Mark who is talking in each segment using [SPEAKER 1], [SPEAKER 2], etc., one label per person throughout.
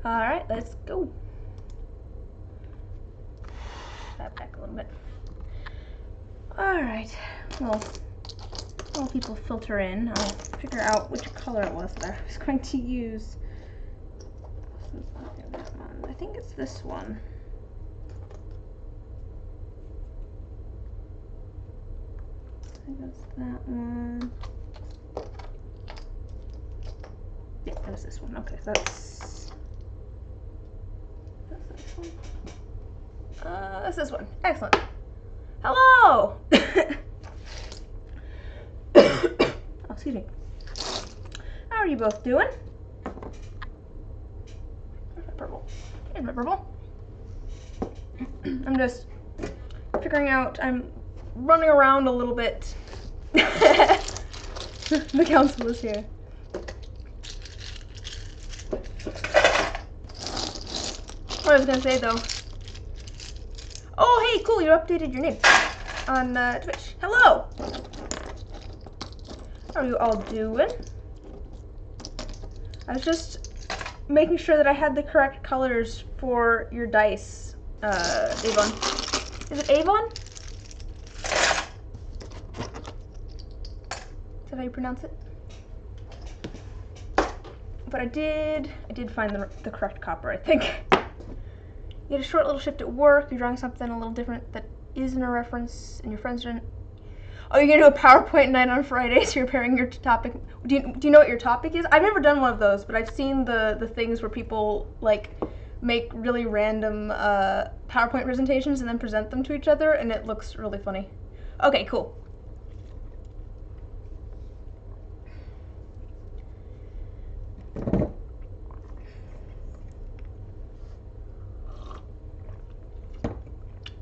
[SPEAKER 1] Alright, let's go. That back a little bit. Alright, well, while people filter in, I'll figure out which color it was that I was going to use. I think it's this one. I think that's that one. Yeah, that was this one. Okay, so that's this one. That's this one. Excellent. Hello! Oh, excuse me. How are you both doing? Where's my purple? Here's my purple. I'm just figuring out, I'm running around a little bit. The council is here. What I was gonna say though. Oh, hey, cool, you updated your name on Twitch. Hello! How are you all doing? I was just making sure that I had the correct colors for your dice, Avon. Is it Avon? Is that how you pronounce it? But I did find the correct copper, I think. You had a short little shift at work, you're drawing something a little different that isn't a reference, and your friends are... Oh, you're gonna do a PowerPoint night on Friday, so you're preparing your topic. Do you know what your topic is? I've never done one of those, but I've seen the things where people, like, make really random PowerPoint presentations and then present them to each other, and it looks really funny. Okay, cool.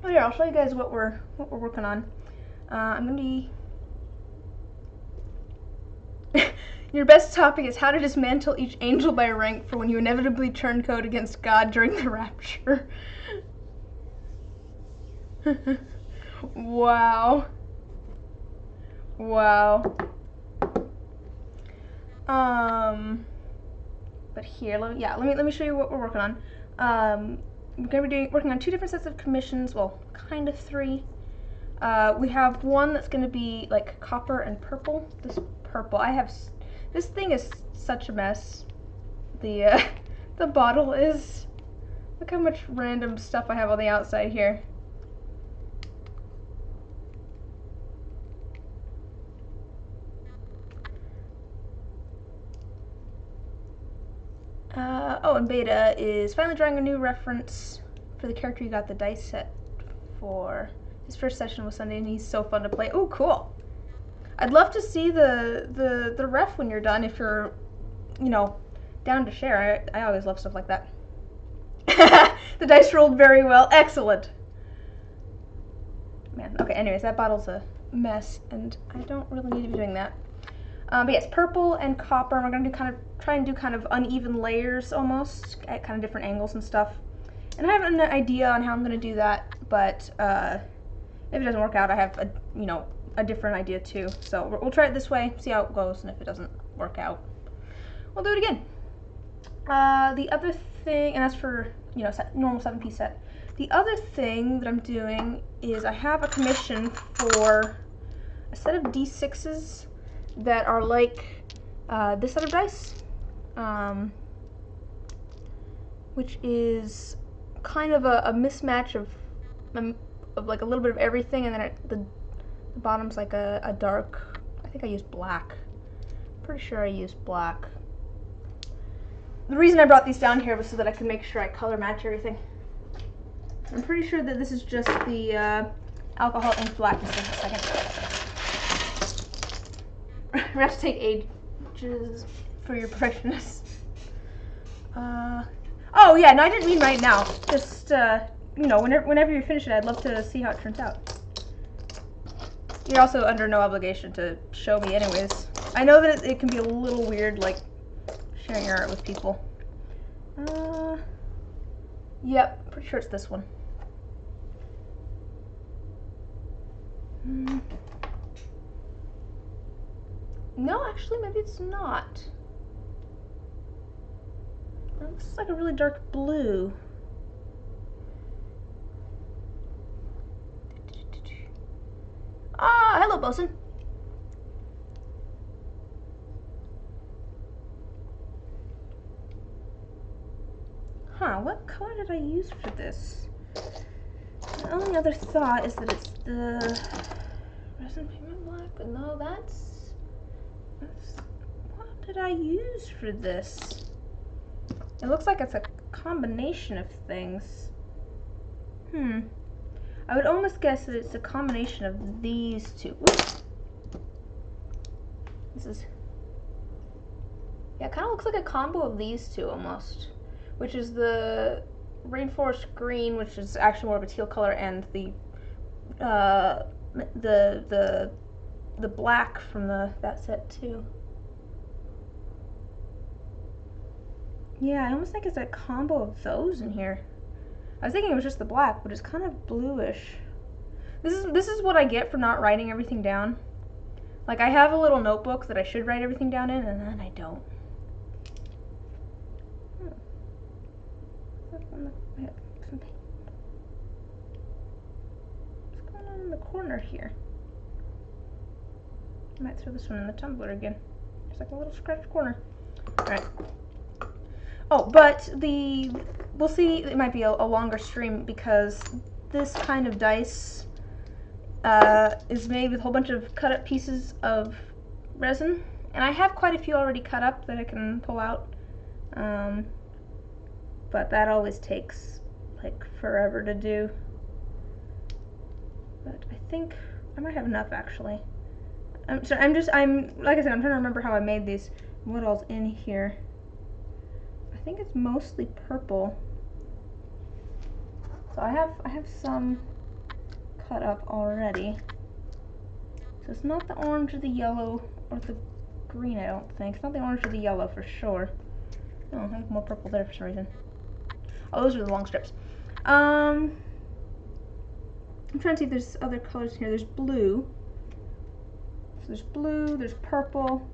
[SPEAKER 1] Oh yeah, I'll show you guys what we're working on. I'm gonna be... Your best topic is how to dismantle each angel by rank for when you inevitably turn code against God during the rapture. Wow. Wow. But here, let me show you what we're working on. We're gonna be working on 2 different sets of commissions. Well, kind of 3. We have one that's gonna be like copper and purple. This purple, this thing is such a mess. The the bottle is. Look how much random stuff I have on the outside here. Oh, and Beta is finally drawing a new reference for the character you got the dice set for. His first session was Sunday, and he's so fun to play. Oh, cool! I'd love to see the ref when you're done, if you're, you know, down to share. I always love stuff like that. The dice rolled very well. Excellent! Man, okay, anyways, that bottle's a mess, and I don't really need to be doing that. But yes, purple and copper, and we're going to try and do kind of uneven layers almost, at kind of different angles and stuff. And I have an idea on how I'm going to do that, but if it doesn't work out, I have a different idea too. So we'll try it this way, see how it goes, and if it doesn't work out, we'll do it again. The other thing, and that's for, normal 7-piece set. The other thing that I'm doing is I have a commission for a set of D6s that are like this set of dice, which is kind of a mismatch of like a little bit of everything, and then the bottom's like a dark, I think I used black. Pretty sure I used black. The reason I brought these down here was so that I could make sure I color match everything. I'm pretty sure that this is just the alcohol ink black. Just a second. We have to take ages for your perfectionist. Oh yeah, no, I didn't mean right now. Just whenever you finish it, I'd love to see how it turns out. You're also under no obligation to show me anyways. I know that it can be a little weird, like, sharing your art with people. Yep, pretty sure it's this one. No, actually, maybe it's not. It looks like a really dark blue. Ah, hello, bosun. Huh, what color did I use for this? The only other thought is that it's the resin pigment black, but no, that's what did I use for this? It looks like it's a combination of things. I would almost guess that it's a combination of these two. Oops. This is, yeah, it kind of looks like a combo of these two almost, which is the Rainforest Green, which is actually more of a teal color, and the black from that set too. Yeah, I almost think it's a combo of those in here. I was thinking it was just the black, but it's kind of bluish. This is what I get for not writing everything down. Like, I have a little notebook that I should write everything down in, and then I don't. What's going on in the corner here? I might throw this one in the tumbler again. It's like a little scratch corner. Alright. Oh, but we'll see, it might be a longer stream because this kind of dice is made with a whole bunch of cut up pieces of resin, and I have quite a few already cut up that I can pull out, but that always takes like forever to do. But I think I might have enough actually. So I'm like I said, I'm trying to remember how I made these, what all's in here. I think it's mostly purple. So I have some cut up already. So it's not the orange or the yellow or the green, I don't think. It's not the orange or the yellow for sure. Oh, I have more purple there for some reason. Oh, those are the long strips. I'm trying to see if there's other colors here. There's blue. So there's blue, there's purple.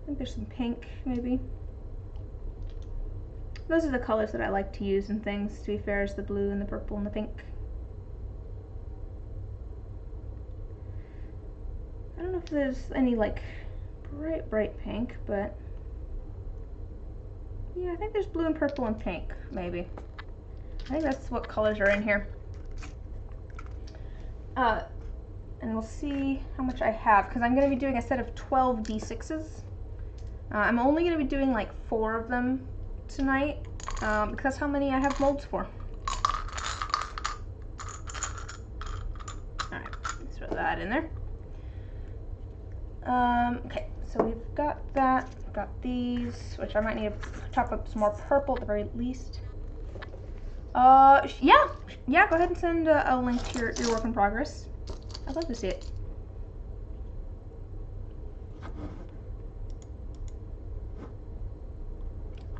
[SPEAKER 1] I think there's some pink, maybe. Those are the colors that I like to use in things, to be fair, is the blue and the purple and the pink. I don't know if there's any, like, bright pink, but yeah, I think there's blue and purple and pink, maybe. I think that's what colors are in here. And we'll see how much I have, because I'm going to be doing a set of 12 D6s. I'm only going to be doing like 4 of them tonight, because that's how many I have molds for. Alright, let's throw that in there. Okay, so we've got that, we've got these, which I might need to top up some more purple at the very least. Yeah, go ahead and send a link to your work in progress. I'd love to see it.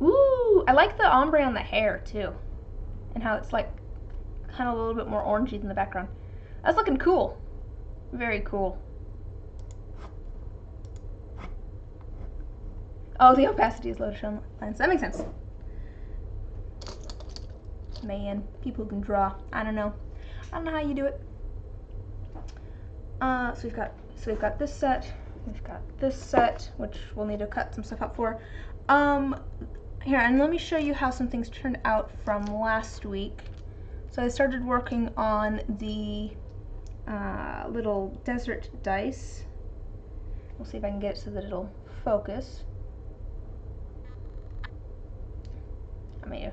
[SPEAKER 1] Ooh, I like the ombre on the hair too, and how it's like kind of a little bit more orangey than the background. That's looking cool. Very cool. Oh, the opacity is low to show lines. That makes sense. Man, people who can draw. I don't know how you do it. So we've got this set. We've got this set, which we'll need to cut some stuff up for. Here, and let me show you how some things turned out from last week. So I started working on the little desert dice. We'll see if I can get it so that it'll focus. I mean,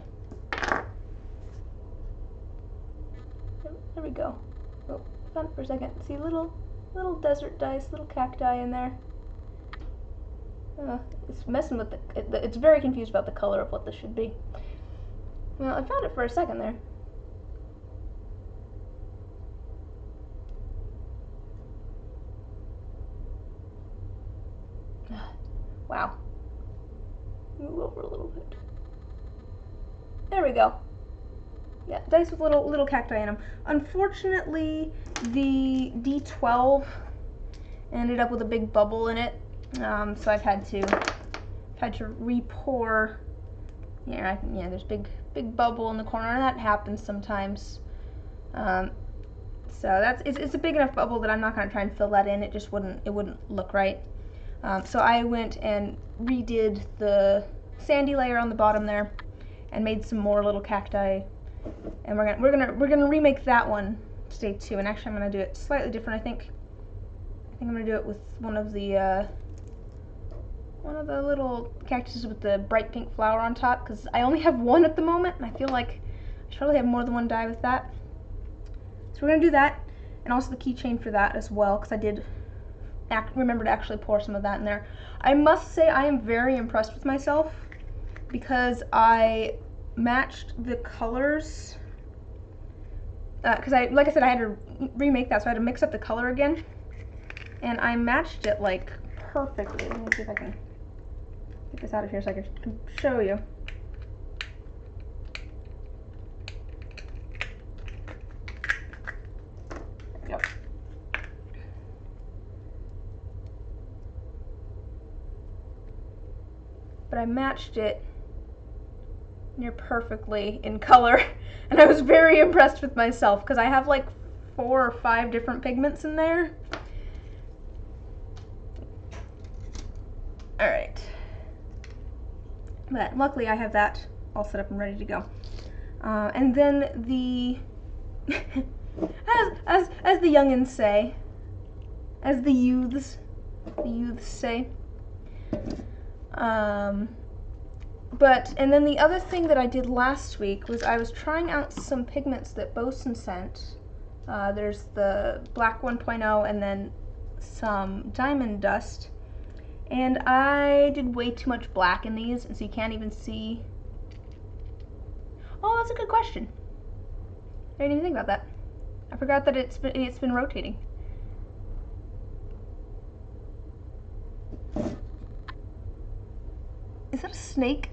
[SPEAKER 1] there we go. Oh, found it for a second. See, little desert dice, little cacti in there. It's messing with it's very confused about the color of what this should be. Well, I found it for a second there. Wow. Move over a little bit. There we go. Yeah, dice with little cacti in them. Unfortunately, the D12 ended up with a big bubble in it, so I've had tried to re-pour. Yeah, there's big bubble in the corner, and that happens sometimes. So it's a big enough bubble that I'm not going to try and fill that in. It just wouldn't look right. So I went and redid the sandy layer on the bottom there, and made some more little cacti. And we're gonna remake that one today too. And actually, I'm gonna do it slightly different. I think I'm gonna do it with one of the little cactuses with the bright pink flower on top, because I only have one at the moment, and I feel like I should probably have more than one die with that. So we're gonna do that, and also the keychain for that as well, because I did remember to actually pour some of that in there. I must say I am very impressed with myself, because I matched the colors, because like I said, I had to remake that, so I had to mix up the color again, and I matched it like perfectly. Let me see if I can get this out of here so I can show you. There we go. But I matched it near perfectly in color, and I was very impressed with myself, because I have like 4 or 5 different pigments in there. Alright. But luckily I have that all set up and ready to go. And then the as the youngins say, as the youths say, and then the other thing that I did last week was I was trying out some pigments that Boson sent. There's the Black 1.0 and then some Diamond Dust. And I did way too much black in these, and so you can't even see. Oh, that's a good question. I didn't even think about that. I forgot that it's been rotating. Is that a snake?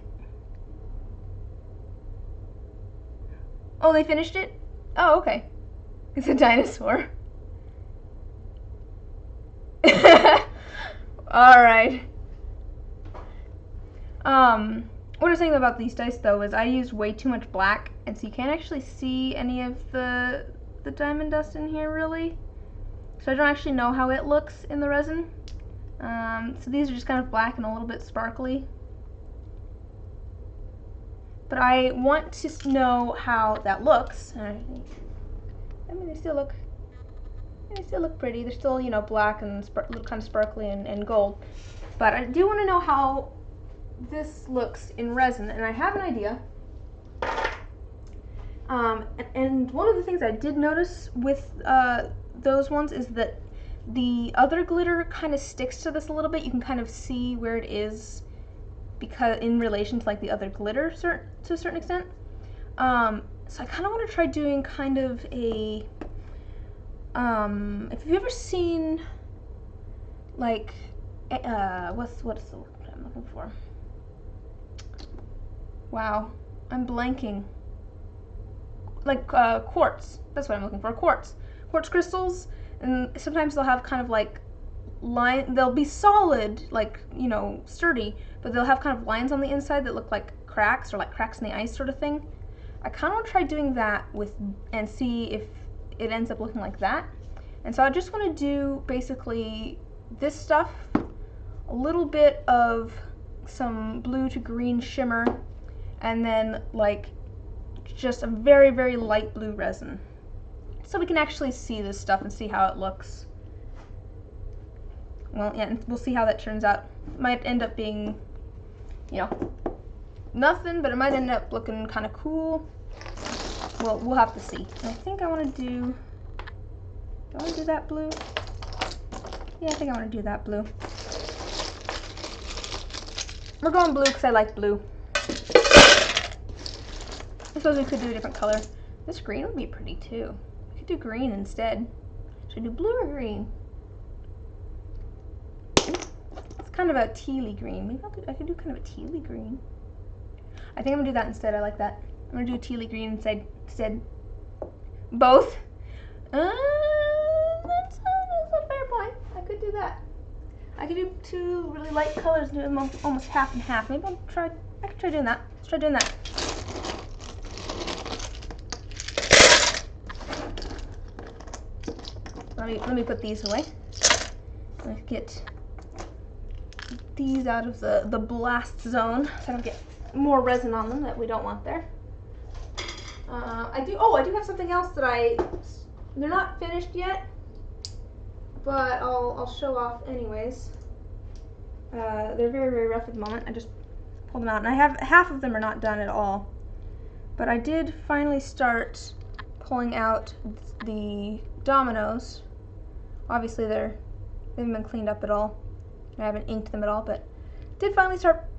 [SPEAKER 1] Oh, they finished it? Oh, okay. It's a dinosaur. Alright. What I was saying about these dice though is I used way too much black, and so you can't actually see any of the Diamond Dust in here really. So I don't actually know how it looks in the resin. So these are just kind of black and a little bit sparkly. But I want to know how that looks. I mean, they still look pretty. They're still, you know, black and look kind of sparkly and gold. But I do want to know how this looks in resin, and I have an idea. And one of the things I did notice with those ones is that the other glitter kind of sticks to this a little bit. You can kind of see where it is, because in relation to like the other glitter to a certain extent. So I kind of want to try doing kind of a if you've ever seen like what's the word I'm looking for? Wow, I'm blanking. Like quartz. That's what I'm looking for. Quartz crystals, and sometimes they'll have kind of like they'll be solid, like, you know, sturdy, but they'll have kind of lines on the inside that look like cracks, or like cracks in the ice sort of thing. I kind of want to try doing that and see if it ends up looking like that. And so I just want to do basically this stuff, a little bit of some blue to green shimmer, and then like just a very, very light blue resin, so we can actually see this stuff and see how it looks. Well, yeah, and we'll see how that turns out. It might end up being, you know, nothing, but it might end up looking kind of cool. Well, we'll have to see. And I think I want to do I want to do that blue? Yeah, I think I want to do that blue. We're going blue because I like blue. I suppose we could do a different color. This green would be pretty too. We could do green instead. Should I do blue or green? It's kind of a tealy green. Maybe I could do kind of a tealy green. I think I'm gonna do that instead. I like that. I'm gonna do a tealy green instead. Both. That's a fair point. I could do that. I could do two really light colors and do them almost half and half. Maybe I could try doing that. Let's try doing that. Let me put these away. Let's get these out of the blast zone so I don't get more resin on them that we don't want there. I do have something else that they're not finished yet, but I'll show off anyways. They're very, very rough at the moment. I just pulled them out, and I have half of them are not done at all. But I did finally start pulling out the dominoes. Obviously they haven't been cleaned up at all. I haven't inked them at all, but did finally start,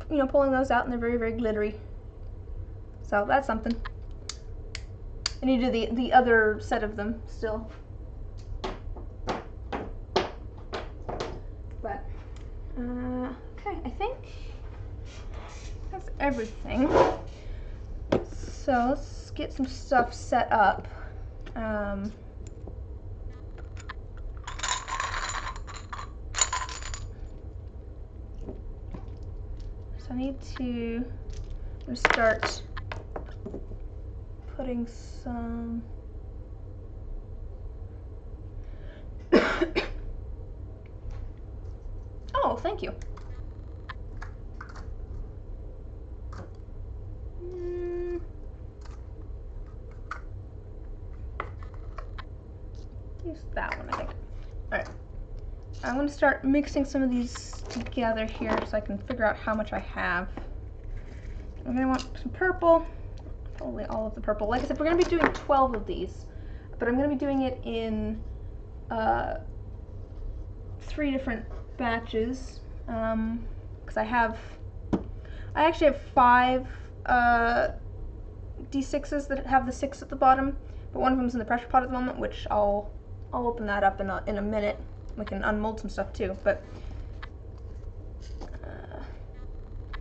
[SPEAKER 1] pulling those out, and they're very, very glittery. So that's something. I need to do the other set of them still. But okay, I think that's everything. So let's get some stuff set up. So I need to start putting some oh, thank you. Use that one, I think. Alright. I'm going to start mixing some of these together here so I can figure out how much I have. I'm going to want some purple. Probably all of the purple. Like I said, we're going to be doing 12 of these, but I'm going to be doing it in 3 different batches, because I actually have 5 D6s that have the 6 at the bottom, but one of them's in the pressure pot at the moment, which I'll open that up in a minute. We can unmold some stuff too, but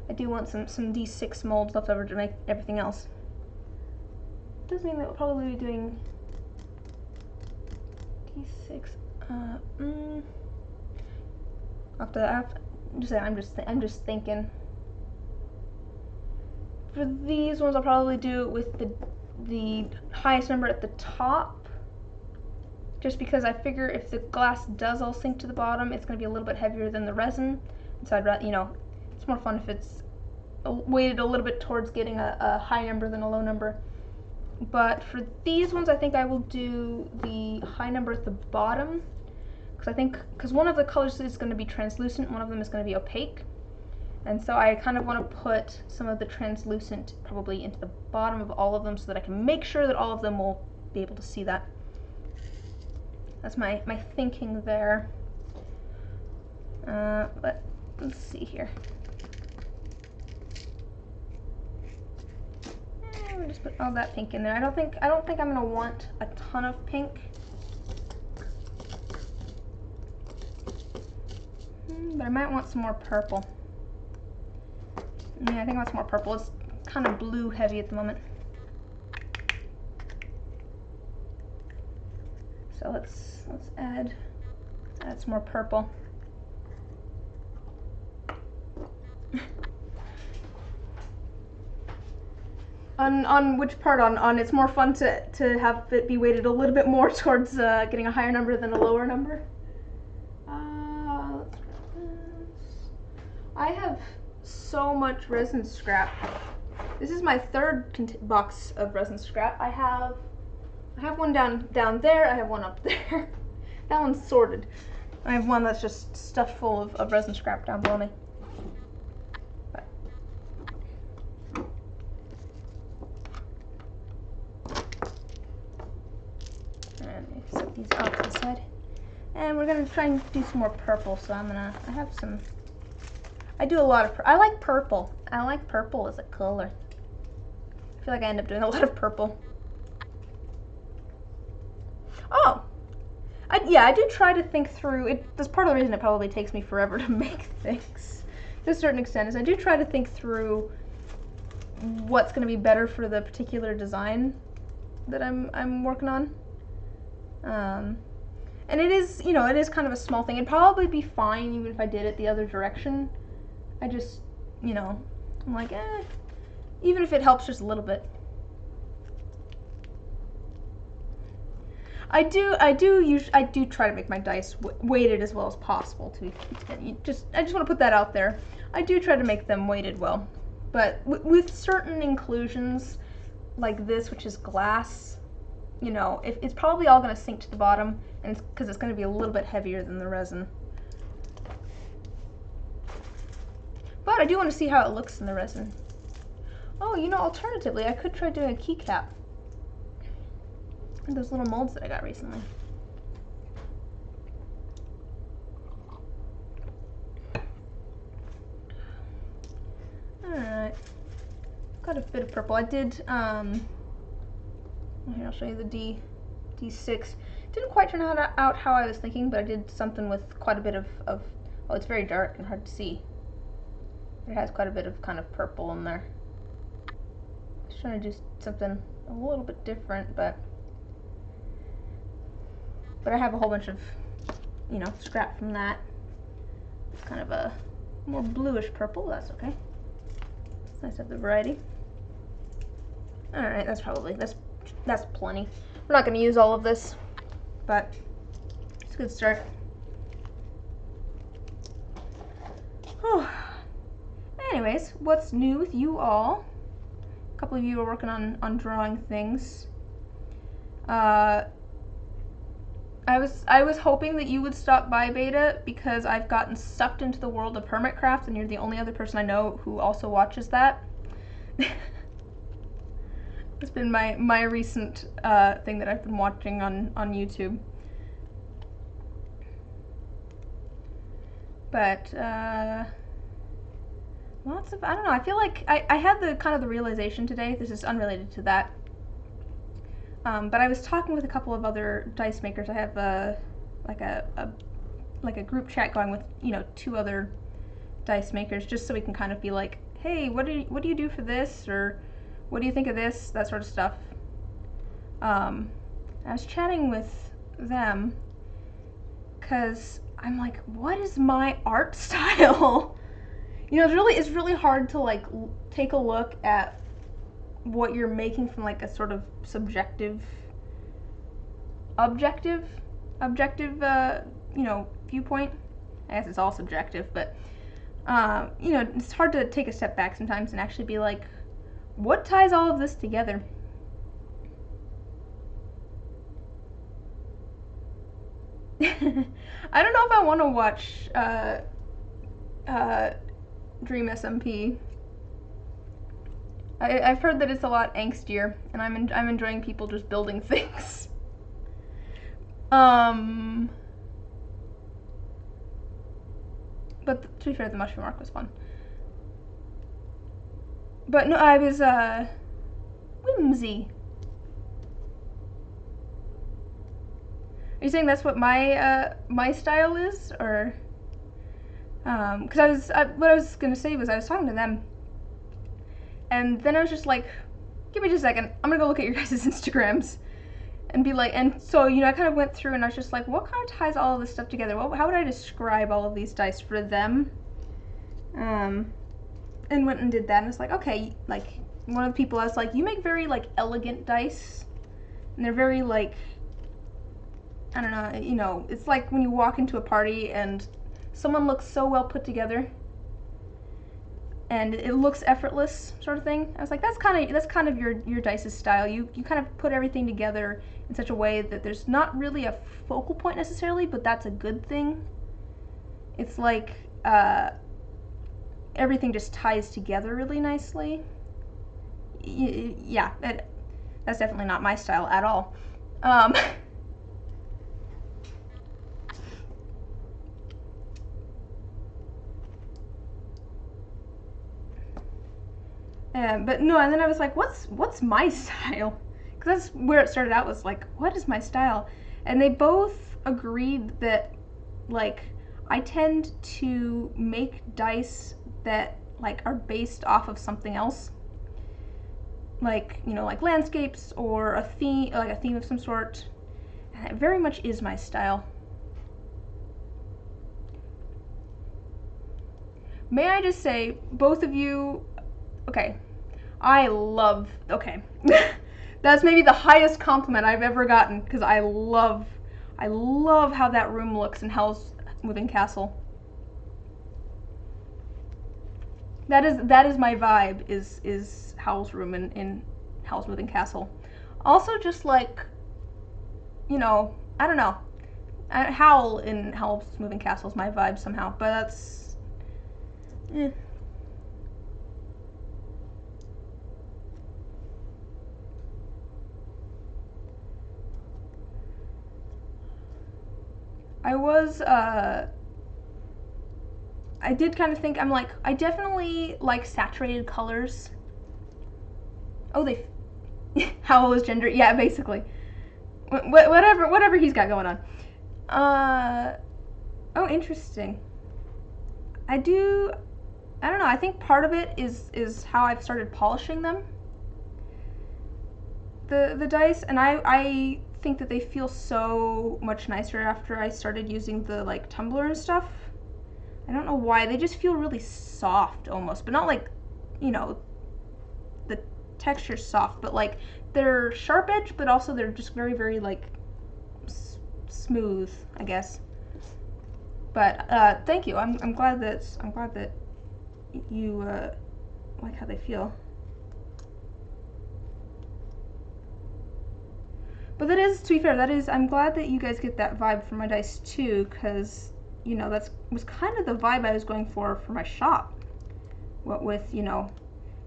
[SPEAKER 1] I do want some D6 molds left over to make everything else. Does mean that we'll probably be doing D6. After that, I'm just thinking. For these ones, I'll probably do it with the highest number at the top, just because I figure if the glass does all sink to the bottom, it's going to be a little bit heavier than the resin. So I'd rather, it's more fun if it's weighted a little bit towards getting a high number than a low number. But for these ones, I think I will do the high number at the bottom, because one of the colors is going to be translucent, one of them is going to be opaque, and so I kind of want to put some of the translucent probably into the bottom of all of them so that I can make sure that all of them will be able to see that. That's my thinking there. But let's see here. We'll just put all that pink in there. I don't think I'm gonna want a ton of pink. But I might want some more purple. Yeah, I think I want some more purple. It's kind of blue heavy at the moment. So let's add some more purple. On which part? On it's more fun to have it be weighted a little bit more towards getting a higher number than a lower number. I have so much resin scrap. This is my 3rd box of resin scrap. I have one down there. I have one up there. That one's sorted. I have one that's just stuffed full of resin scrap down below me. And set these off to the side. And we're gonna try and do some more purple. So I have some. I do a lot of. I like purple. I like purple as a color. I feel like I end up doing a lot of purple. Oh, I do try to think through it. That's part of the reason it probably takes me forever to make things, to a certain extent, is I do try to think through what's going to be better for the particular design that I'm working on. And it is, you know, it is kind of a small thing. It'd probably be fine even if I did it the other direction. I just, you know, I'm like, even if it helps just a little bit. I do try to make my dice weighted as well as possible. I just want to put that out there. I do try to make them weighted well, but with certain inclusions like this, which is glass, you know, it's probably all going to sink to the bottom, and because it's going to be a little bit heavier than the resin. But I do want to see how it looks in the resin. Oh, you know, alternatively, I could try doing a keycap. Those little molds that I got recently. Alright. Got a bit of purple. I did, here, I'll show you the D6. Didn't quite turn out how I was thinking, but I did something with quite a bit of well, it's very dark and hard to see. It has quite a bit of kind of purple in there. I was trying to do something a little bit different, but I have a whole bunch of, you know, scrap from that. It's kind of a more bluish purple. That's okay. It's nice to have the variety. All right, that's plenty. We're not going to use all of this, but it's a good start. Oh. Anyways, what's new with you all? A couple of you are working on drawing things. I was hoping that you would stop by, Beta, because I've gotten sucked into the world of Hermitcraft, and you're the only other person I know who also watches that. It's been my recent thing that I've been watching on YouTube. But lots of, I don't know, I feel like I had the kind of the realization today, this is unrelated to that. But I was talking with a couple of other dice makers. I have like a group chat going with, you know, 2 other dice makers, just so we can kind of be like, hey, what do you do for this, or what do you think of this, that sort of stuff. I was chatting with them because I'm like, what is my art style? You know, it's really hard to like take a look at what you're making from like a sort of subjective, objective, you know, viewpoint. I guess it's all subjective, but you know, it's hard to take a step back sometimes and actually be like, what ties all of this together? I don't know if I want to watch Dream SMP. I've heard that it's a lot angstier, and I'm enjoying people just building things. But to be fair, the mushroom arc was fun. But no, I was whimsy. Are you saying that's what my my style is, or? Because what I was gonna say was I was talking to them. And then I was just like, give me just a second, I'm gonna go look at your guys' Instagrams and be like, and so, you know, I kind of went through and I was just like, what kind of ties all of this stuff together? How would I describe all of these dice for them? And went and did that, and it's like, okay, like, one of the people I was like, you make very, like, elegant dice, and they're very, like, I don't know, you know, it's like when you walk into a party and someone looks so well put together, and it looks effortless, sort of thing. I was like, that's kind of your dice's style. You kind of put everything together in such a way that there's not really a focal point necessarily, but that's a good thing. It's like everything just ties together really nicely. Yeah, that's definitely not my style at all. But no, and then I was like, what's my style? Because that's where it started out, was like, what is my style? And they both agreed that, like, I tend to make dice that, like, are based off of something else. Like, you know, like landscapes or a theme of some sort. And it very much is my style. May I just say, both of you, okay, okay. That's maybe the highest compliment I've ever gotten, because I love how that room looks in Howl's Moving Castle. That is my vibe, is Howl's room in Howl's Moving Castle. Also, just like, you know, I don't know. Howl in Howl's Moving Castle is my vibe somehow, but that's... eh. I did kind of think, I'm like, I definitely like saturated colors. Oh, Howl is gender, yeah, basically. Whatever he's got going on. Oh, interesting. I don't know, I think part of it is how I've started polishing them. The dice, and I think that they feel so much nicer after I started using the, like, tumbler and stuff. I don't know why, they just feel really soft almost, but not like, you know, the texture's soft, but like, they're sharp edge, but also they're just very, very, like, smooth, I guess. But thank you. I'm glad that you like how they feel. But that is, to be fair, I'm glad that you guys get that vibe from my dice too, because, you know, was kind of the vibe I was going for my shop. What with, you know,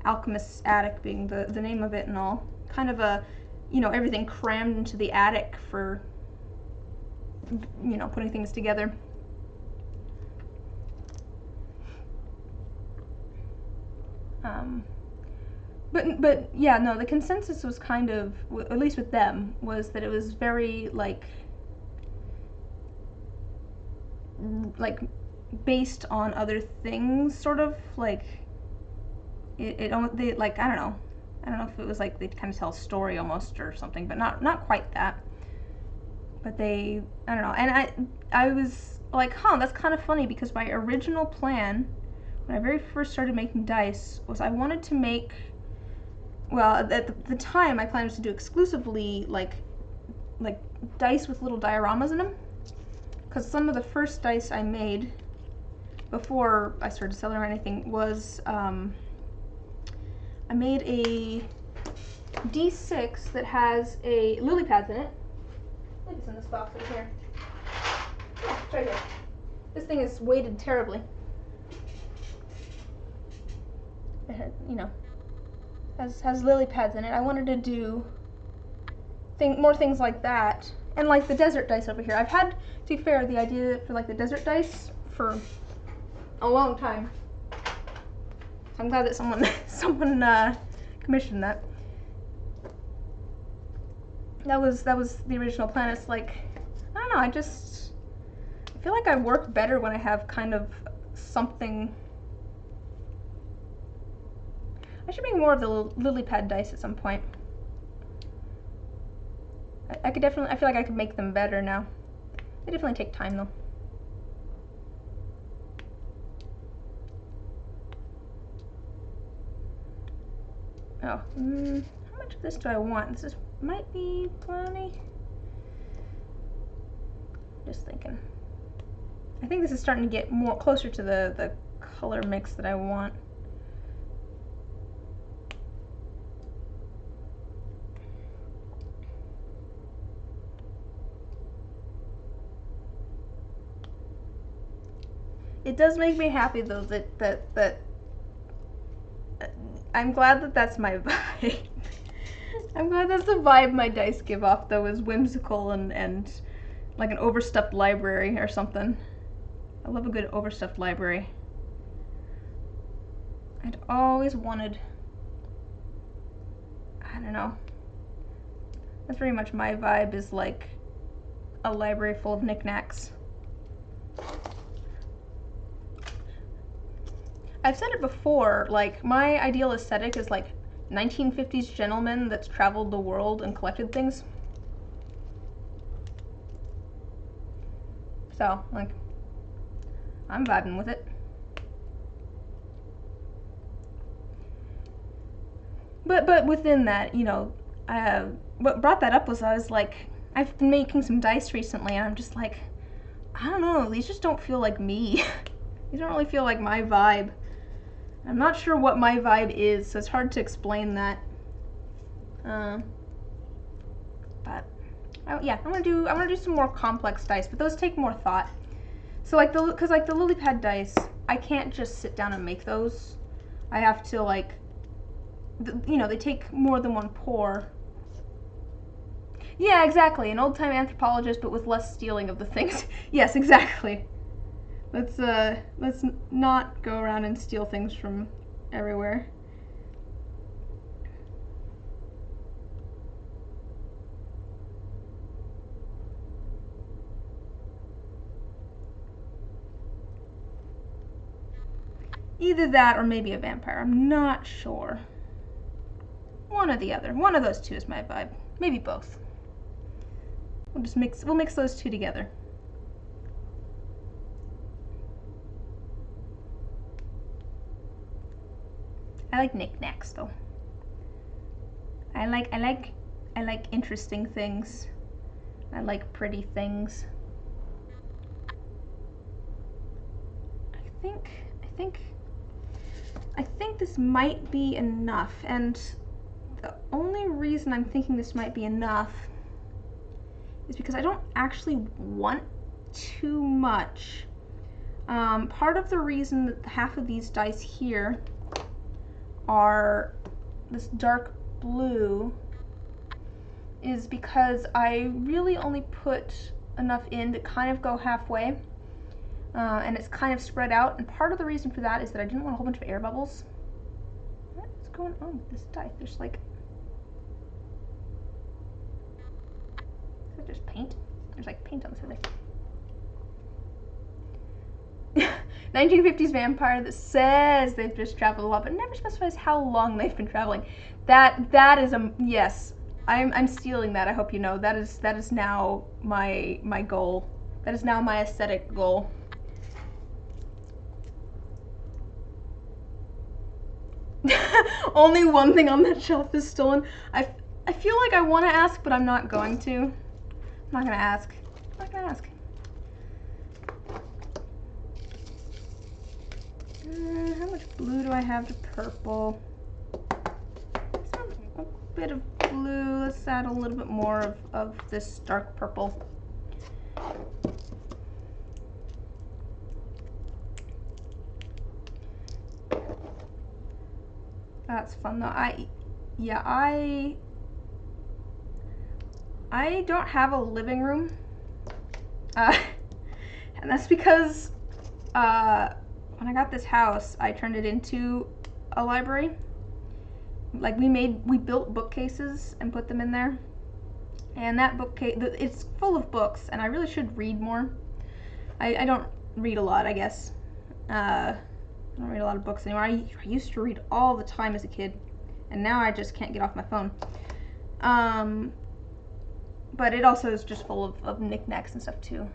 [SPEAKER 1] Alchemist's Attic being the name of it and all. Kind of a, you know, everything crammed into the attic for, you know, putting things together. But yeah, no, the consensus was kind of, at least with them, was that it was very, like based on other things, sort of, like, they, like, I don't know if it was like they'd kind of tell a story almost or something, but not quite that. But I don't know, and I was like, huh, that's kind of funny, because my original plan, when I very first started making dice, was I wanted to make, well, at the time, my plan was to do exclusively, like dice with little dioramas in them, because some of the first dice I made, before I started selling or anything, was, I made a D6 that has a lily pads in it. I think it's in this box right here. Yeah, it's right here. This thing is weighted terribly. It, you know, has lily pads in it. I wanted to do more things like that, and like the desert dice over here. I've had, to be fair, the idea for like the desert dice for a long time. I'm glad that someone commissioned that. That was the original plan. It's like, I don't know, I feel like I work better when I have kind of something. I should make more of the lily pad dice at some point. I feel like I could make them better now. They definitely take time though. Oh, how much of this do I want? This might be plenty. Just thinking. I think this is starting to get more closer to the color mix that I want. It does make me happy though that I'm glad that that's my vibe. I'm glad that's the vibe my dice give off though, is whimsical and like an overstuffed library or something. I love a good overstuffed library. I'd always wanted, I don't know, that's very much my vibe, is like a library full of knickknacks. I've said it before, like, my ideal aesthetic is like 1950s gentleman that's traveled the world and collected things. So, like, I'm vibing with it. but within that, you know, what brought that up was I was like, I've been making some dice recently, and I'm just like, I don't know, these just don't feel like me. These don't really feel like my vibe. I'm not sure what my vibe is, so it's hard to explain that. But yeah, I want to do some more complex dice, but those take more thought. So like because like the lily pad dice, I can't just sit down and make those. I have to like, you know, they take more than one pour. Yeah, exactly, an old-time anthropologist, but with less stealing of the things. Yes, exactly. Let's not go around and steal things from everywhere. Either that or maybe a vampire. I'm not sure. One or the other. One of those two is my vibe. Maybe both. We'll mix those two together. I like knickknacks though. I like interesting things. I like pretty things. I think this might be enough, and the only reason I'm thinking this might be enough is because I don't actually want too much. Part of the reason that half of these dice here are this dark blue is because I really only put enough in to kind of go halfway, and it's kind of spread out, and part of the reason for that is that I didn't want a whole bunch of air bubbles. What's going on with this die? There's like, is that just paint? There's like paint on the side there. 1950s vampire that says they've just traveled a lot, but never specifies how long they've been traveling. That is a yes. I'm stealing that. I hope you know that is now my goal. That is now my aesthetic goal. Only one thing on that shelf is stolen. I feel like I want to ask, but I'm not going to. I'm not gonna ask. I'm not gonna ask. How much blue do I have to purple? A bit of blue. Let's add a little bit more of this dark purple. That's fun though. I don't have a living room, and that's because when I got this house, I turned it into a library. Like we built bookcases and put them in there, and that bookcase, it's full of books, and I really should read more. I don't read a lot, I guess. I don't read a lot of books anymore. I used to read all the time as a kid, and now I just can't get off my phone. But it also is just full of knickknacks and stuff too.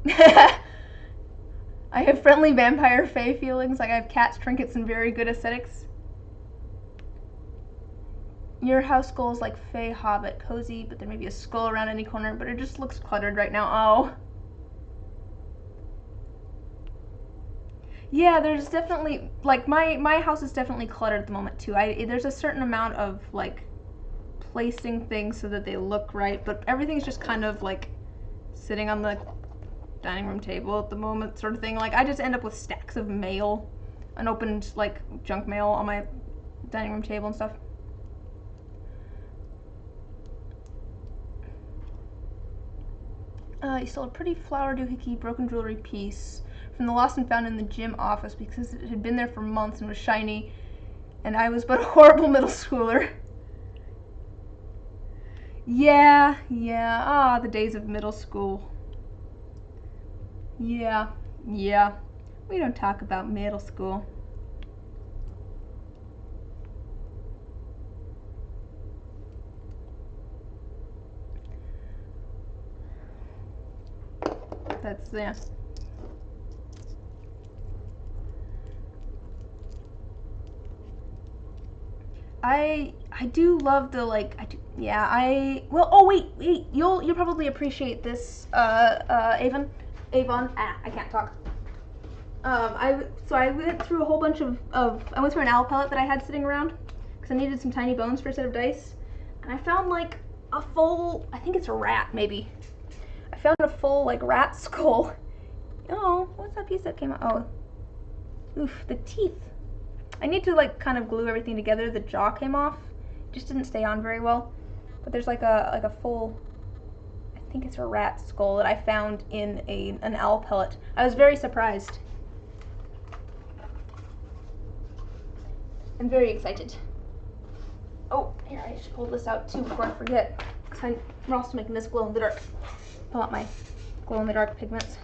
[SPEAKER 1] I have friendly vampire fae feelings, like I have cats, trinkets, and very good aesthetics. Your house goal is like fae hobbit, cozy, but there may be a skull around any corner, but it just looks cluttered right now. Oh. Yeah, there's definitely, like, my house is definitely cluttered at the moment too. There's a certain amount of like placing things so that they look right, but everything's just kind of like sitting on the dining room table at the moment, sort of thing. Like, I just end up with stacks of mail, unopened like junk mail on my dining room table and stuff. You stole a pretty flower doohickey broken jewelry piece from the lost and found in the gym office because it had been there for months and was shiny, and I was but a horrible middle schooler. Yeah, the days of middle school. Yeah, we don't talk about middle school. That's, yeah. I do love the like well, oh wait, you'll probably appreciate this Avon. I can't talk. I went through a whole bunch I went through an owl pellet that I had sitting around because I needed some tiny bones for a set of dice, and I found like a full, I think it's a rat maybe. I found a full like rat skull. Oh, what's that piece that came out? Oh, oof, the teeth. I need to like kind of glue everything together. The jaw came off. It just didn't stay on very well. But there's like a full, I think it's a rat skull that I found in an owl pellet. I was very surprised. I'm very excited. Oh, here, I should pull this out too before I forget. Because we're also making this glow in the dark. Pull out my glow in the dark pigments.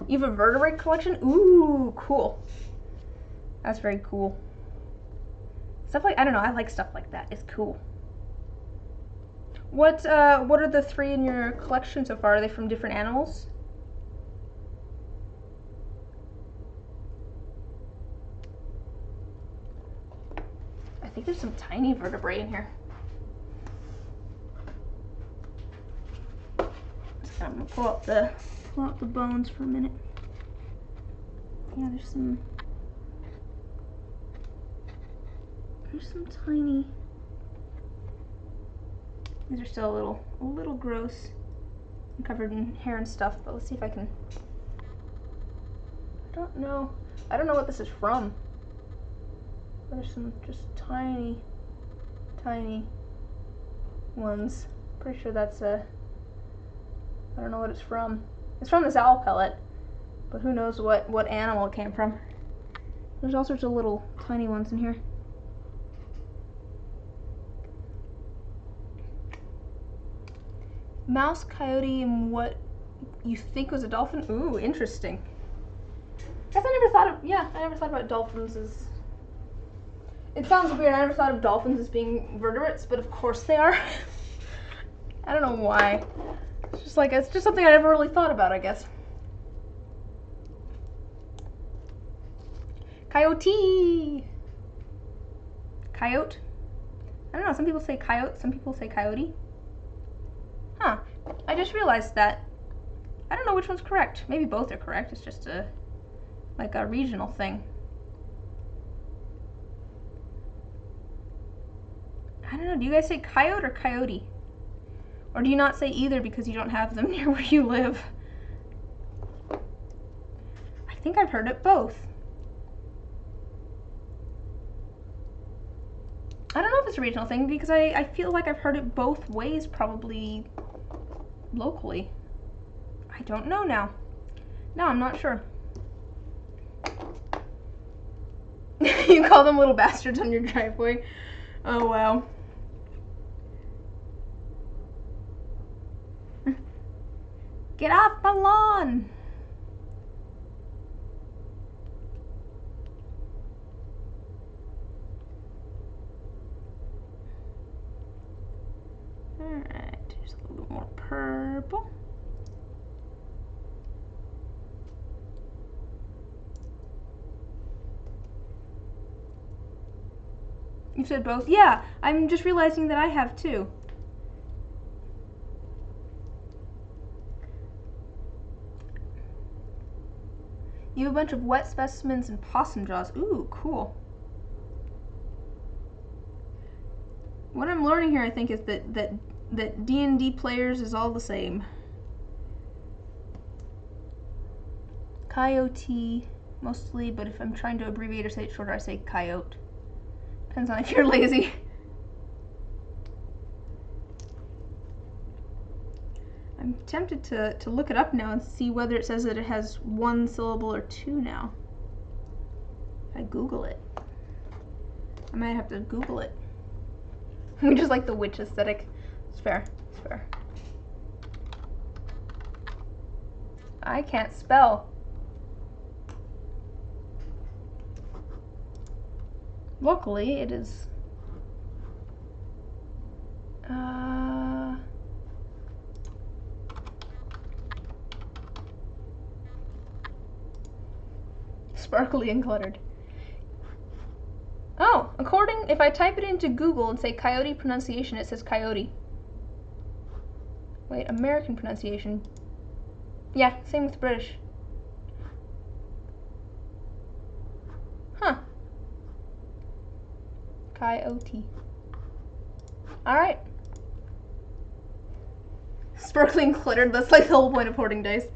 [SPEAKER 1] You have a vertebrate collection? Ooh, cool. That's very cool. Stuff like, I don't know, I like stuff like that. It's cool. What are the 3 in your collection so far? Are they from different animals? I think there's some tiny vertebrae in here. I'm gonna pull out the bones for a minute. Yeah, there's some tiny. These are still a little gross and covered in hair and stuff, but let's see if I can. I don't know what this is from. There's some just tiny ones. Pretty sure that's I don't know what it's from. It's from this owl pellet, but who knows what animal it came from. There's all sorts of little tiny ones in here. Mouse, coyote, and what you think was a dolphin? Ooh, interesting. Guess I never thought about dolphins as. It sounds weird. I never thought of dolphins as being vertebrates, but of course they are. I don't know why. It's just something I never really thought about, I guess. Coyote. Coyote. I don't know. Some people say coyote. Some people say coyote. Huh. I just realized that. I don't know which one's correct. Maybe both are correct. It's just like a regional thing. I don't know. Do you guys say coyote or coyote? Or do you not say either because you don't have them near where you live? I think I've heard it both. I don't know if it's a regional thing because I feel like I've heard it both ways probably locally. I don't know now. No, I'm not sure. You call them little bastards on your driveway? Oh, wow. Get off my lawn! Alright, just a little bit more purple. You said both? Yeah, I'm just realizing that I have too. You have a bunch of wet specimens and possum jaws. Ooh, cool. What I'm learning here, I think, is that D&D players is all the same. Coyote, mostly, but if I'm trying to abbreviate or say it shorter, I say coyote. Depends on if you're lazy. I'm tempted to look it up now and see whether it says that it has 1 syllable or 2 now. If I Google it. I might have to Google it. We just like the witch aesthetic. It's fair. It's fair. I can't spell. Luckily, it is. Sparkly and cluttered. if I type it into Google and say coyote pronunciation, it says coyote. Wait, American pronunciation. Yeah, same with British. Huh. Coyote. Alright. Sparkling cluttered, that's like the whole point of hoarding dice.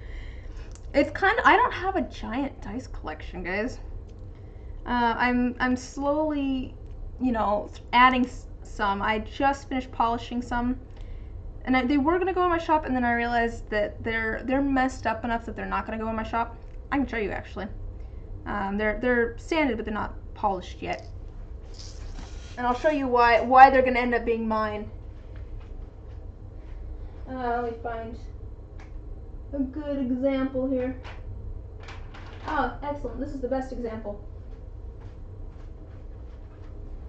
[SPEAKER 1] It's kind of, I don't have a giant dice collection, guys. I'm slowly, you know, adding some. I just finished polishing some, and they were gonna go in my shop, and then I realized that they're messed up enough that they're not gonna go in my shop. I can show you actually. They're sanded, but they're not polished yet, and I'll show you why they're gonna end up being mine. Let me find a good example here. Oh, excellent! This is the best example.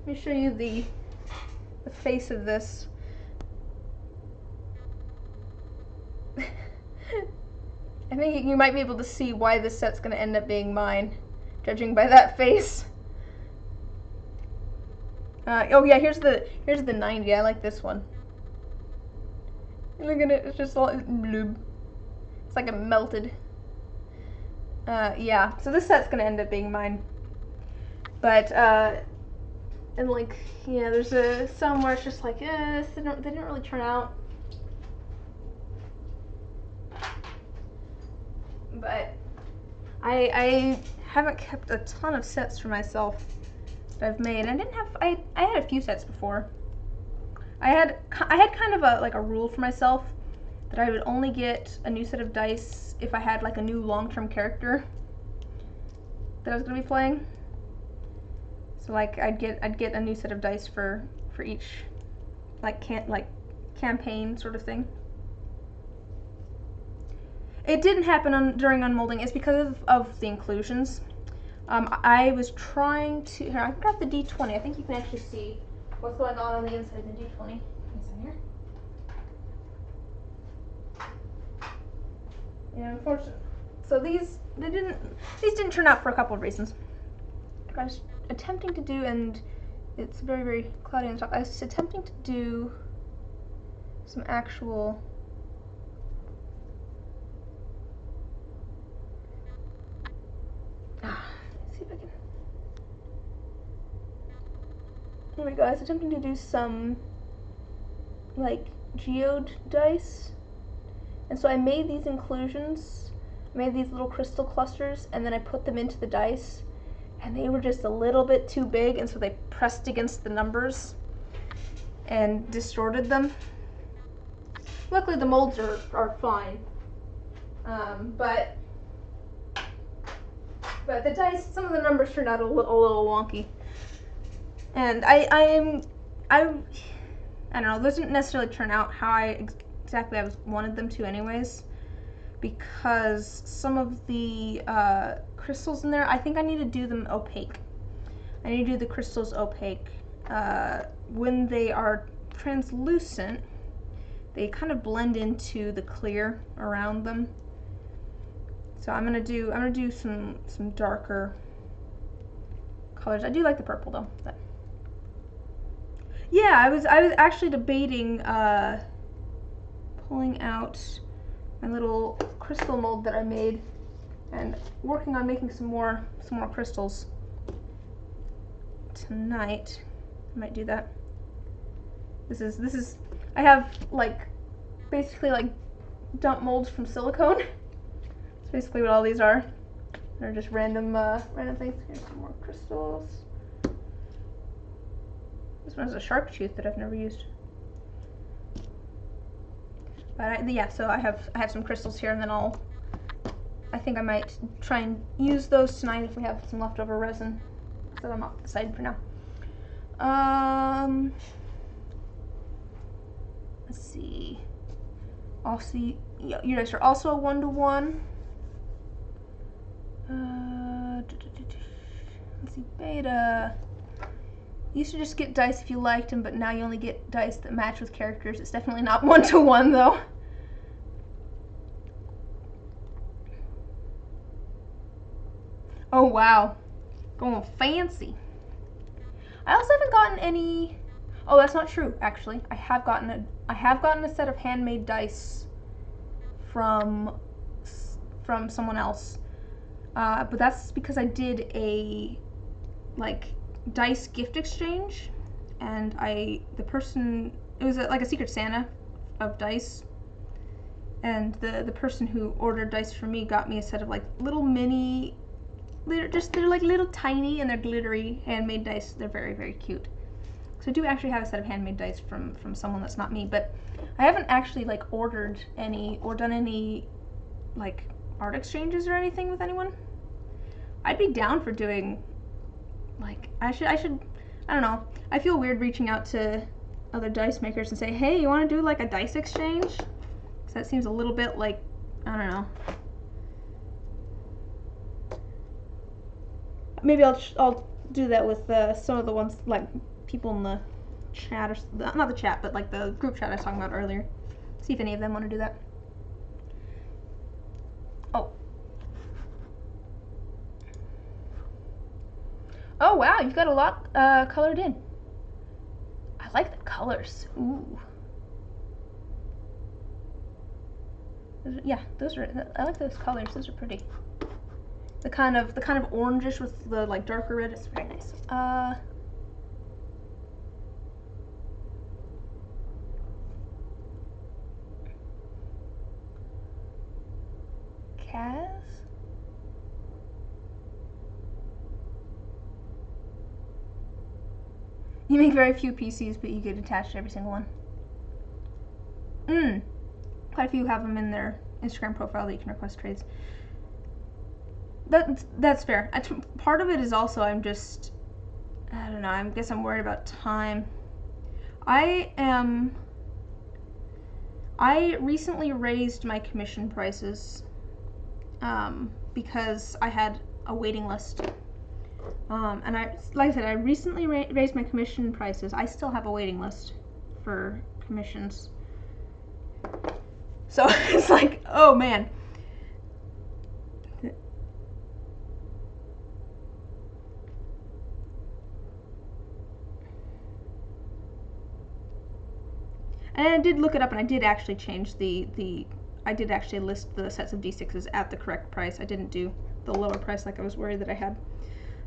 [SPEAKER 1] Let me show you the face of this. I think you might be able to see why this set's going to end up being mine, judging by that face. Oh yeah, here's the 90. I like this one. Look at it. It's just all blue. It's like a melted. Yeah. So this set's going to end up being mine. But and like, yeah, there's some where it's just like, they didn't really turn out. But I haven't kept a ton of sets for myself that I've made. I had a few sets before. I had kind of a rule for myself that I would only get a new set of dice if I had like a new long-term character that I was gonna be playing. So like I'd get a new set of dice for each campaign sort of thing. It didn't happen during unmolding. It's because of the inclusions. I was trying to. Here, I can grab the D20. I think you can actually see what's going on the inside of the D20. Here. Yeah, unfortunately. So these didn't turn out for a couple of reasons. I was attempting to do, and it's very, very cloudy on top. I was attempting to do some actual. Let's see if I can. Here we go. I was attempting to do some like geode dice, and so I made these inclusions, made these little crystal clusters, and then I put them into the dice, and they were just a little bit too big, and so they pressed against the numbers and distorted them. Luckily the molds are fine, but the dice, some of the numbers turned out a little wonky, and I don't know, those didn't necessarily turn out how exactly I wanted them to anyways, because some of the crystals in there, I think I need to do them opaque. I need to do the crystals opaque. When they are translucent, they kind of blend into the clear around them. So I'm gonna do some darker colors. I do like the purple though. But yeah, I was actually debating pulling out my little crystal mold that I made and working on making some more crystals tonight. I might do that. This is I have like basically like dump molds from silicone. That's basically what all these are. They're just random things. Here's some more crystals. This one has a shark tooth that I've never used. But yeah, so I have some crystals here, and then I think I might try and use those tonight if we have some leftover resin. So I'm off the side for now. Let's see. Also, your dice are also a 1-to-1. Let's see, beta. You used to just get dice if you liked them, but now you only get dice that match with characters. It's definitely not 1-to-1 though. Oh wow, going fancy. I also haven't gotten any. Oh, that's not true. Actually, I have gotten a set of handmade dice from someone else, but that's because I did a like dice gift exchange, and the person, it was like a Secret Santa of dice, and the person who ordered dice from me got me a set of like little mini, they're like little tiny, and they're glittery handmade dice. They're very, very cute. So I do actually have a set of handmade dice from someone that's not me, but I haven't actually like ordered any or done any like art exchanges or anything with anyone. I'd be down for doing like, I should I don't know. I feel weird reaching out to other dice makers and say, hey, you want to do like a dice exchange? Because that seems a little bit like, I don't know. Maybe I'll do that with some of the ones, like people in the chat, or not the chat, but like the group chat I was talking about earlier. See if any of them want to do that. Oh wow, you've got a lot colored in. I like the colors. Ooh. Yeah, those are. I like those colors. Those are pretty. The kind of orangish with the like darker red is very nice. Kaz? You make very few PCs, but you get attached to every single one. Quite a few have them in their Instagram profile that you can request trades. That's fair. Part of it is also I don't know, I guess I'm worried about time. I recently raised my commission prices because I had a waiting list. And like I said, I recently raised my commission prices. I still have a waiting list for commissions. So it's like, oh man. And I did look it up, and I did actually change I did actually list the sets of D6s at the correct price. I didn't do the lower price like I was worried that I had.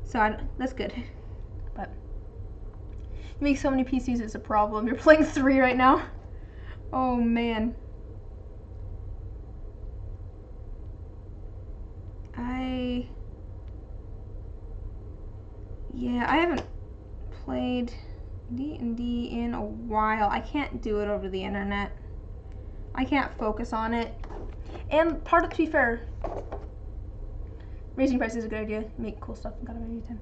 [SPEAKER 1] So that's good. But you make so many PCs, it's a problem. You're playing 3 right now? Oh man. I haven't played D&D in a while. I can't do it over the internet. I can't focus on it. And to be fair, raising prices is a good idea. Make cool stuff and got a very good time.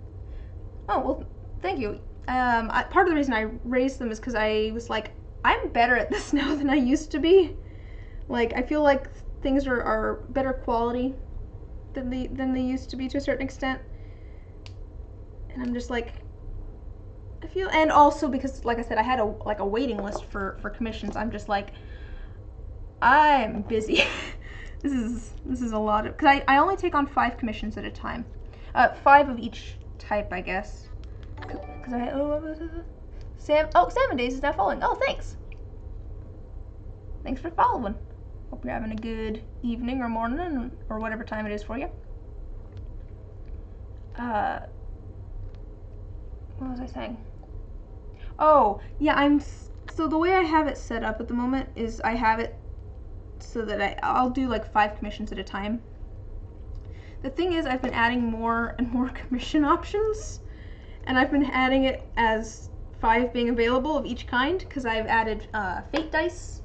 [SPEAKER 1] Oh, well, thank you. Part of the reason I raised them is because I was like, I'm better at this now than I used to be. Like, I feel like things are better quality than they used to be to a certain extent. And I'm just like, and also because, like I said, I had a waiting list for commissions. I'm just like, I'm busy. This is a lot of, because I only take on 5 commissions at a time, 5 of each type, I guess. Because Salmon Days is now following. Oh, thanks. Thanks for following. Hope you're having a good evening or morning or whatever time it is for you. What was I saying? Oh, yeah, so the way I have it set up at the moment is I have it so that I'll do like 5 commissions at a time. The thing is, I've been adding more and more commission options, and I've been adding it as 5 being available of each kind, because I've added fate dice,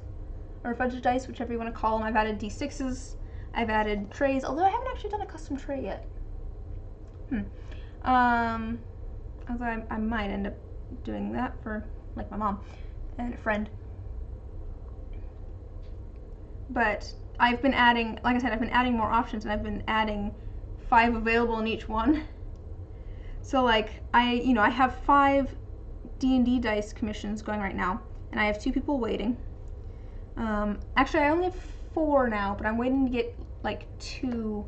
[SPEAKER 1] or fudge dice, whichever you want to call them. I've added D6s, I've added trays, although I haven't actually done a custom tray yet. Although I might end up doing that for, like, my mom and a friend. But I've been adding, like I said, I've been adding more options, and I've been adding 5 available in each one. So, like, I have 5 D&D dice commissions going right now, and I have 2 people waiting. Actually, I only have 4 now, but I'm waiting to get, like, 2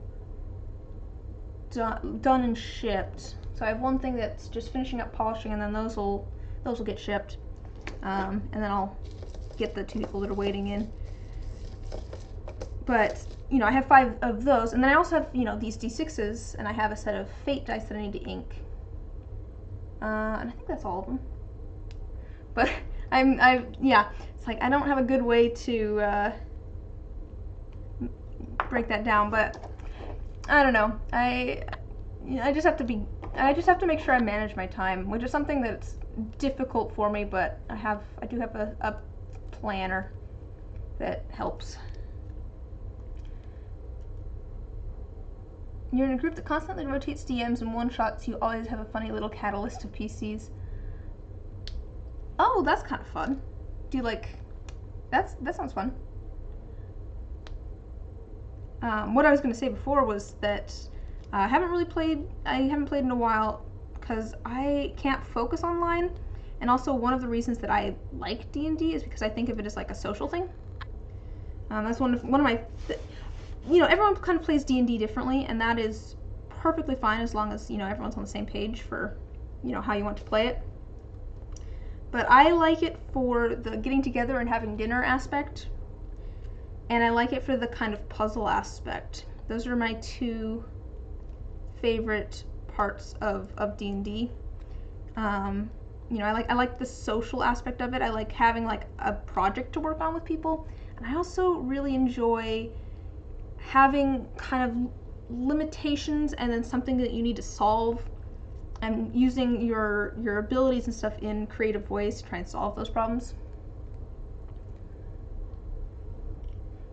[SPEAKER 1] done and shipped. So So I have one thing that's just finishing up polishing, and then those will get shipped, and then I'll get the 2 people that are waiting in. But you know, I have 5 of those, and then I also have, you know, these D6s, and I have a set of Fate dice that I need to ink. And I think that's all of them. But yeah, it's like I don't have a good way to break that down, but I don't know. I just have to make sure I manage my time, which is something that's difficult for me, but I do have a planner that helps. You're in a group that constantly rotates DMs and one-shots. You always have a funny little catalyst of PCs. Oh, that's kind of fun. Do you like... That sounds fun. What I was going to say before was that I haven't played in a while because I can't focus online, and also one of the reasons that I like D&D is because I think of it as like a social thing. That's one of my... You know, everyone kind of plays D&D differently, and that is perfectly fine as long as, you know, everyone's on the same page for, you know, how you want to play it. But I like it for the getting together and having dinner aspect, and I like it for the kind of puzzle aspect. Those are my 2 favorite parts of D&D. You know, I like the social aspect of it. I like having like a project to work on with people, and I also really enjoy having kind of limitations and then something that you need to solve, and using your abilities and stuff in creative ways to try and solve those problems.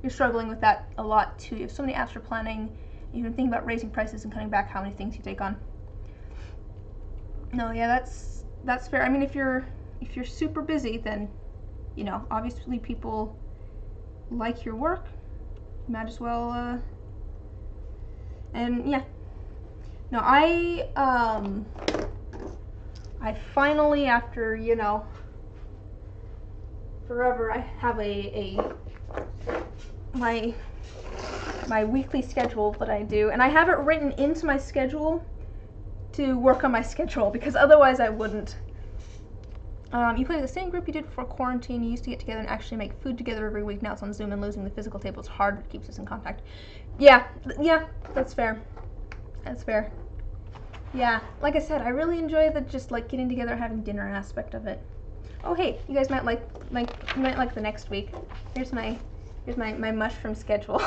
[SPEAKER 1] You're struggling with that a lot too. You have so many apps for planning. You can think about raising prices and cutting back how many things you take on. No, yeah, that's fair. I mean, if you're super busy, then, you know, obviously people like your work. Might as well, and yeah. No, I finally, after, you know, forever, I have my weekly schedule that I do, and I have it written into my schedule to work on my schedule, because otherwise I wouldn't. You play with the same group you did before quarantine. You used to get together and actually make food together every week. Now it's on Zoom, and losing the physical table is hard, but it keeps us in contact. Yeah, that's fair. That's fair. Yeah, like I said, I really enjoy the just like getting together and having dinner aspect of it. Oh hey, you guys might like the next week. Here's my mushroom schedule.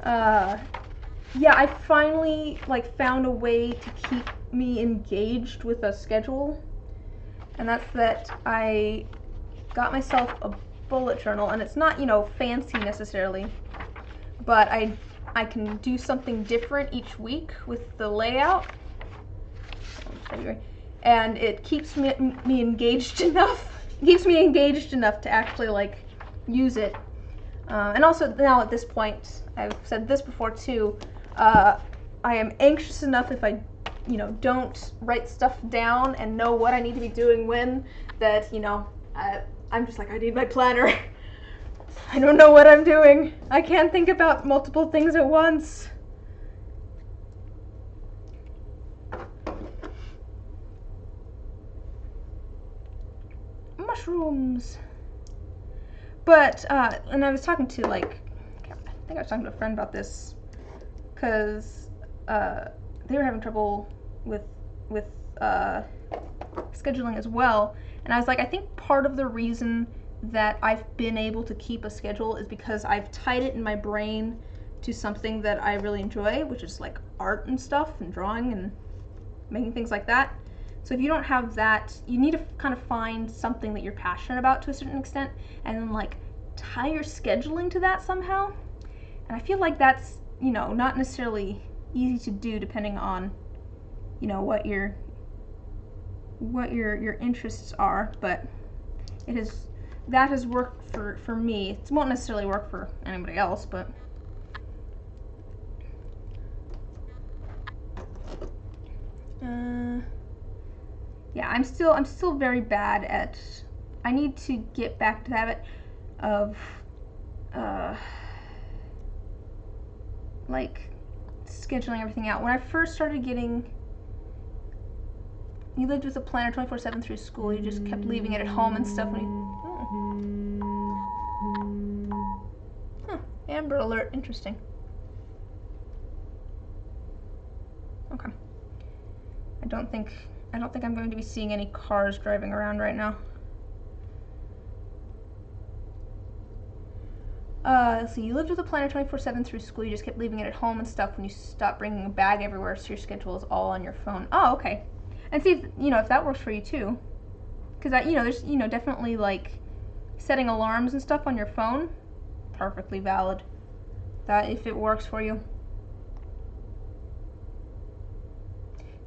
[SPEAKER 1] Yeah, I finally like found a way to keep me engaged with a schedule, and that's that I got myself a bullet journal, and it's not, you know, fancy necessarily, but I can do something different each week with the layout, and it keeps me engaged enough. Keeps me engaged enough to actually like use it. And also now at this point, I've said this before too, I am anxious enough if I, you know, don't write stuff down and know what I need to be doing when, that, you know, I'm just like, I need my planner. I don't know what I'm doing. I can't think about multiple things at once. Mushrooms. But, and I was talking to, like, I think I was talking to a friend about this, because they were having trouble with scheduling as well, and I was like, I think part of the reason that I've been able to keep a schedule is because I've tied it in my brain to something that I really enjoy, which is like art and stuff, and drawing and making things like that. So if you don't have that, you need to kind of find something that you're passionate about to a certain extent, and then like tie your scheduling to that somehow. And I feel like that's, you know, not necessarily easy to do depending on, you know, what your interests are, but that has worked for me. It won't necessarily work for anybody else, but yeah, I'm still very bad at, I need to get back to the habit of like scheduling everything out. When I first started getting, you lived with a planner 24/7 through school. You just kept leaving it at home and stuff. When Amber alert. Interesting. Okay. I don't think I'm going to be seeing any cars driving around right now. Let's see, you lived with a planner 24/7 through school. You just kept leaving it at home and stuff. When you stopped bringing a bag everywhere, so your schedule is all on your phone. Oh, okay. And see if, if that works for you too. Because there's, definitely like setting alarms and stuff on your phone. Perfectly valid. That if it works for you.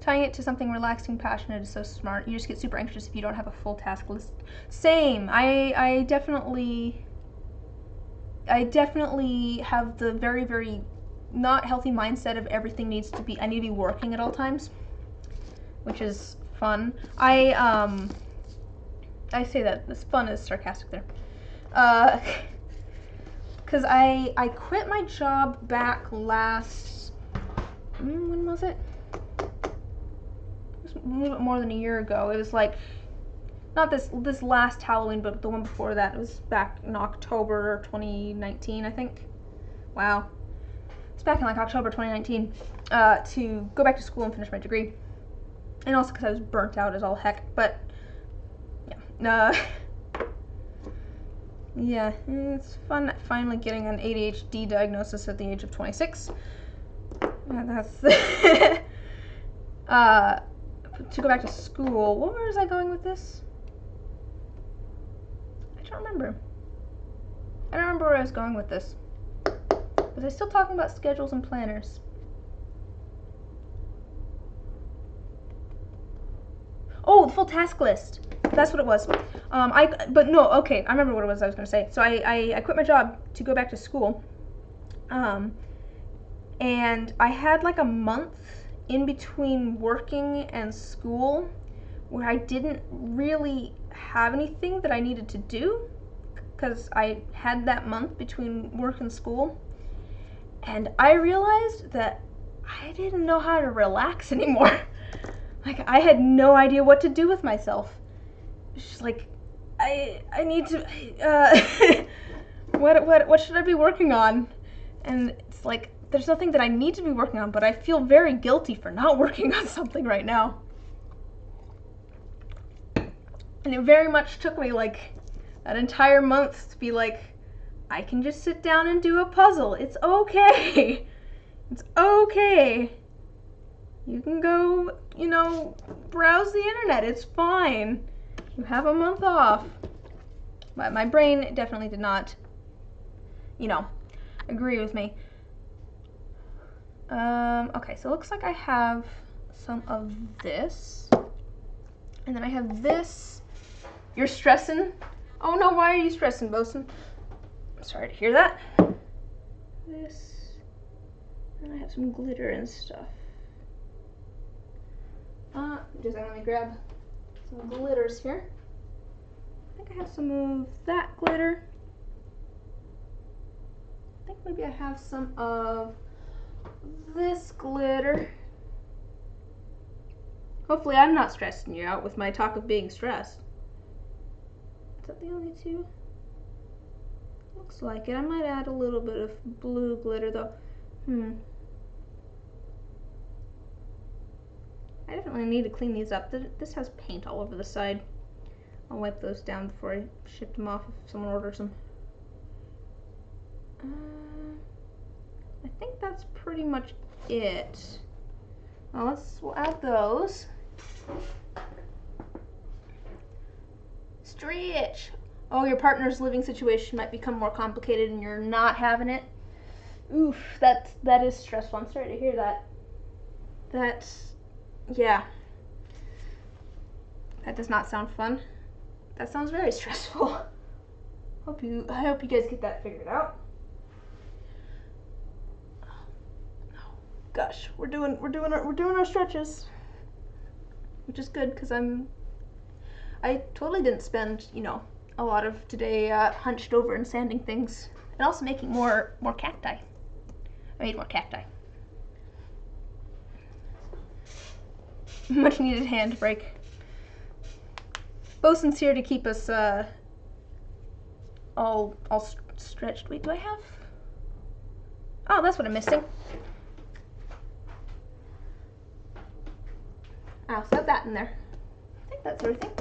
[SPEAKER 1] Tying it to something relaxing, passionate is so smart. You just get super anxious if you don't have a full task list. Same. I definitely have the very, very not healthy mindset of everything I need to be working at all times, which is fun. I say that this fun is sarcastic there. Cause I quit my job back last, when was it? It was a little bit more than a year ago. It was like, not this last Halloween, but the one before that. It was back in October 2019, I think. Wow. It's back in like October 2019 to go back to school and finish my degree. And also because I was burnt out as all heck. But, yeah. Yeah, it's fun finally getting an ADHD diagnosis at the age of 26. That's to go back to school. Where was I going with this? I don't remember. I don't remember where I was going with this. Was I still talking about schedules and planners? Oh, the full task list. That's what it was. But no, okay, I remember what it was I was going to say. So I quit my job to go back to school. And I had like a month in between working and school where I didn't really have anything that I needed to do because I had that month between work and school. And I realized that I didn't know how to relax anymore. Like, I had no idea what to do with myself. It's just like, I need to, what should I be working on? And it's like, there's nothing that I need to be working on, but I feel very guilty for not working on something right now. And it very much took me like that entire month to be like, I can just sit down and do a puzzle. It's okay. It's okay. You can go, browse the internet. It's fine. You have a month off. But my brain definitely did not, agree with me. Okay, so it looks like I have some of this. And then I have this. You're stressing? Oh no, why are you stressing, Bosun? I'm sorry to hear that. This. And I have some glitter and stuff. Let me grab some glitters here. I think I have some of that glitter. I think maybe I have some of this glitter. Hopefully I'm not stressing you out with my talk of being stressed. Is that the only two? Looks like it. I might add a little bit of blue glitter though. I definitely need to clean these up. This has paint all over the side. I'll wipe those down before I ship them off if someone orders them. I think that's pretty much it. Well, we'll add those. Stretch! Oh, your partner's living situation might become more complicated and you're not having it. Oof, that is stressful. I'm sorry to hear that. Yeah. That does not sound fun. That sounds very stressful. I hope you guys get that figured out. Gosh, we're doing our stretches, which is good because I totally didn't spend a lot of today hunched over and sanding things, and also making more cacti. I made more cacti. much needed hand break. Bosun's here to keep us all stretched. Wait, do I have? Oh, that's what I'm missing. I also have that in there. I think that's everything.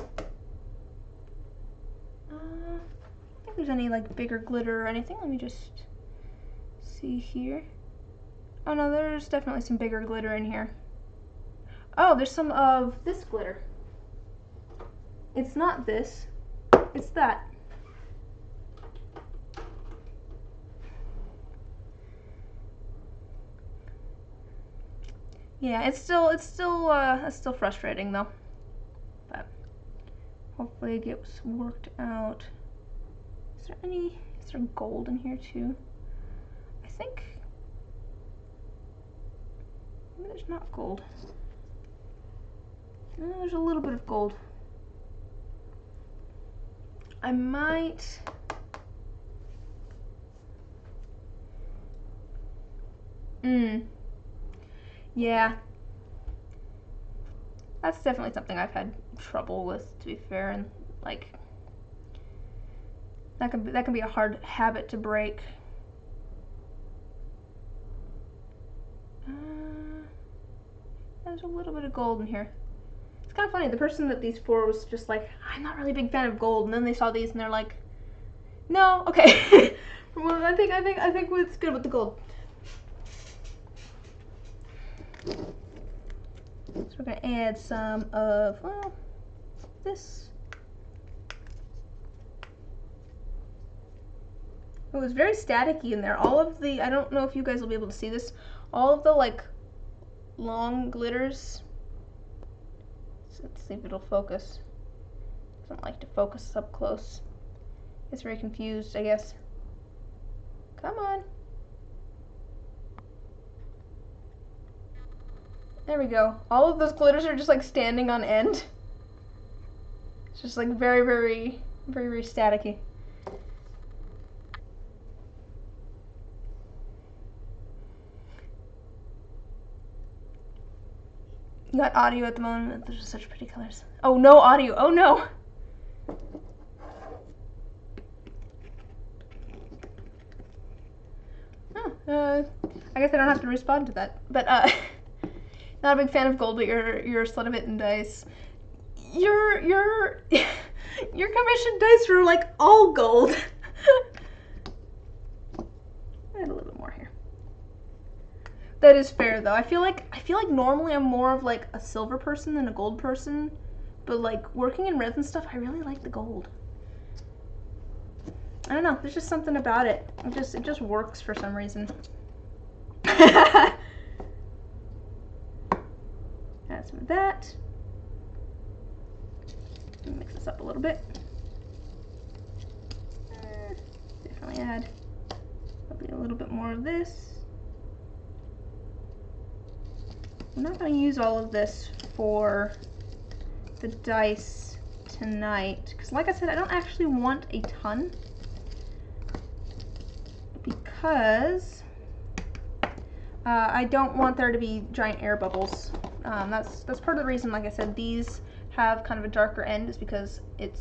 [SPEAKER 1] I don't think there's any like bigger glitter or anything. Let me just see here. Oh no, there's definitely some bigger glitter in here. Oh, there's some of this glitter. It's not this, it's that. Yeah, it's still frustrating though. But hopefully it gets worked out. Is there gold in here too? I think maybe there's not gold. No, there's a little bit of gold. I might yeah. That's definitely something I've had trouble with, to be fair, and like that can be a hard habit to break. There's a little bit of gold in here. It's kind of funny. The person that these for was just like, I'm not really a big fan of gold, and then they saw these and they're like, no, okay. Well, I think it's good with the gold. So we're gonna add some of this. It was very staticky in there. All of the, I don't know if you guys will be able to see this, all of the like long glitters. Let's see if it'll focus. Doesn't like to focus up close. It's very confused, I guess. Come on. There we go. All of those glitters are just like standing on end. It's just like very, very, very, very staticky. You got audio at the moment. Those are such pretty colors. Oh, no audio. Oh, no. Oh, I guess I don't have to respond to that. But, not a big fan of gold, but you're Slendermitten dice. Your commission dice are like all gold. Add a little bit more here. That is fair though. I feel like normally I'm more of like a silver person than a gold person, but like working in resin stuff, I really like the gold. I don't know. There's just something about it. It just works for some reason. Add some of that. Mix this up a little bit. Definitely add probably a little bit more of this. I'm not going to use all of this for the dice tonight, because like I said, I don't actually want a ton, because I don't want there to be giant air bubbles. That's part of the reason, like I said, these have kind of a darker end, is because it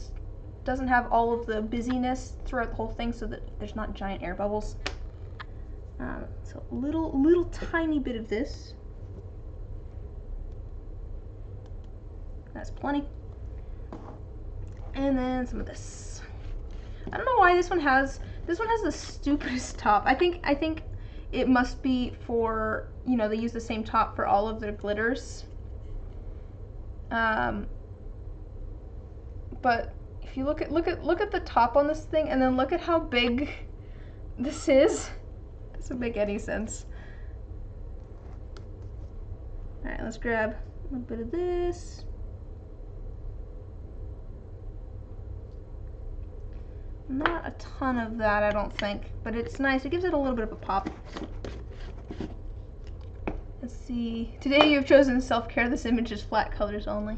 [SPEAKER 1] doesn't have all of the busyness throughout the whole thing, so that there's not giant air bubbles. So a little tiny bit of this. That's plenty. And then some of this. I don't know why this one has the stupidest top. I think it must be for, you know, they use the same top for all of their glitters. But if you look at the top on this thing, and then look at how big this is, it doesn't make any sense. All right, let's grab a little bit of this. Not a ton of that, I don't think, but it's nice. It gives it a little bit of a pop. Let's see. Today you have chosen self-care. This image is flat colors only.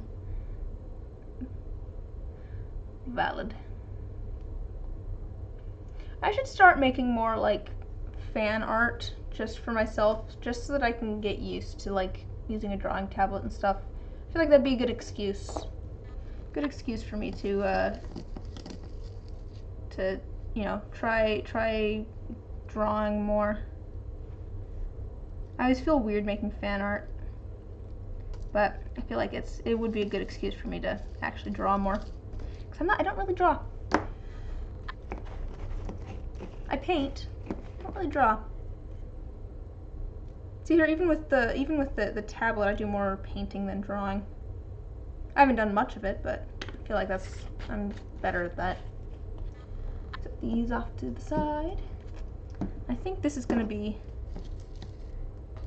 [SPEAKER 1] Valid. I should start making more like fan art just for myself, just so that I can get used to like using a drawing tablet and stuff. I feel like that'd be a good excuse. Good excuse for me to you know, try drawing more. I always feel weird making fan art, but I feel like it would be a good excuse for me to actually draw more. Cause I don't really draw. I paint, I don't really draw. See here, even with the tablet, I do more painting than drawing. I haven't done much of it, but I feel like I'm better at that. Set these off to the side. I think this is gonna be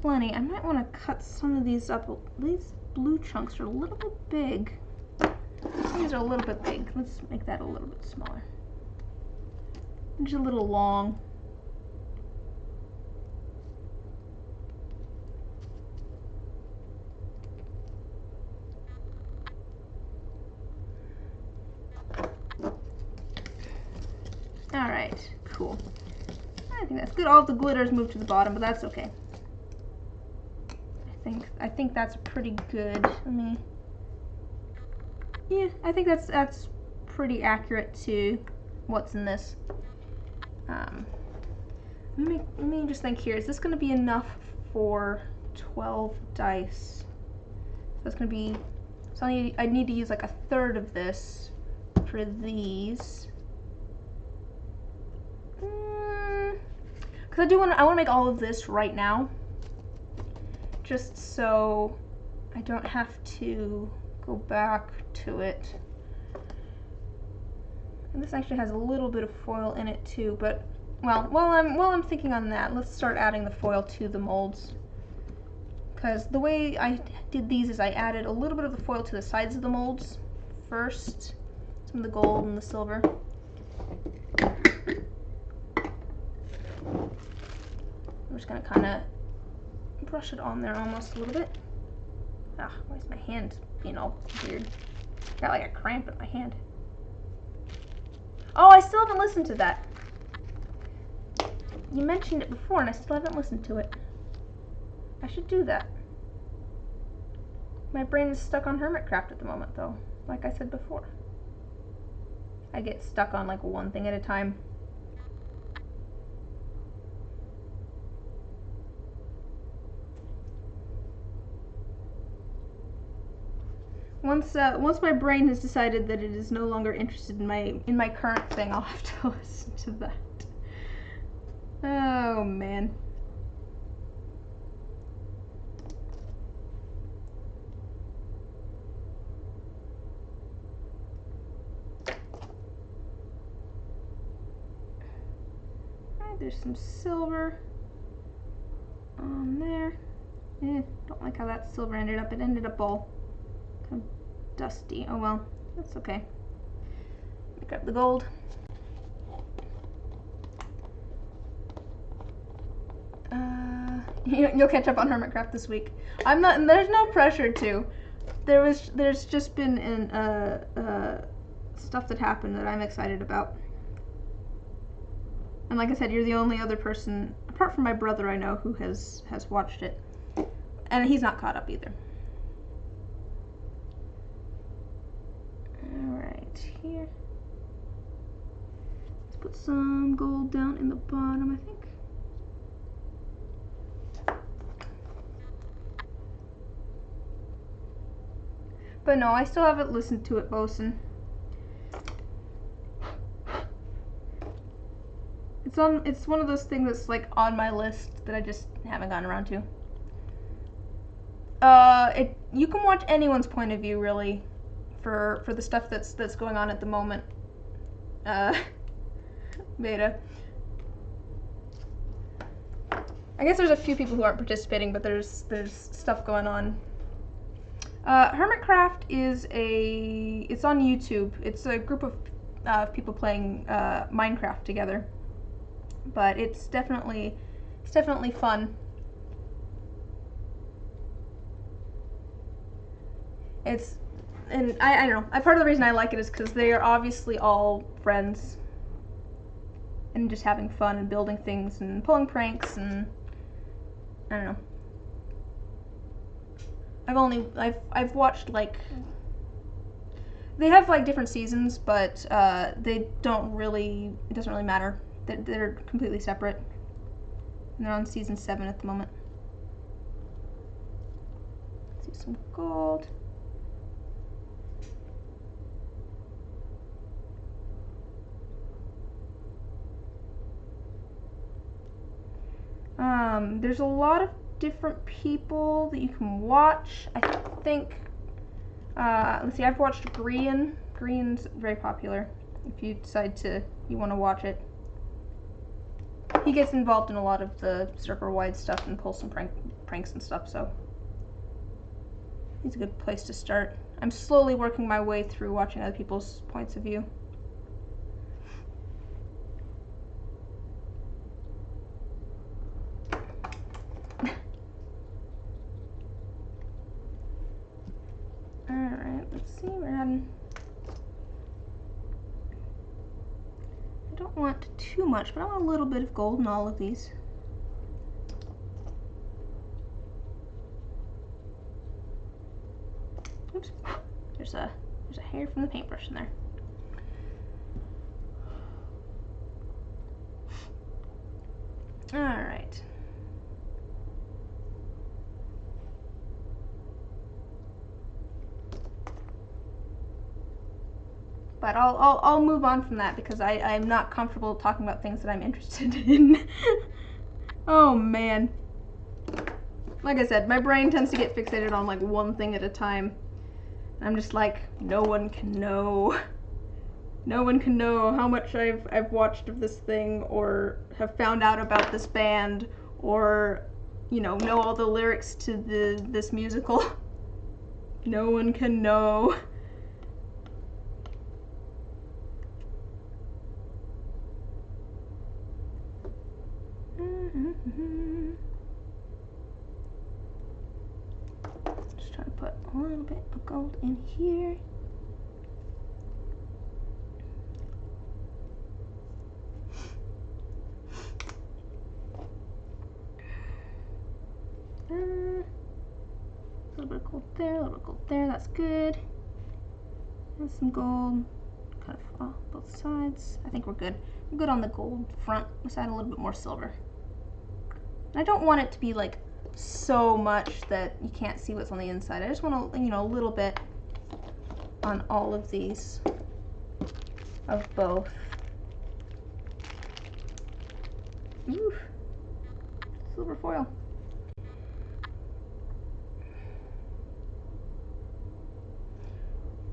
[SPEAKER 1] plenty. I might want to cut some of these up. These blue chunks are a little bit big. These are a little bit big. Let's make that a little bit smaller. Just a little long. Alright, cool. I think that's good. All of the glitters moved to the bottom, but that's okay. I think that's pretty good. Yeah, I think that's pretty accurate to what's in this. Let me just think here. Is this going to be enough for 12 dice? That's going to be. So I need to use like a third of this for these. Because I want to make all of this right now, just so I don't have to go back to it. And this actually has a little bit of foil in it too, but well, while I'm thinking on that, let's start adding the foil to the molds. Because the way I did these is I added a little bit of the foil to the sides of the molds first, some of the gold and the silver. I'm just gonna kind of brush it on there almost a little bit. Ah, why is my hand being all weird? Got like a cramp in my hand. Oh, I still haven't listened to that. You mentioned it before and I still haven't listened to it. I should do that. My brain is stuck on Hermitcraft at the moment though, like I said before. I get stuck on like one thing at a time. Once my brain has decided that it is no longer interested in my current thing, I'll have to listen to that. Oh man. Alright, there's some silver on there. Don't like how that silver ended up. It ended up all kind of dusty. Oh well, that's okay. Pick up the gold. You'll catch up on Hermitcraft this week. I'm not, and there's no pressure to. There's just been stuff that happened that I'm excited about. And like I said, you're the only other person, apart from my brother, I know who has watched it. And he's not caught up either. Alright, here. Let's put some gold down in the bottom, I think. But no, I still haven't listened to it, Bosun. It's one of those things that's like on my list that I just haven't gotten around to. You can watch anyone's point of view really for the stuff that's going on at the moment. Beta. I guess there's a few people who aren't participating, but there's stuff going on. Hermitcraft is it's on YouTube. It's a group of people playing Minecraft together. But it's definitely fun. And I don't know. Part of the reason I like it is because they are obviously all friends and just having fun and building things and pulling pranks and I don't know. I've watched like, they have like different seasons, but they don't really, it doesn't really matter. They're completely separate. And they're on season 7 at the moment. Let's see some gold. There's a lot of different people that you can watch. I think, let's see, I've watched Grian. Grian's very popular if you decide you want to watch it. He gets involved in a lot of the server-wide stuff and pulls some pranks and stuff, so he's a good place to start. I'm slowly working my way through watching other people's points of view. Alright, let's see, we're adding... I don't want too much, but I want a little bit of gold in all of these. Oops, there's a hair from the paintbrush in there. Alright. But I'll move on from that because I'm not comfortable talking about things that I'm interested in. Oh man. Like I said, my brain tends to get fixated on like one thing at a time. I'm just like, no one can know. No one can know how much I've watched of this thing, or have found out about this band, or, you know all the lyrics to this musical. No one can know. Just try to put a little bit of gold in here. A little bit of gold there, a little bit of gold there, that's good. And some gold, kind of off both sides. I think we're good. We're good on the gold front. Let's add a little bit more silver. And I don't want it to be like so much that you can't see what's on the inside. I just want to, a little bit on all of these, of both. Ooh, silver foil.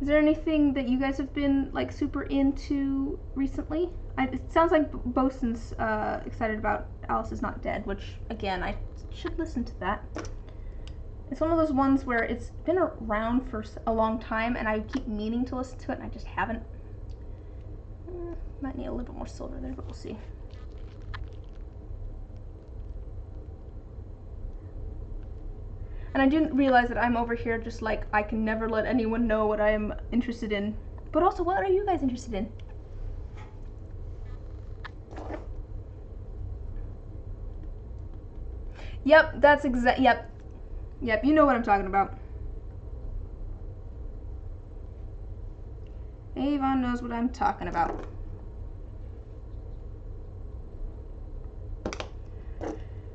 [SPEAKER 1] Is there anything that you guys have been like super into recently? It sounds like Bosun's excited about Alice Is Not Dead, which again, I should listen to that. It's one of those ones where it's been around for a long time and I keep meaning to listen to it and I just haven't. Might need a little bit more silver there, but we'll see. And I didn't realize that I'm over here just like, I can never let anyone know what I am interested in. But also, what are you guys interested in? Yep, that's yep, you know what I'm talking about. Avon knows what I'm talking about.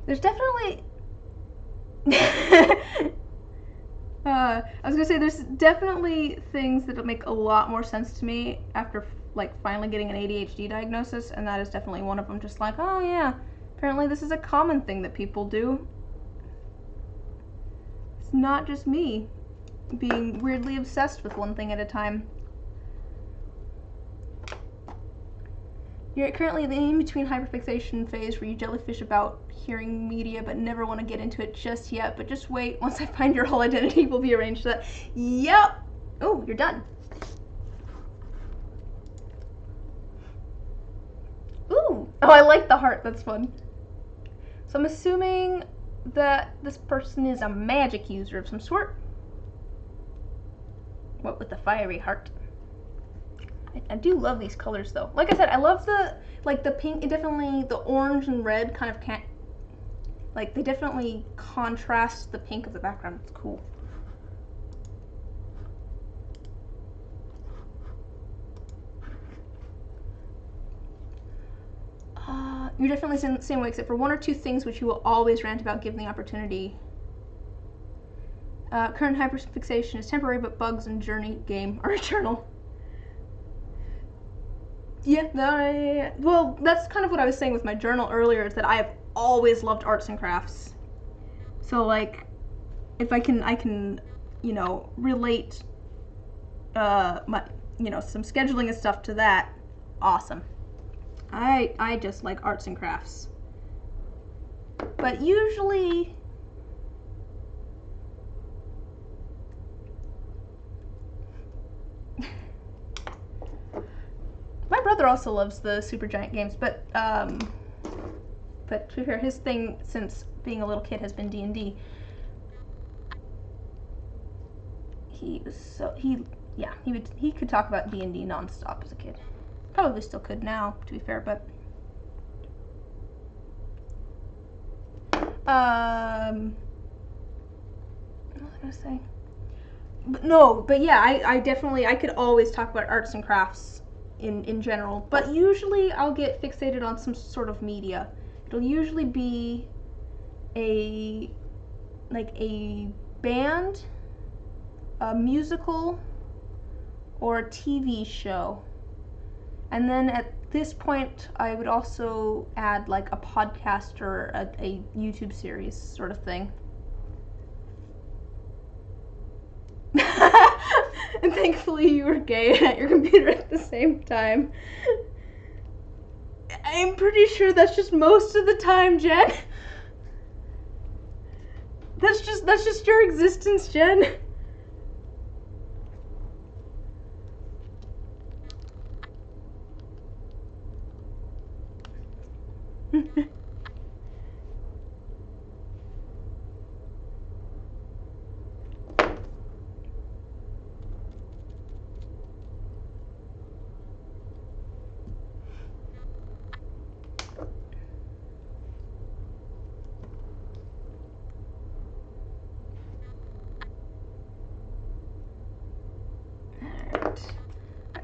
[SPEAKER 1] There's definitely... I was gonna say, there's definitely things that'll make a lot more sense to me after like finally getting an ADHD diagnosis, and that is definitely one of them. Just like, oh yeah, apparently this is a common thing that people do. It's not just me being weirdly obsessed with one thing at a time. You're currently in the in-between hyperfixation phase where you jellyfish about hearing media but never want to get into it just yet. But just wait, once I find your whole identity, we'll be arranged for that. Yep! Oh, you're done. Ooh! Oh, I like the heart, that's fun. So I'm assuming that this person is a magic user of some sort. What with the fiery heart? I do love these colors though. Like I said, I love the pink. It definitely, the orange and red kind of can't, like, they definitely contrast the pink of the background. It's cool. You're definitely the same way, except for one or two things which you will always rant about given the opportunity. Current hyperfixation is temporary, but bugs in Journey game are eternal. Yeah, well, that's kind of what I was saying with my journal earlier, is that I have always loved arts and crafts. So, like, if I can, you know, relate, my, you know, some scheduling and stuff to that, awesome. I just like arts and crafts. But usually, my brother also loves the Supergiant games, but to be fair, his thing since being a little kid has been D&D. He could talk about D&D nonstop as a kid. Probably still could now, to be fair, but what was I gonna say? But yeah, I definitely, I could always talk about arts and crafts in general, but usually I'll get fixated on some sort of media. It'll usually be a band, a musical, or a TV show. And then at this point, I would also add like a podcast or a YouTube series sort of thing. And thankfully you were gay at your computer at the same time. I'm pretty sure that's just most of the time, Jen. That's just your existence, Jen.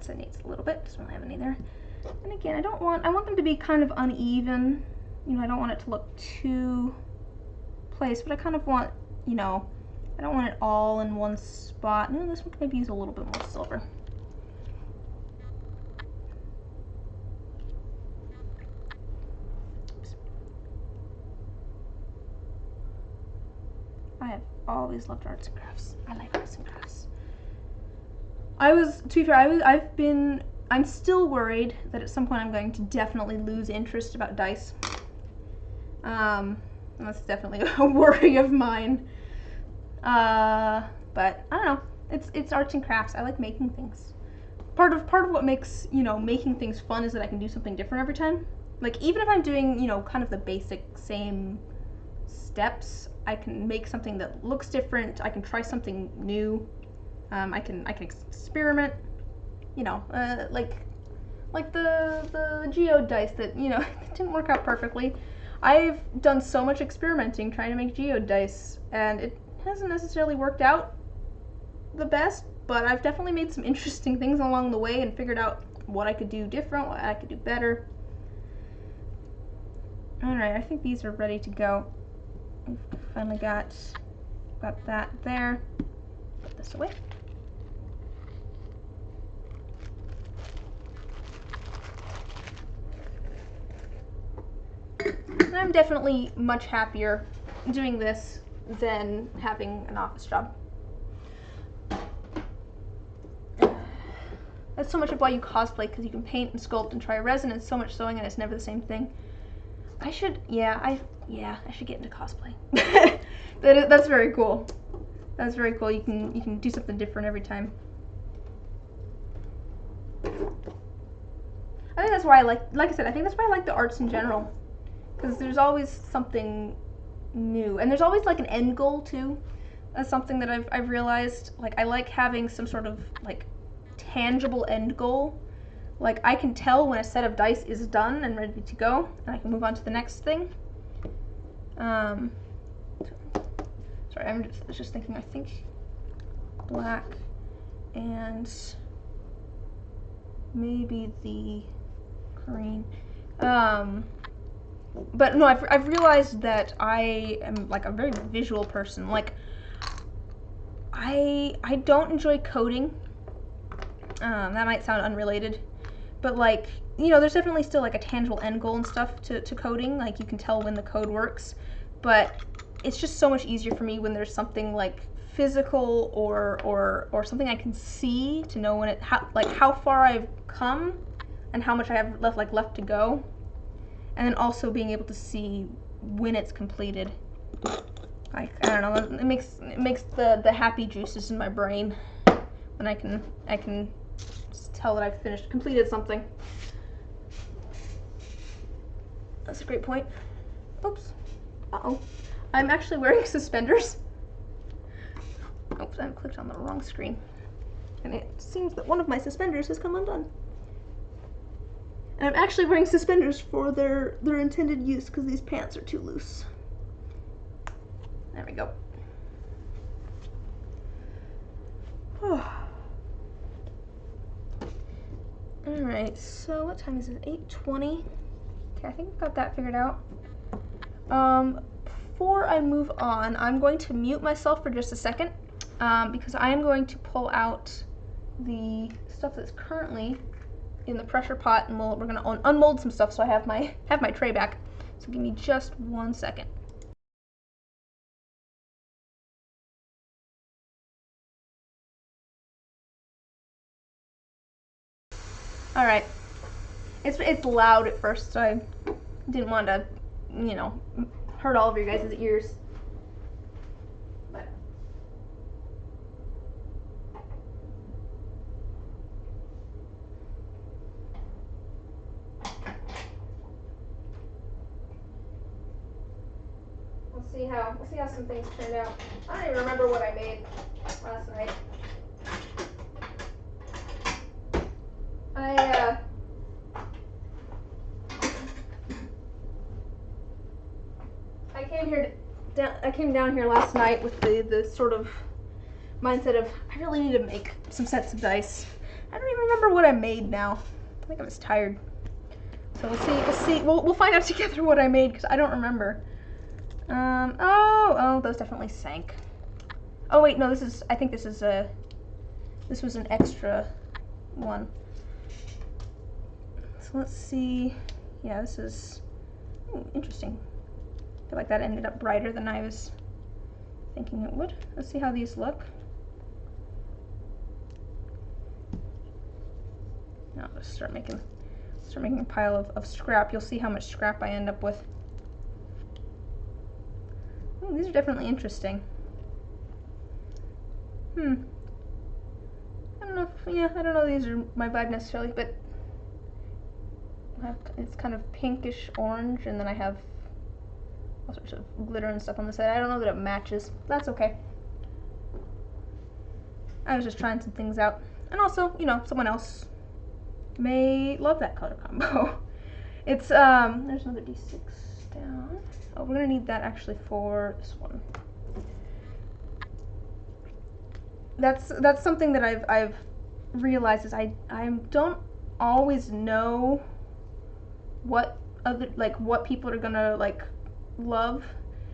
[SPEAKER 1] That needs a little bit, doesn't really have any there. And again, I want them to be kind of uneven. You know, I don't want it to look too placed, but I kind of want, you know, I don't want it all in one spot. No, this one could maybe use a little bit more silver. Oops. I have always loved arts and crafts. I like arts and crafts. To be fair, I'm still worried that at some point I'm going to definitely lose interest about dice. That's definitely a worry of mine. But I don't know. It's arts and crafts. I like making things. Part of what makes, you know, making things fun is that I can do something different every time. Like, even if I'm doing, you know, kind of the basic same steps, I can make something that looks different. I can try something new. I can experiment, you know, like the geode dice that, you know, didn't work out perfectly. I've done so much experimenting trying to make geode dice, and it hasn't necessarily worked out the best, but I've definitely made some interesting things along the way and figured out what I could do different, what I could do better. Alright, I think these are ready to go. We've finally got that there. Put this away. And I'm definitely much happier doing this than having an office job. That's so much of why you cosplay, because you can paint and sculpt and try resin and so much sewing, and it's never the same thing. I should get into cosplay. That's very cool. That's very cool. You can do something different every time. I think that's why I like I said, I think that's why I like the arts in general. Because there's always something new, and there's always like an end goal too. That's something that I've realized. Like, I like having some sort of like tangible end goal. Like, I can tell when a set of dice is done and ready to go, and I can move on to the next thing. Sorry, I was just thinking. I think black and maybe the green. but no, I've realized that I am like a very visual person. Like, I don't enjoy coding. That might sound unrelated, but like, you know, there's definitely still like a tangible end goal and stuff to coding. Like, you can tell when the code works, but it's just so much easier for me when there's something like physical or something I can see to know when it how far I've come and how much I have left to go, and then also being able to see when it's completed. Like, I don't know, it makes the happy juices in my brain when I can tell that I've completed something. That's a great point. Oops. Uh-oh. I'm actually wearing suspenders. Oops, I clicked on the wrong screen. And it seems that one of my suspenders has come undone. And I'm actually wearing suspenders for their intended use because these pants are too loose. There we go. Alright, so what time is it? 8:20. Okay, I think I've got that figured out. Before I move on, I'm going to mute myself for just a second, because I am going to pull out the stuff that's currently in the pressure pot, and we're going to unmold some stuff so I have my tray back. So give me just 1 second. All right. It's loud at first, so I didn't want to, you know, hurt all of your guys' ears. But we'll see how some things turned out. I don't even remember what I made last night. I came down here last night with the sort of mindset of I really need to make some sets of dice. I don't even remember what I made now. I think I was tired. So we'll find out together what I made because I don't remember. Oh, those definitely sank. Oh wait, no, I think this was an extra one. So let's see. Yeah, this is interesting. I feel like that ended up brighter than I was thinking it would. Let's see how these look. Now I'll just start making a pile of scrap. You'll see how much scrap I end up with. Oh, these are definitely interesting. I don't know if these are my vibe necessarily, but it's kind of pinkish orange, and then I have all sorts of glitter and stuff on the side. I don't know that it matches. That's okay. I was just trying some things out. And also, you know, someone else may love that color combo. It's, there's another D6 down. Oh, we're gonna need that actually for this one. That's something that I've realized is I don't always know what what people are gonna love,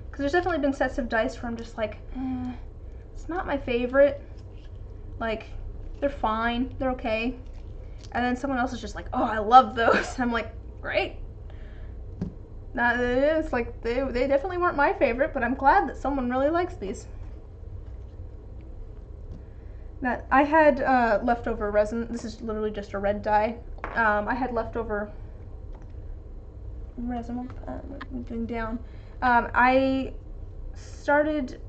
[SPEAKER 1] because there's definitely been sets of dice where I'm just like, it's not my favorite. Like, they're fine, they're okay, and then someone else is just like, oh, I love those. I'm like, great. Now it's like they definitely weren't my favorite, but I'm glad that someone really likes these. That I had leftover resin. This is literally just a red dye. I had leftover resin. Moving down. I started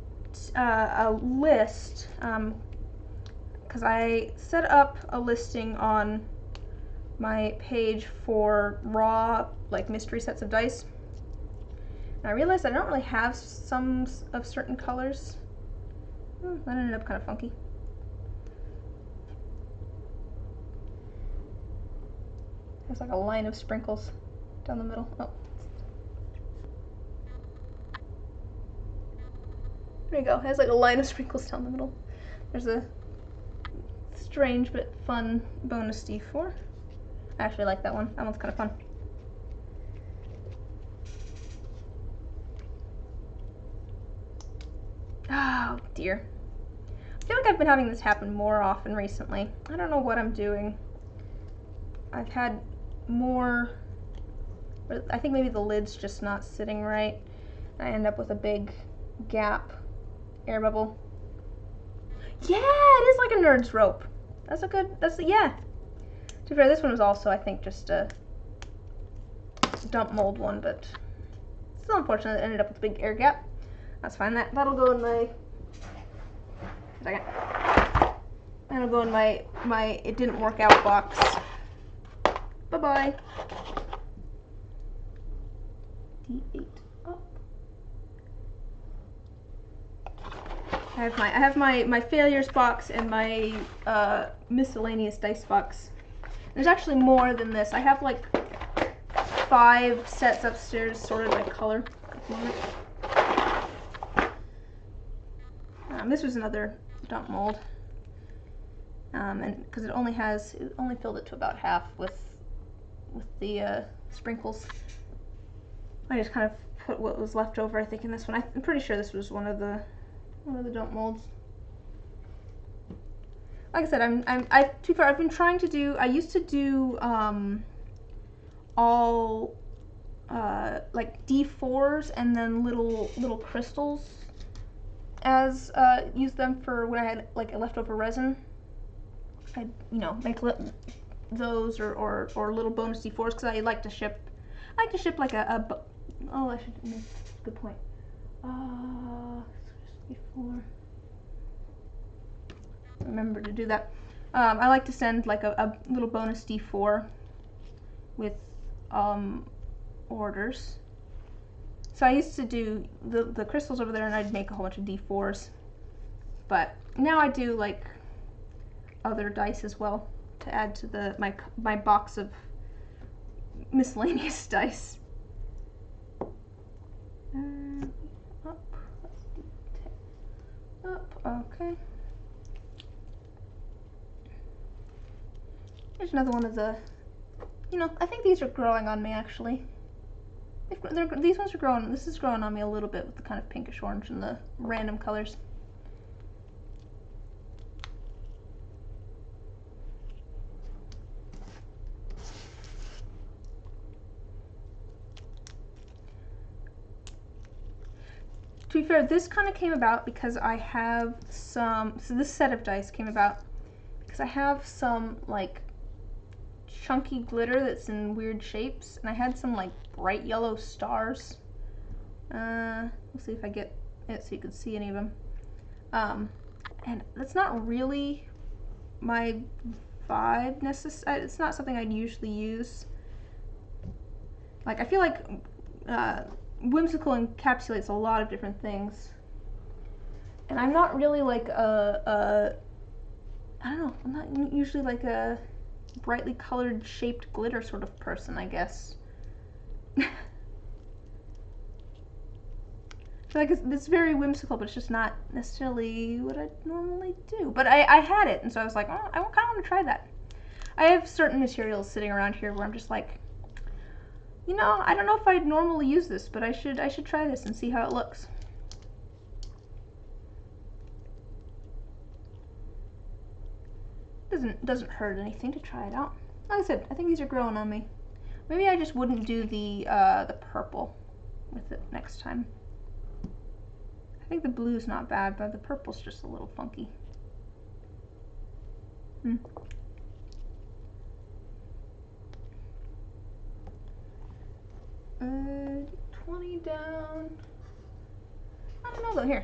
[SPEAKER 1] a list because I set up a listing on my page for raw mystery sets of dice. And I realized I don't really have some of certain colors. That ended up kind of funky. There's like a line of sprinkles down the middle. Oh. There you go. It has like a line of sprinkles down the middle. There's a strange but fun bonus D4. I actually like that one. That one's kind of fun. Oh dear. I feel like I've been having this happen more often recently. I don't know what I'm doing. I've had more, I think maybe the lid's just not sitting right. I end up with a big gap air bubble. Yeah, it is like a nerd's rope. That's a good, yeah. To be fair, this one was also, I think, just a dump mold one, but still unfortunate it ended up with a big air gap. That's fine. That'll go in my, second. That'll go in my it didn't work out box. Bye-bye. D8 up. I have my failures box and my miscellaneous dice box. There's actually more than this. I have like 5 sets upstairs sorted by color. This was another dump mold. And because it only filled it to about half with the sprinkles. I just kind of put what was left over, I think, in this one. I'm pretty sure this was one of the dump molds. Like I said, too far. I've been trying to do. I used to do all like D4s and then little crystals as use them for when I had like a leftover resin. I'd make those or little bonus D4s because I like to ship. Like oh, I should make good point. D4. Remember to do that. I like to send like a little bonus D4 with orders. So I used to do the crystals over there, and I'd make a whole bunch of D4s. But now I do like other dice as well to add to my box of miscellaneous dice. Up, let's do 10. Up, okay. Here's another one of the, I think these are growing on me actually. These ones are growing, this is growing on me a little bit with the kind of pinkish orange and the random colors. To be fair, this kind of came about because I have so this set of dice came about because I have some like chunky glitter that's in weird shapes, and I had some like bright yellow stars. Let's see if I get it so you can see any of them. And that's not really my vibe necessarily. It's not something I'd usually use. Like I feel like whimsical encapsulates a lot of different things, and I'm not really like I don't know. I'm not usually like a brightly colored shaped glitter sort of person, I guess. I feel like it's very whimsical, but it's just not necessarily what I normally do. But I had it, and so I was like, oh, I kind of want to try that. I have certain materials sitting around here where I'm just like, I don't know if I'd normally use this, but I should try this and see how it looks. Doesn't hurt anything to try it out. Like I said, I think these are growing on me. Maybe I just wouldn't do the purple with it next time. I think the blue's not bad, but the purple's just a little funky. 20 down. I don't know though. Here,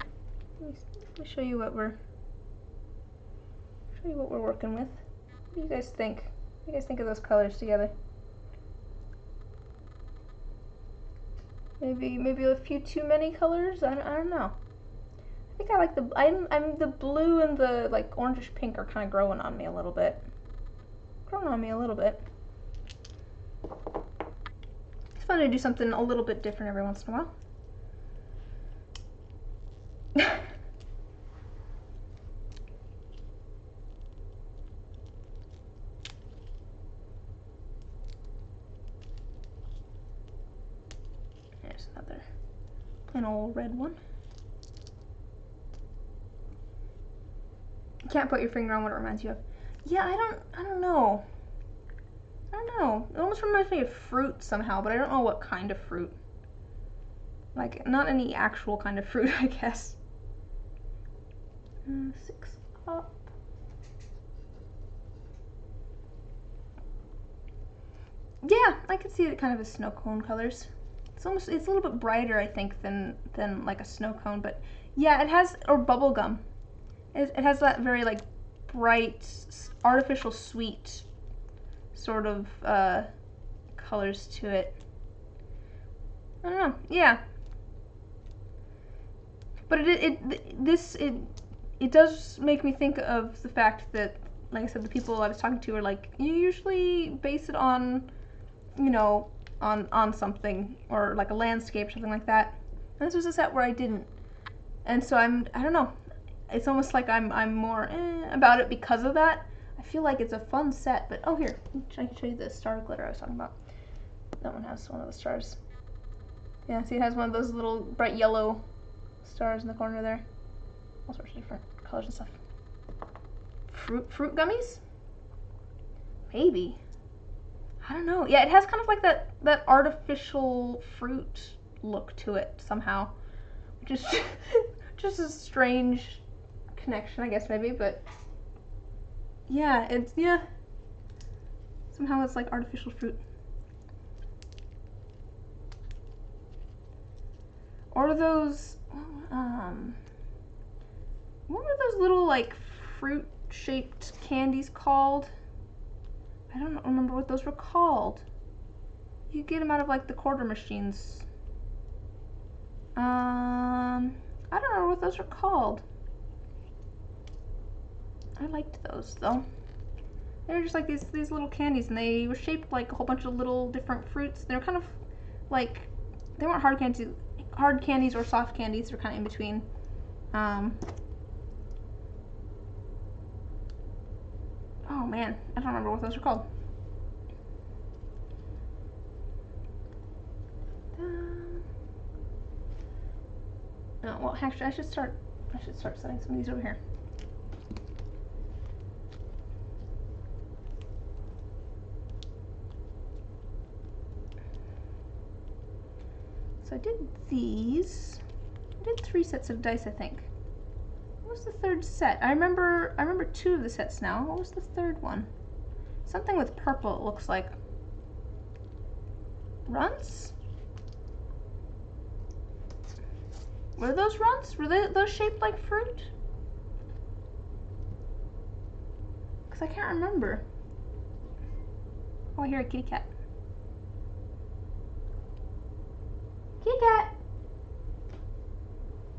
[SPEAKER 1] let me show you what we're working with. What do you guys think? What do you guys think of those colors together? Maybe a few too many colors. I don't know. I think I like the blue and the like orangish pink are kind of growing on me a little bit. It's fun to do something a little bit different every once in a while. There's another plain old red one. can't put your finger on what it reminds you of. Yeah, I don't know. I don't know. It almost reminds me of fruit somehow, but I don't know what kind of fruit. Like, not any actual kind of fruit, I guess. 6 up. Yeah, I could see it kind of as snow cone colors. It's a little bit brighter, I think, than like a snow cone, but yeah, it has, or bubble gum. It has that very like bright, artificial sweet sort of colors to it. I don't know. Yeah, but it does make me think of the fact that, like I said, the people I was talking to are like, you usually base it on, you know, on something, or like a landscape or something like that. And this was a set where I didn't, and so I don't know. It's almost like I'm more about it because of that. I feel like it's a fun set, but oh, here, I can show you the star glitter I was talking about. That one has one of the stars. Yeah, see, it has one of those little bright yellow stars in the corner there. All sorts of different colors and stuff. Fruit gummies? Maybe. I don't know. Yeah, it has kind of like that artificial fruit look to it somehow. Just just a strange connection, I guess, maybe, but yeah, somehow it's like artificial fruit. Or those what were those little like fruit shaped candies called? I don't remember what those were called. You get them out of like the quarter machines. I don't remember what those were called. I liked those though. They were just like these little candies, and they were shaped like a whole bunch of little different fruits. They were kind of like, they weren't hard candies or soft candies. They're kind of in between. Oh man, I don't remember what those are called. No, well, actually, I should start setting some of these over here. So I did these. I did 3 sets of dice, I think. What was the third set? I remember 2 of the sets now. What was the third one? Something with purple, it looks like. Runts? Were those runts? Were those shaped like fruit? Because I can't remember. Oh, I hear a kitty cat. Kitty cat!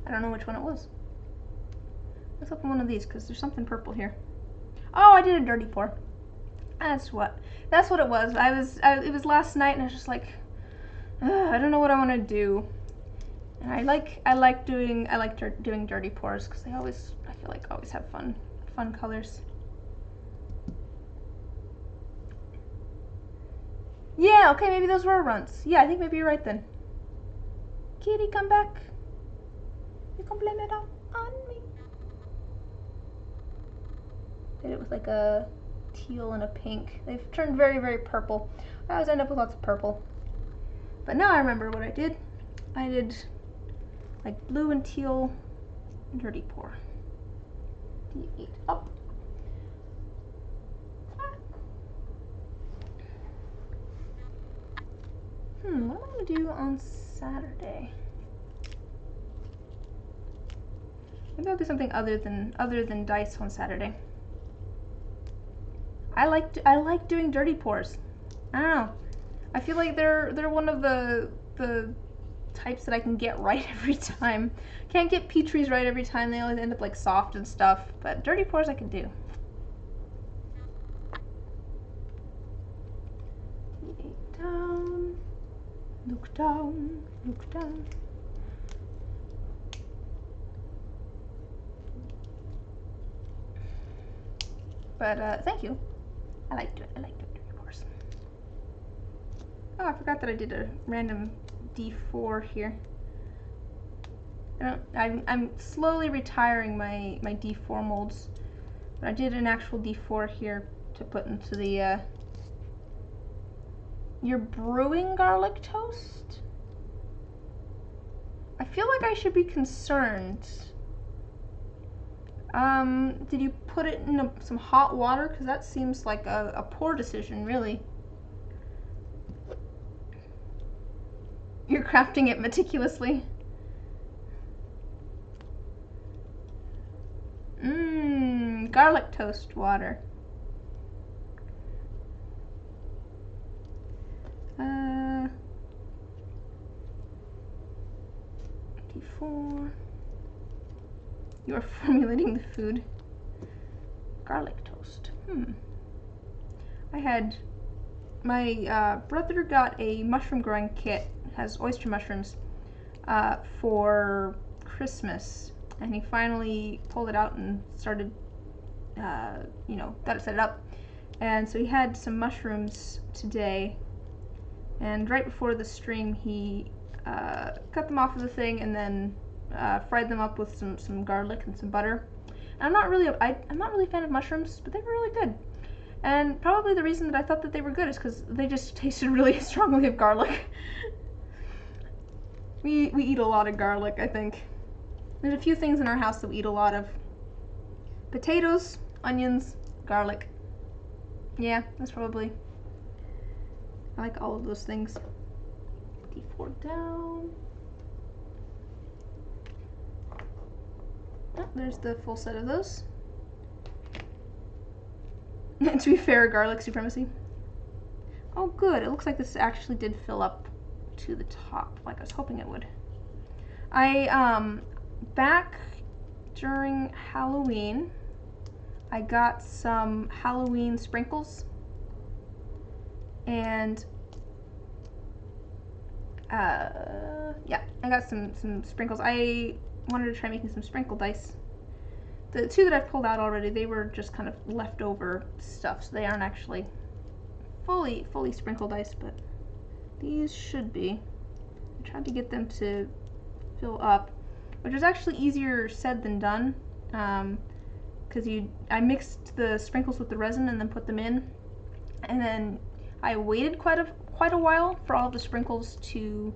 [SPEAKER 1] I don't know which one it was. Let's open one of these, because there's something purple here. Oh, I did a dirty pour. That's what it was. It was last night, and I was just like, I don't know what I want to do. And I like doing dirty pours, because I feel like always have fun colors. Yeah, okay, maybe those were runts. Yeah, I think maybe you're right then. Kitty, come back. You can blame it all on me. Did it with like a teal and a pink. They've turned very, very purple. I always end up with lots of purple. But now I remember what I did. I did like blue and teal dirty pour. D8 up. What am I going to do on Saturday? Maybe I'll do something other than dice on Saturday. I like doing dirty pours. I don't know. I feel like they're one of the types that I can get right every time. Can't get Petrie's right every time. They always end up like soft and stuff. But dirty pours I can do. Down. Look down. Look down. But thank you. I like doing dirty pours. Oh, I forgot that I did a random D4 here. I'm slowly retiring my D4 molds. But I did an actual D4 here to put into the, You're brewing garlic toast? I feel like I should be concerned. Did you put it in some hot water? Because that seems like a poor decision, really. You're crafting it meticulously. Garlic toast water. D4. You are formulating the food. Garlic toast. I had my brother got a mushroom growing kit. It has oyster mushrooms for Christmas, and he finally pulled it out and started, got it set up. And so he had some mushrooms today, and right before the stream he cut them off of the thing and then fried them up with some garlic and some butter. And I'm not really a fan of mushrooms, but they were really good. And probably the reason that I thought that they were good is because they just tasted really strongly of garlic. We eat a lot of garlic, I think. There's a few things in our house that we eat a lot of. Potatoes, onions, garlic. Yeah, that's probably... I like all of those things. D4 down. Oh, there's the full set of those. To be fair, garlic supremacy. Oh good, it looks like this actually did fill up to the top, like I was hoping it would. Back during Halloween, I got some Halloween sprinkles. And, yeah, I got some sprinkles. I wanted to try making some sprinkle dice. The two that I've pulled out already, they were just kind of leftover stuff, so they aren't actually fully sprinkled dice, but these should be. I tried to get them to fill up, which was actually easier said than done, because I mixed the sprinkles with the resin and then put them in, and then I waited quite a while for all of the sprinkles to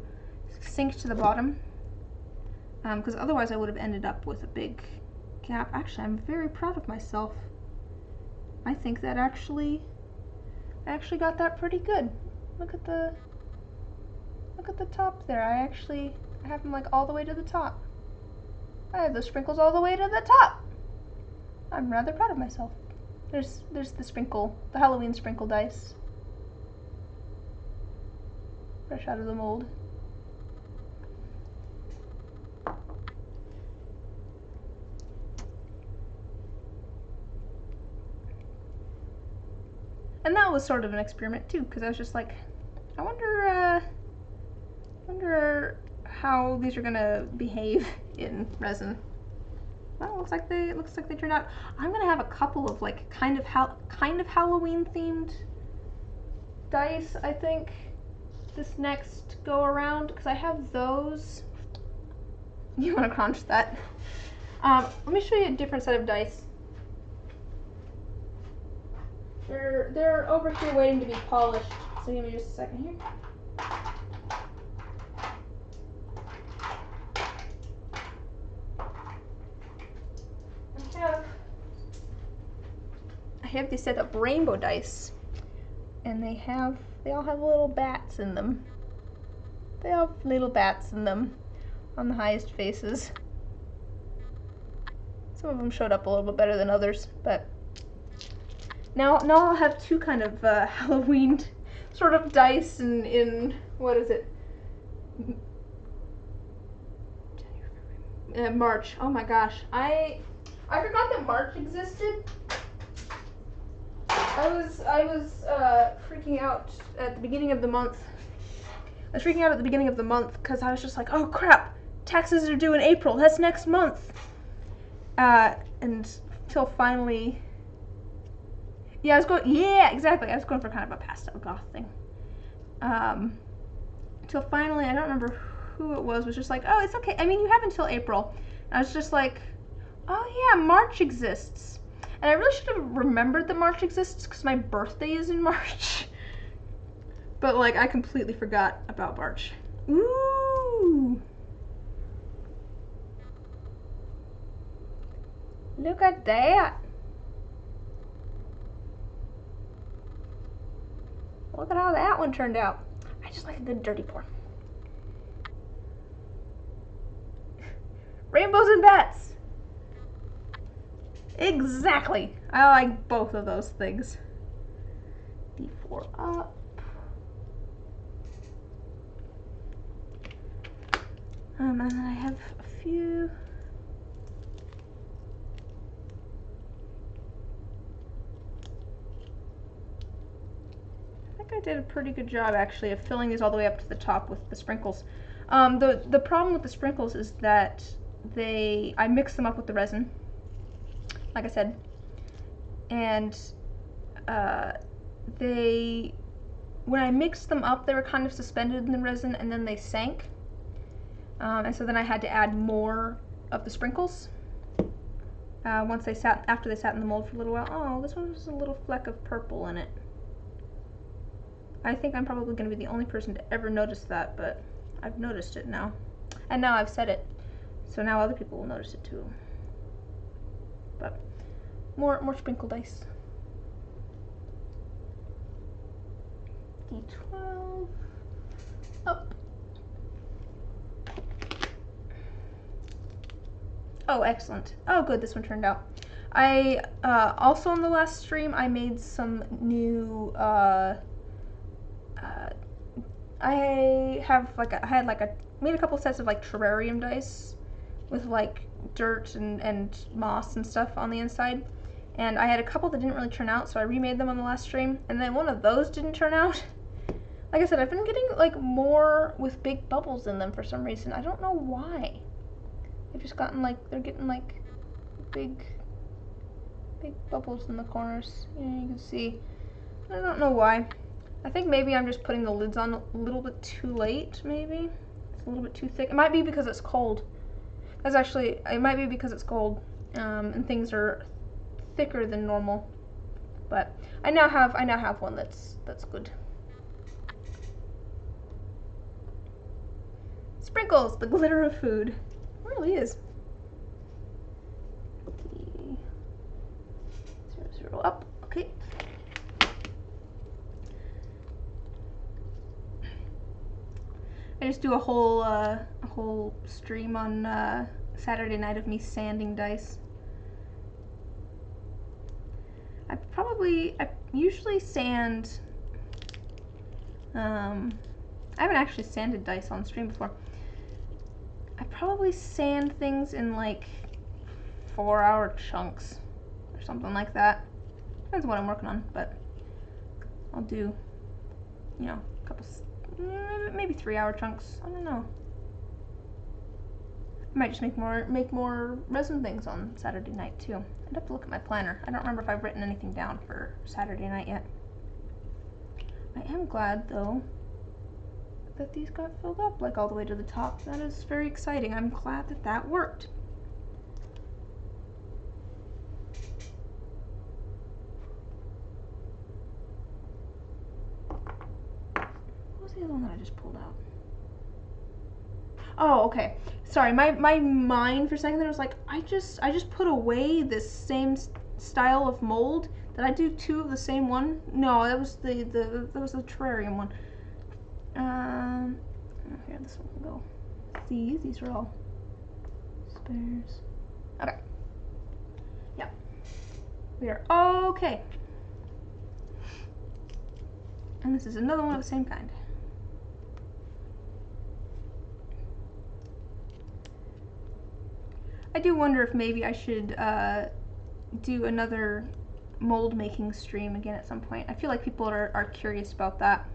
[SPEAKER 1] sink to the bottom, because otherwise I would have ended up with a big gap. Actually, I'm very proud of myself. I think that I actually got that pretty good. Look at the top there. I have them like all the way to the top. I have the sprinkles all the way to the top. I'm rather proud of myself. There's the Halloween sprinkle dice. Fresh out of the mold. And that was sort of an experiment too, because I was just like, I wonder how these are gonna behave in resin. Well, looks like they turned out. I'm gonna have a couple of like kind of Halloween themed dice, I think, this next go around, because I have those. You want to crunch that? Let me show you a different set of dice. They're over here waiting to be polished. So give me just a second here. I have this set of rainbow dice, and they all have little bats in them. They have little bats in them on the highest faces. Some of them showed up a little bit better than others, but now I'll have two kind of Halloween sort of dice in what is it? March. Oh my gosh, I forgot that March existed. I was freaking out at the beginning of the month. I was freaking out at the beginning of the month because I was just like, oh crap, taxes are due in April. That's next month. Until finally, yeah, exactly. I was going for kind of a pastel goth thing. Until finally, I don't remember who it was just like, oh, it's okay. I mean, you have until April. And I was just like, oh yeah, March exists. And I really should have remembered that March exists because my birthday is in March. But like, I completely forgot about March. Ooh! Look at that! Look at how that one turned out. I just like a good dirty pour. Rainbows and bats! Exactly! I like both of those things. D4 up. And then I have a few. I think I did a pretty good job actually of filling these all the way up to the top with the sprinkles. The problem with the sprinkles is that I mix them up with the resin, like I said, and when I mixed them up, they were kind of suspended in the resin and then they sank. And so then I had to add more of the sprinkles after they sat in the mold for a little while. Oh, this one has a little fleck of purple in it. I think I'm probably going to be the only person to ever notice that, but I've noticed it now. And now I've said it, so now other people will notice it too. But more sprinkle dice. D12 up. Oh, excellent. Oh, good, this one turned out. I also on the last stream I made some new I made a couple sets of like terrarium dice with like dirt and moss and stuff on the inside, and I had a couple that didn't really turn out, so I remade them on the last stream, and then one of those didn't turn out. Like I said, I've been getting like more with big bubbles in them for some reason. I don't know why. They've just gotten like, they're getting like big bubbles in the corners. You can see. I don't know why. I think maybe I'm just putting the lids on a little bit too late, maybe. It's a little bit too thick. It might be because it's cold. It might be because it's cold, and things are thicker than normal. But I now have one that's good. Sprinkles, the glitter of food. It really is. 0 up. Okay. I just do a whole stream on Saturday night of me sanding dice. I usually sand. I haven't actually sanded dice on stream before. I probably sand things in like 4-hour chunks or something like that. Depends on what I'm working on, but I'll do, you know, a couple, maybe 3-hour chunks. I don't know. I might just make more resin things on Saturday night too. I'd have to look at my planner. I don't remember if I've written anything down for Saturday night yet. I am glad though that these got filled up like all the way to the top. That is very exciting. I'm glad that that worked. What was the other one that I just pulled out? Oh, okay. Sorry, my mind for a second there was like, I just put away this same style of mold. Did I do 2 of the same one? No, that was the terrarium one. Here, this one can go. These are all spares. Okay. Yeah. We are okay. And this is another one of the same kind. I do wonder if maybe I should do another mold making stream again at some point. I feel like people are curious about that.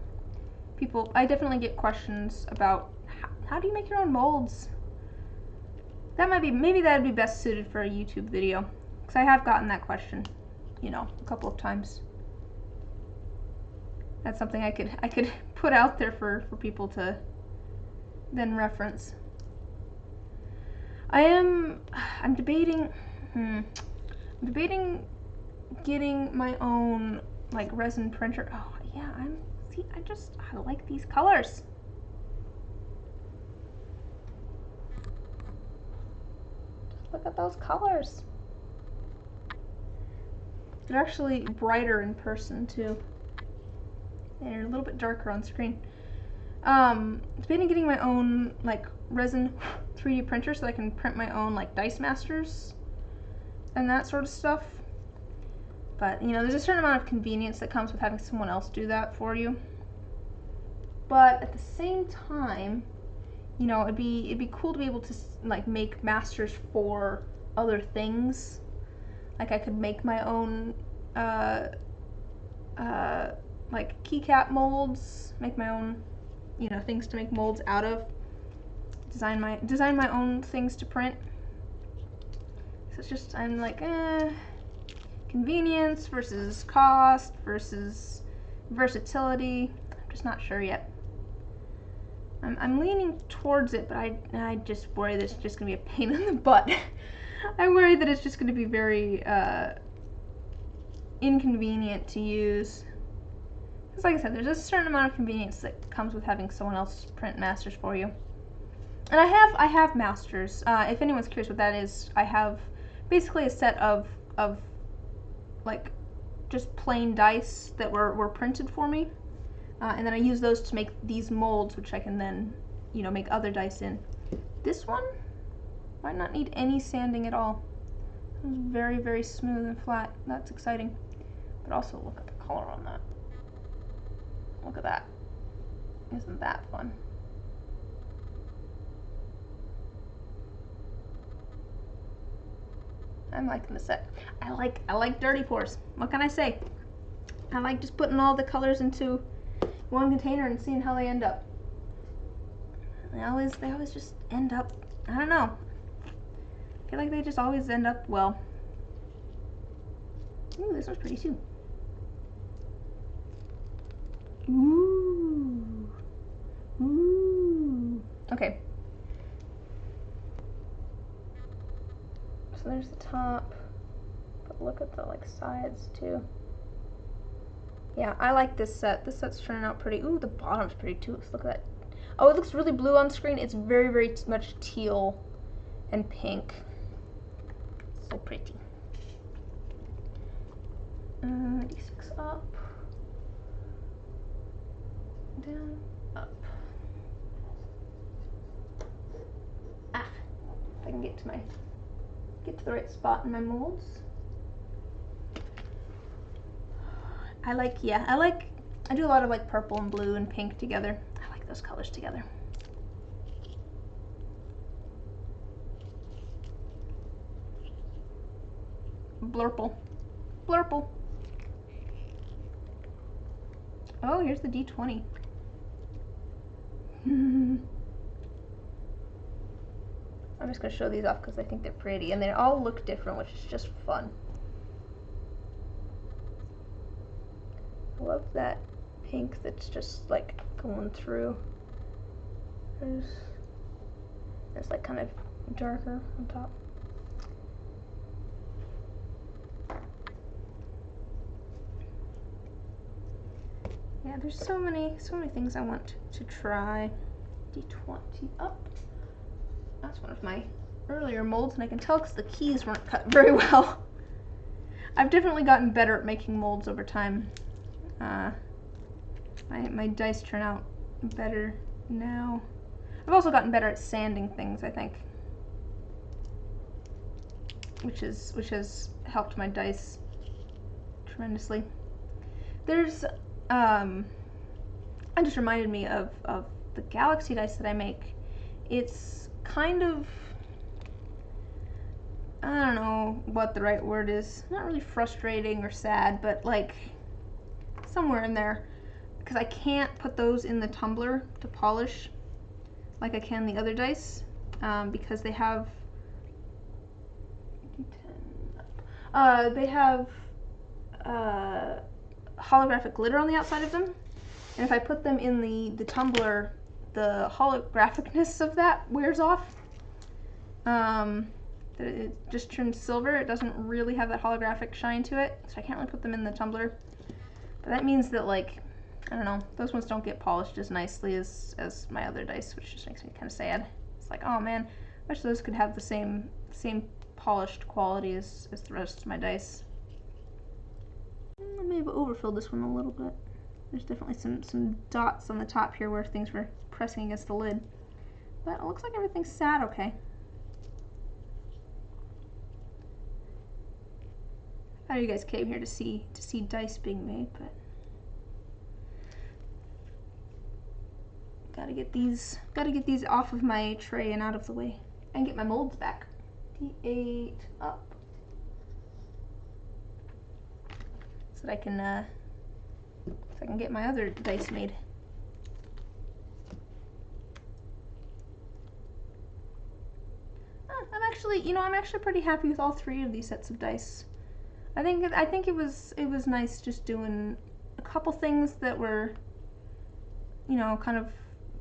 [SPEAKER 1] I definitely get questions about how do you make your own molds? Maybe that would be best suited for a YouTube video, because I have gotten that question, you know, a couple of times. That's something I could put out there for people to then reference. I'm debating getting my own like resin printer. Oh yeah, I like these colors. Just look at those colors. They're actually brighter in person too. They're a little bit darker on screen. Debating getting my own like resin 3D printer so I can print my own like Dice Masters and that sort of stuff. But you know, there's a certain amount of convenience that comes with having someone else do that for you. But at the same time, you know, it'd be cool to be able to like make masters for other things. Like I could make my own like keycap molds, make my own, you know, things to make molds out of. Design my own things to print. So it's just, I'm like, convenience versus cost versus versatility. I'm just not sure yet. I'm leaning towards it, but I just worry that it's just gonna be a pain in the butt. I worry that it's just gonna be very inconvenient to use. Because like I said, there's a certain amount of convenience that comes with having someone else print masters for you. And I have masters. If anyone's curious what that is, I have basically a set of like just plain dice that were printed for me. And then I use those to make these molds, which I can then, you know, make other dice in. This one might not need any sanding at all. It's very, very smooth and flat. That's exciting. But also look at the color on that. Look at that. Isn't that fun? I'm liking the set. I like Dirty Pours. What can I say? I like just putting all the colors into one container and seeing how they end up. They always just end up, I don't know. I feel like they just always end up well. Ooh, this one's pretty too. Ooh. Ooh. Okay. So there's the top. But look at the like sides too. Yeah, I like this set. This set's turning out pretty. Ooh, the bottom's pretty too. Let's look at that. Oh, it looks really blue on screen. It's very, very much teal and pink. So pretty. D6 up. Down, up. Ah, if I can get to the right spot in my molds. I do a lot of like purple and blue and pink together. I like those colors together. Blurple. Blurple. Oh, here's the D20. I'm just going to show these off because I think they're pretty and they all look different, which is just fun. I love that pink that's just like going through. It's like kind of darker on top. Yeah, there's so many things I want to try. D20 up. That's one of my earlier molds, and I can tell because the keys weren't cut very well. I've definitely gotten better at making molds over time. My dice turn out better now. I've also gotten better at sanding things, I think, which has helped my dice tremendously. There's it just reminded me of the Galaxy dice that I make. It's kind of, I don't know what the right word is. Not really frustrating or sad, but like somewhere in there. Because I can't put those in the tumbler to polish like I can the other dice. Because they have holographic glitter on the outside of them. And if I put them in the tumbler, the holographicness of that wears off. that it just turned silver. It doesn't really have that holographic shine to it, so I can't really put them in the tumbler. But that means that, like, I don't know, those ones don't get polished as nicely as my other dice, which just makes me kind of sad. It's like, oh man, I wish those could have the same polished quality as the rest of my dice. I may have overfilled this one a little bit. There's definitely some dots on the top here where things were pressing against the lid. But it looks like everything's sat okay. I know you guys came here to see dice being made, but gotta get these off of my tray and out of the way. And get my molds back. D8 up. So that I can get my other dice made. I'm actually pretty happy with all 3 of these sets of dice. I think it was nice just doing a couple things that were, kind of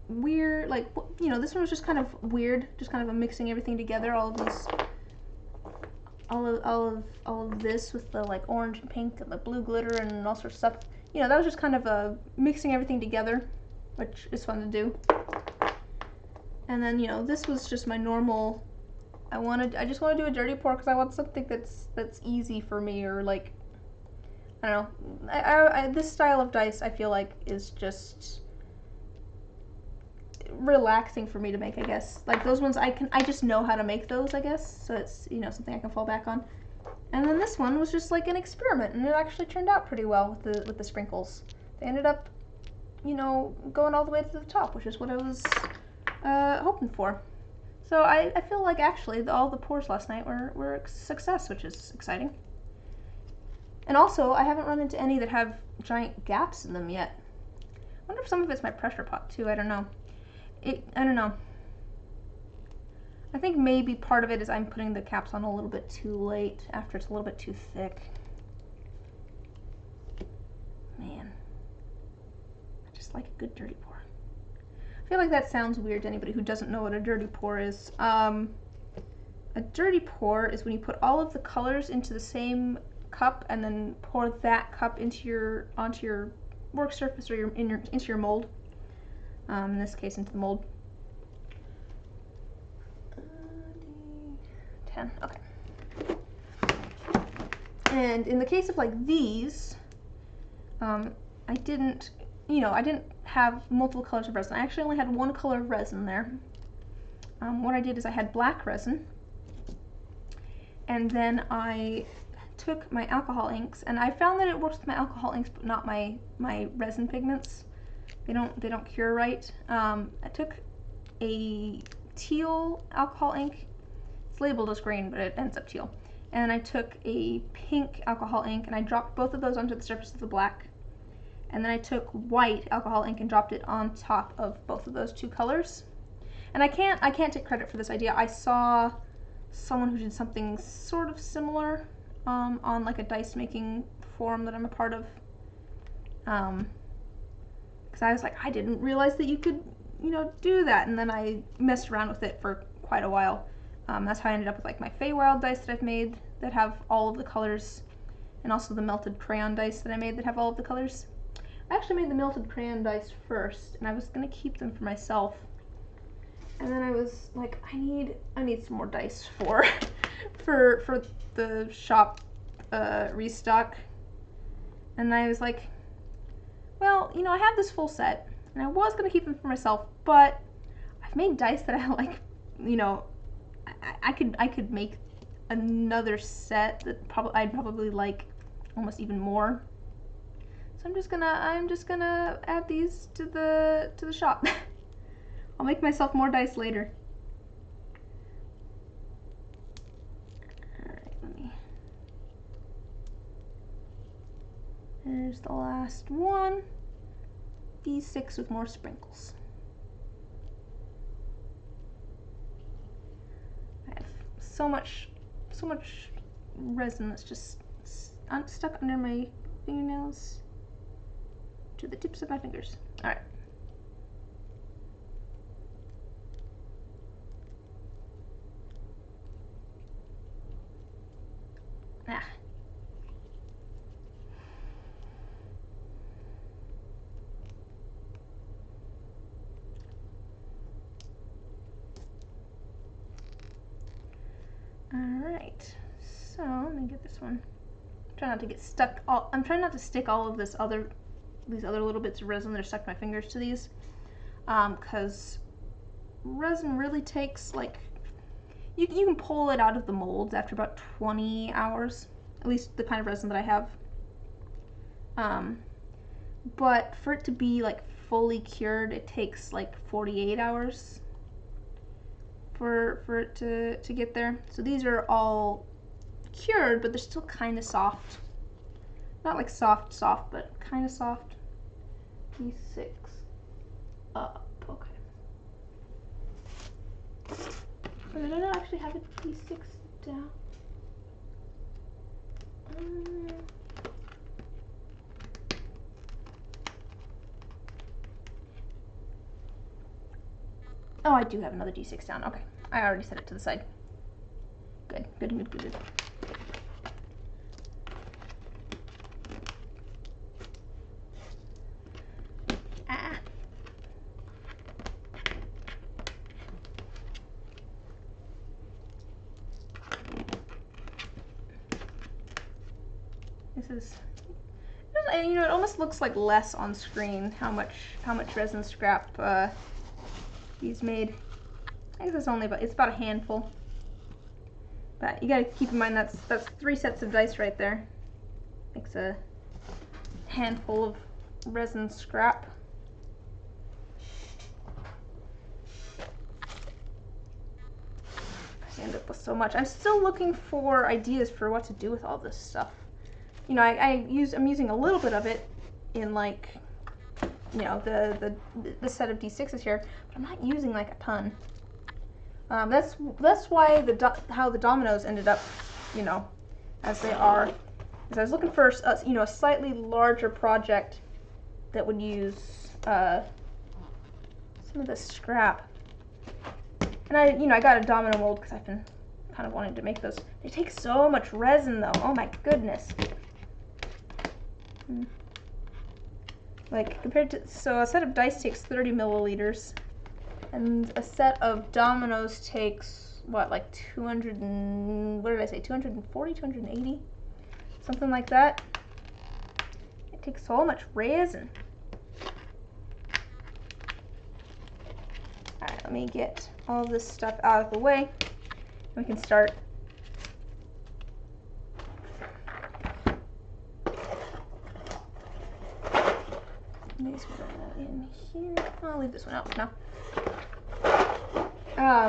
[SPEAKER 1] weird. Like, this one was just kind of weird, just kind of mixing everything together. All of this with the like orange and pink and the blue glitter and all sorts of stuff. That was just kind of mixing everything together, which is fun to do. And then this was just my normal. I just want to do a dirty pour because I want something that's easy for me, or like, I don't know. I this style of dice I feel like is just relaxing for me to make, I guess. Like those ones I just know how to make those, I guess. So it's something I can fall back on. And then this one was just like an experiment, and it actually turned out pretty well with the sprinkles. They ended up, going all the way to the top, which is what I was hoping for. So I feel like actually all the pours last night were a success, which is exciting. And also, I haven't run into any that have giant gaps in them yet. I wonder if some of it's my pressure pot too, I don't know. I don't know. I think maybe part of it is I'm putting the caps on a little bit too late, after it's a little bit too thick. Man. I just like a good dirty pour. I feel like that sounds weird to anybody who doesn't know what a dirty pour is. A dirty pour is when you put all of the colors into the same cup and then pour that cup onto your work surface or into your mold. In this case, into the mold. 10. Okay. And in the case of like these, I didn't have multiple colors of resin. I actually only had one color of resin there. What I did is I had black resin, and then I took my alcohol inks, and I found that it works with my alcohol inks, but not my resin pigments. They don't cure right. I took a teal alcohol ink. It's labeled as green, but it ends up teal. And I took a pink alcohol ink, and I dropped both of those onto the surface of the black. And then I took white alcohol ink and dropped it on top of both of those 2 colors. And I can't take credit for this idea. I saw someone who did something sort of similar on like a dice making forum that I'm a part of. Because I was like, I didn't realize that you could, do that. And then I messed around with it for quite a while. That's how I ended up with like my Feywild dice that I've made that have all of the colors, and also the melted crayon dice that I made that have all of the colors. I actually made the melted crayon dice first, and I was gonna keep them for myself. And then I was like, I need some more dice for the shop restock. And I was like, well, I have this full set, and I was gonna keep them for myself, but I've made dice that I like, I could make another set that I'd probably like almost even more. So I'm just gonna add these to the shop. I'll make myself more dice later. Alright, there's the last one. D6 with more sprinkles. I have so much resin that's just stuck under my fingernails to the tips of my fingers. Alright. Ah. Alright, so let me get this one. Try not to get stuck. I'm trying not to stick all of these other little bits of resin that are stuck to my fingers to these, because resin really takes, like, you can pull it out of the molds after about 20 hours, at least the kind of resin that I have. But for it to be like fully cured, it takes like 48 hours for it to get there. So these are all cured, but they're still kind of soft. Not like soft, but kind of soft. D6 up, okay. But I don't actually have a D6 down. Oh, I do have another D6 down. Okay, I already set it to the side. Good. Ah. This is, you know, it almost looks like less on screen how much resin scrap he's made. I guess it's only it's about a handful. But you gotta keep in mind that's 3 sets of dice right there. Makes a handful of resin scrap. I end up with so much. I'm still looking for ideas for what to do with all this stuff. You know, I'm using a little bit of it in, like, you know, the set of D6s here, but I'm not using like a ton. That's why how the dominoes ended up, you know, as they are. Because I was looking for you know, a slightly larger project that would use some of this scrap. And I got a domino mold because I've been kind of wanting to make those. They take so much resin though. Oh my goodness. Like, compared to, so a set of dice takes 30 milliliters, and a set of dominoes takes, what, like 200 and, what did I say, 240, 280? Something like that. It takes so much resin. Alright, let me get all this stuff out of the way. We can start. These go in here. I'll leave this one out for now. I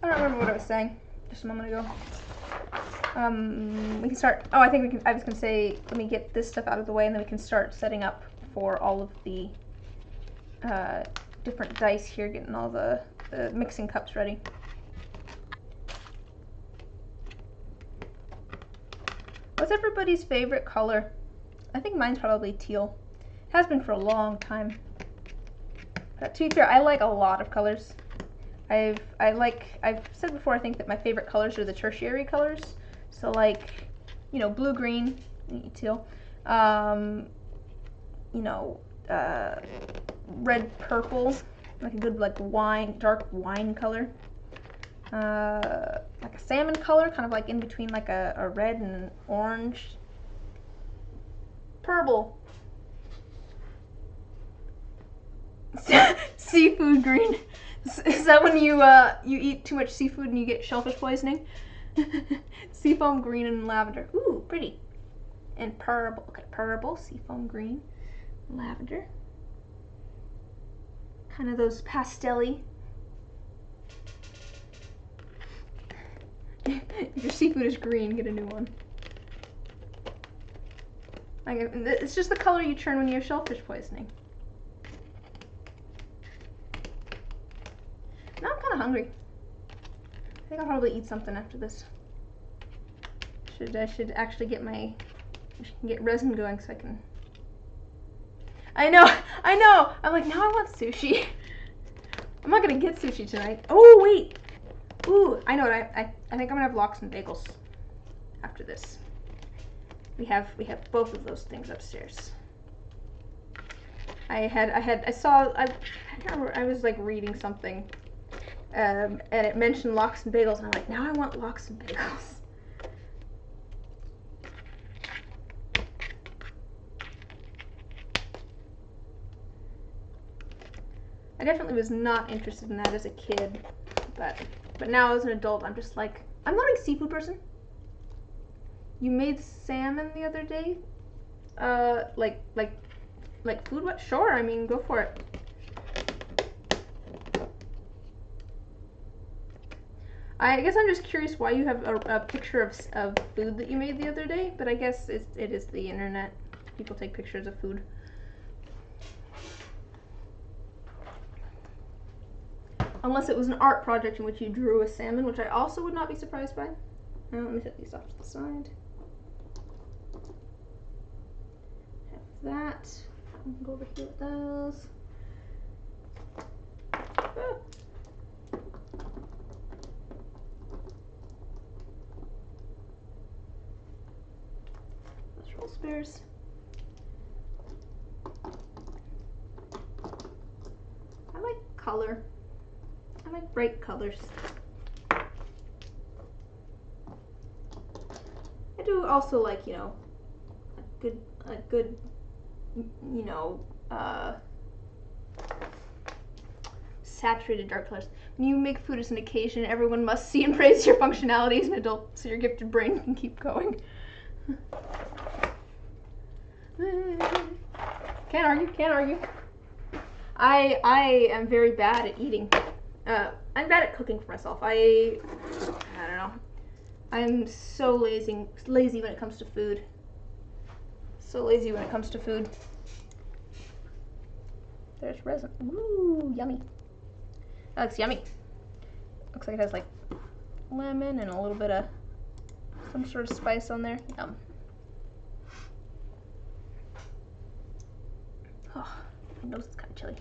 [SPEAKER 1] don't remember what I was saying just a moment ago. We can start. Oh, I think we can. I was gonna say, let me get this stuff out of the way, and then we can start setting up for all of the different dice here, getting all the mixing cups ready. What's everybody's favorite color? I think mine's probably teal. Has been for a long time. But to be fair, I like a lot of colors. I've said before, I think that my favorite colors are the tertiary colors. So, like, you know, blue, green, teal. You know, red, purple, like a good, like, dark wine color. Like a salmon color, kind of like in between like a red and orange. Purple. Seafood green. Is that when you eat too much seafood and you get shellfish poisoning? Seafoam green and lavender. Ooh, pretty. And purple. Okay, purple, seafoam green, lavender. Kind of those pastel-y. If your seafood is green, get a new one. Like, it's just the color you turn when you have shellfish poisoning. Now I'm kind of hungry. I think I'll probably eat something after this. I should actually get resin going so I can. I know. I'm like, now I want sushi. I'm not gonna get sushi tonight. Oh wait, Ooh, I know what I think I'm gonna have lox and bagels after this. We have both of those things upstairs. I was like reading something, and it mentioned lox and bagels, and I'm like, now I want lox and bagels. I definitely was not interested in that as a kid, but now as an adult, I'm just like, I'm not a seafood person. You made salmon the other day? Like food? What? Sure, I mean, go for it. I guess I'm just curious why you have a picture of food that you made the other day, but I guess it is the internet. People take pictures of food. Unless it was an art project in which you drew a salmon, which I also would not be surprised by. Now, let me set these off to the side. Have that. I can go over here with those. Ah. Vegetable spears. I like color. I like bright colors. I do also like, you know, a good, you know, saturated dark colors. When you make food as an occasion, everyone must see and praise your functionality as an adult, so your gifted brain can keep going. Can't argue, can't argue. I am very bad at eating. I'm bad at cooking for myself. I don't know. I'm so lazy when it comes to food. So lazy when it comes to food. There's resin. Ooh, yummy. That looks yummy. Looks like it has like lemon and a little bit of some sort of spice on there. Yum. Oh, my nose is kind of chilly.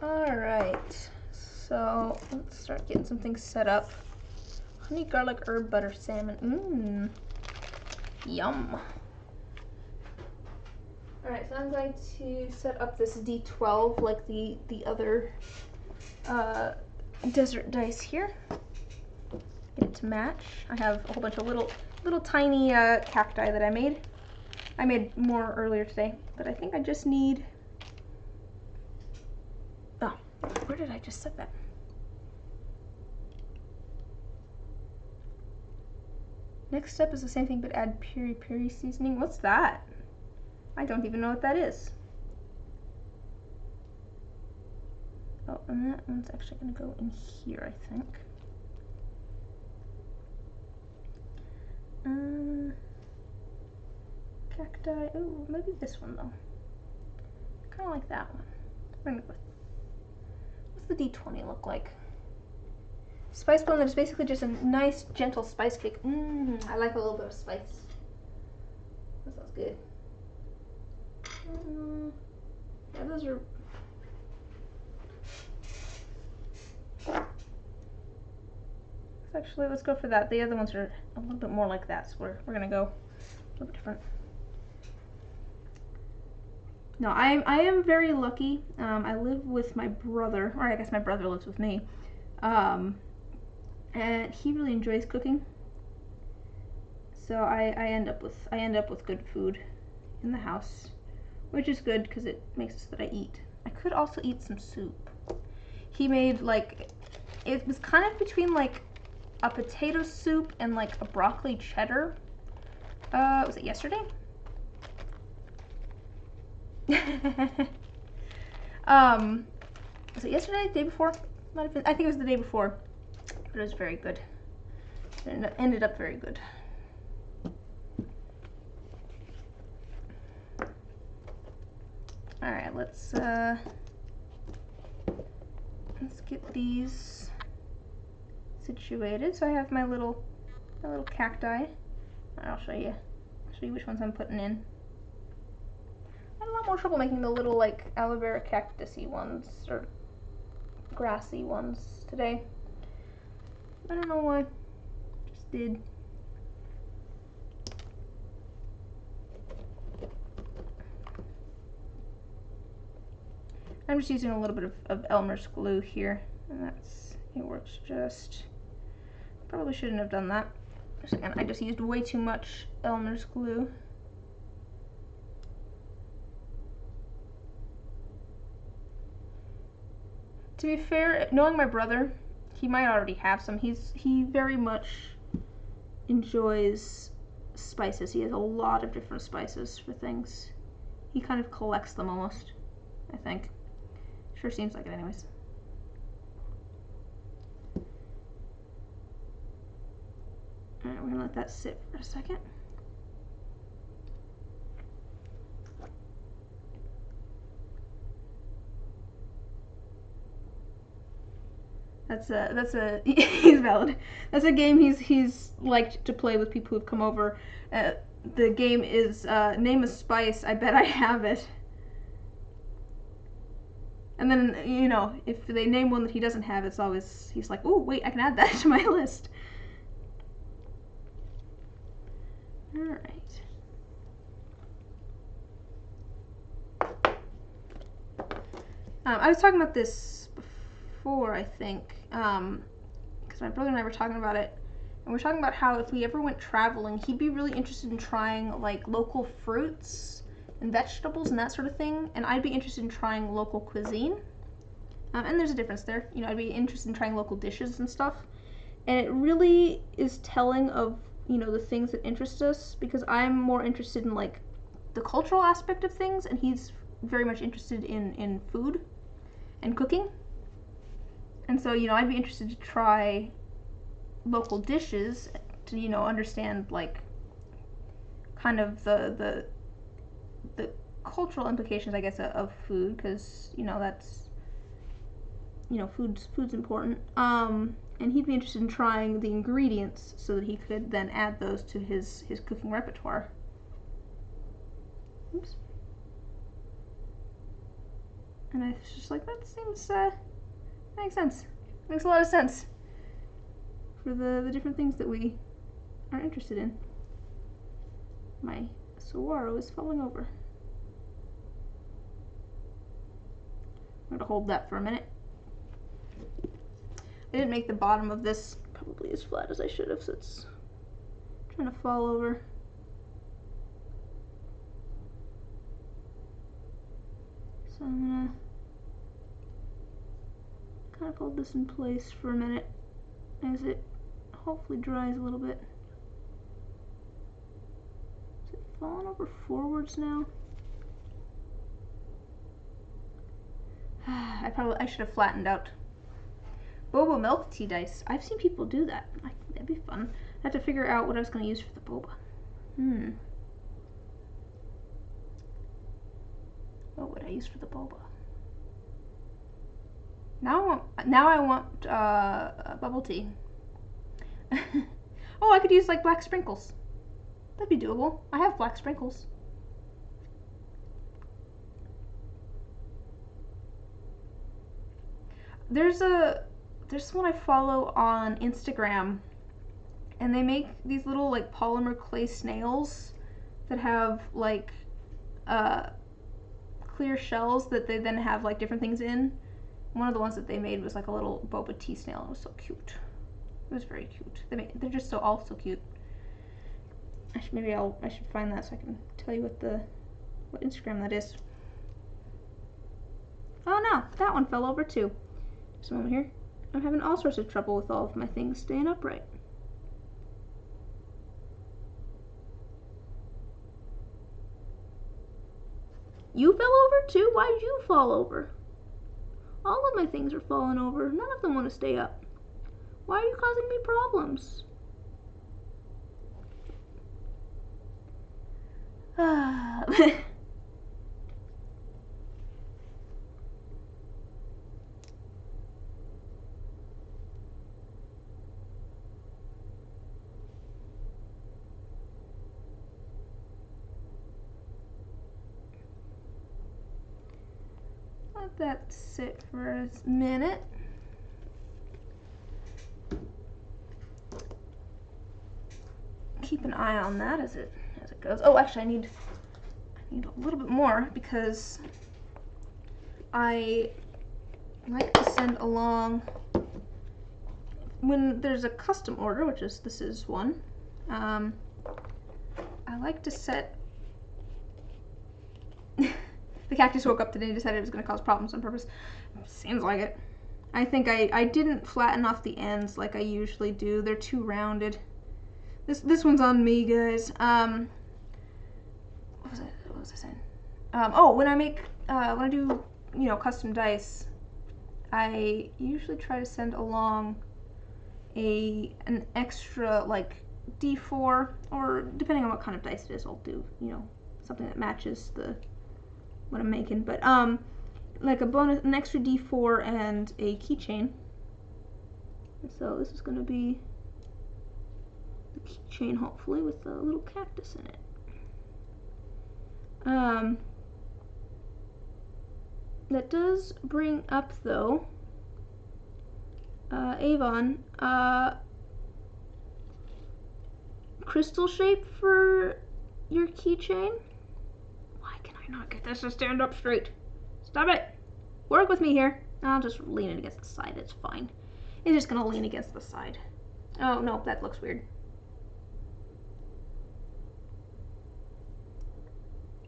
[SPEAKER 1] Alright, so let's start getting some things set up. Honey, garlic, herb, butter, salmon. Yum. Alright, so I'm going to set up this D12 like the other desert dice here. Get it to match. I have a whole bunch of little tiny cacti that I made. I made more earlier today, but I think I just need... Oh, where did I just set that? Next step is the same thing, but add peri peri seasoning. What's that? I don't even know what that is. Oh, and that one's actually going to go in here, I think. Cacti. Oh, maybe this one though. Kind of like that one. We're gonna go. What's the D20 look like? Spice blend that is basically just a nice, gentle spice cake. I like a little bit of spice. That sounds good. Yeah, those are. Actually, let's go for that. The other ones are a little bit more like that, so we're gonna go a little bit different. No, I am very lucky. I live with my brother, or I guess my brother lives with me, and he really enjoys cooking. So I end up with good food in the house, which is good because it makes it so that I eat. I could also eat some soup. He made like, it was kind of between like a potato soup and like a broccoli cheddar. Was it yesterday? Was it yesterday? The day before? Might have been. I think it was the day before. But it was very good. It ended up very good. All right, let's get these situated. So I have my little cacti. I'll show you which ones I'm putting in. I had a lot more trouble making the little like aloe vera cactusy ones, or grassy ones today. I don't know why. Just did. I'm just using a little bit of Elmer's glue here, and it works just. Probably shouldn't have done that. Again, I just used way too much Elmer's glue. To be fair, knowing my brother, he might already have some. He very much enjoys spices. He has a lot of different spices for things. He kind of collects them almost, I think. Sure seems like it anyways. Alright, we're gonna let that sit for a second. He's valid. That's a game he's liked to play with people who've come over. The game is name a spice. I bet I have it. And then, you know, if they name one that he doesn't have, it's always, he's like, oh, wait, I can add that to my list. Alright. I was talking about this before, I think, because my brother and I were talking about it, and we're talking about how if we ever went traveling, he'd be really interested in trying, like, local fruits and vegetables and that sort of thing, and I'd be interested in trying local cuisine. And there's a difference there. You know, I'd be interested in trying local dishes and stuff. And it really is telling of, you know, the things that interest us, because I'm more interested in, like, the cultural aspect of things, and he's very much interested in food and cooking. And so, you know, I'd be interested to try local dishes to, you know, understand, like, kind of the cultural implications, I guess, of food, because, you know, that's, you know, food's important. And he'd be interested in trying the ingredients so that he could then add those to his cooking repertoire. Oops. And I was just like, that seems, makes sense. Makes a lot of sense for the different things that we are interested in. My saguaro is falling over. I'm gonna hold that for a minute. I didn't make the bottom of this probably as flat as I should have, so it's trying to fall over. So I'm gonna kind of hold this in place for a minute as it hopefully dries a little bit. Is it falling over forwards now? I should have flattened out. Boba milk tea dice. I've seen people do that. That'd be fun. I have to figure out what I was going to use for the boba. What would I use for the boba? Now I want bubble tea. Oh, I could use like black sprinkles. That'd be doable. I have black sprinkles. There's one I follow on Instagram, and they make these little like polymer clay snails that have like clear shells that they then have like different things in. One of the ones that they made was like a little boba tea snail. It was so cute. It was very cute. They're just all so cute. I should find that so I can tell you what Instagram that is. Oh no, that one fell over too. Just a moment here. I'm having all sorts of trouble with all of my things staying upright. You fell over too? Why did you fall over? All of my things are falling over. None of them want to stay up. Why are you causing me problems? Let that sit for a minute. keep an eye on that as it goes. Oh, actually, I need a little bit more because I like to send along when there's a custom order, which is this is one. I like to set. The cactus woke up today and decided it was going to cause problems on purpose. Seems like it. I think I didn't flatten off the ends like I usually do. They're too rounded. This one's on me, guys. What was I saying? Oh, when I do, you know, custom dice, I usually try to send along an extra, like, D4, or depending on what kind of dice it is, I'll do, you know, something that matches what I'm making. But like an extra D4 and a keychain. So this is going to be the keychain, hopefully, with a little cactus in it. That does bring up, though, Avon, crystal shape for your keychain. Why can I not get this to stand up straight? Stop it! Work with me here. I'll just lean it against the side. It's fine. It's just gonna lean against the side. Oh no, that looks weird.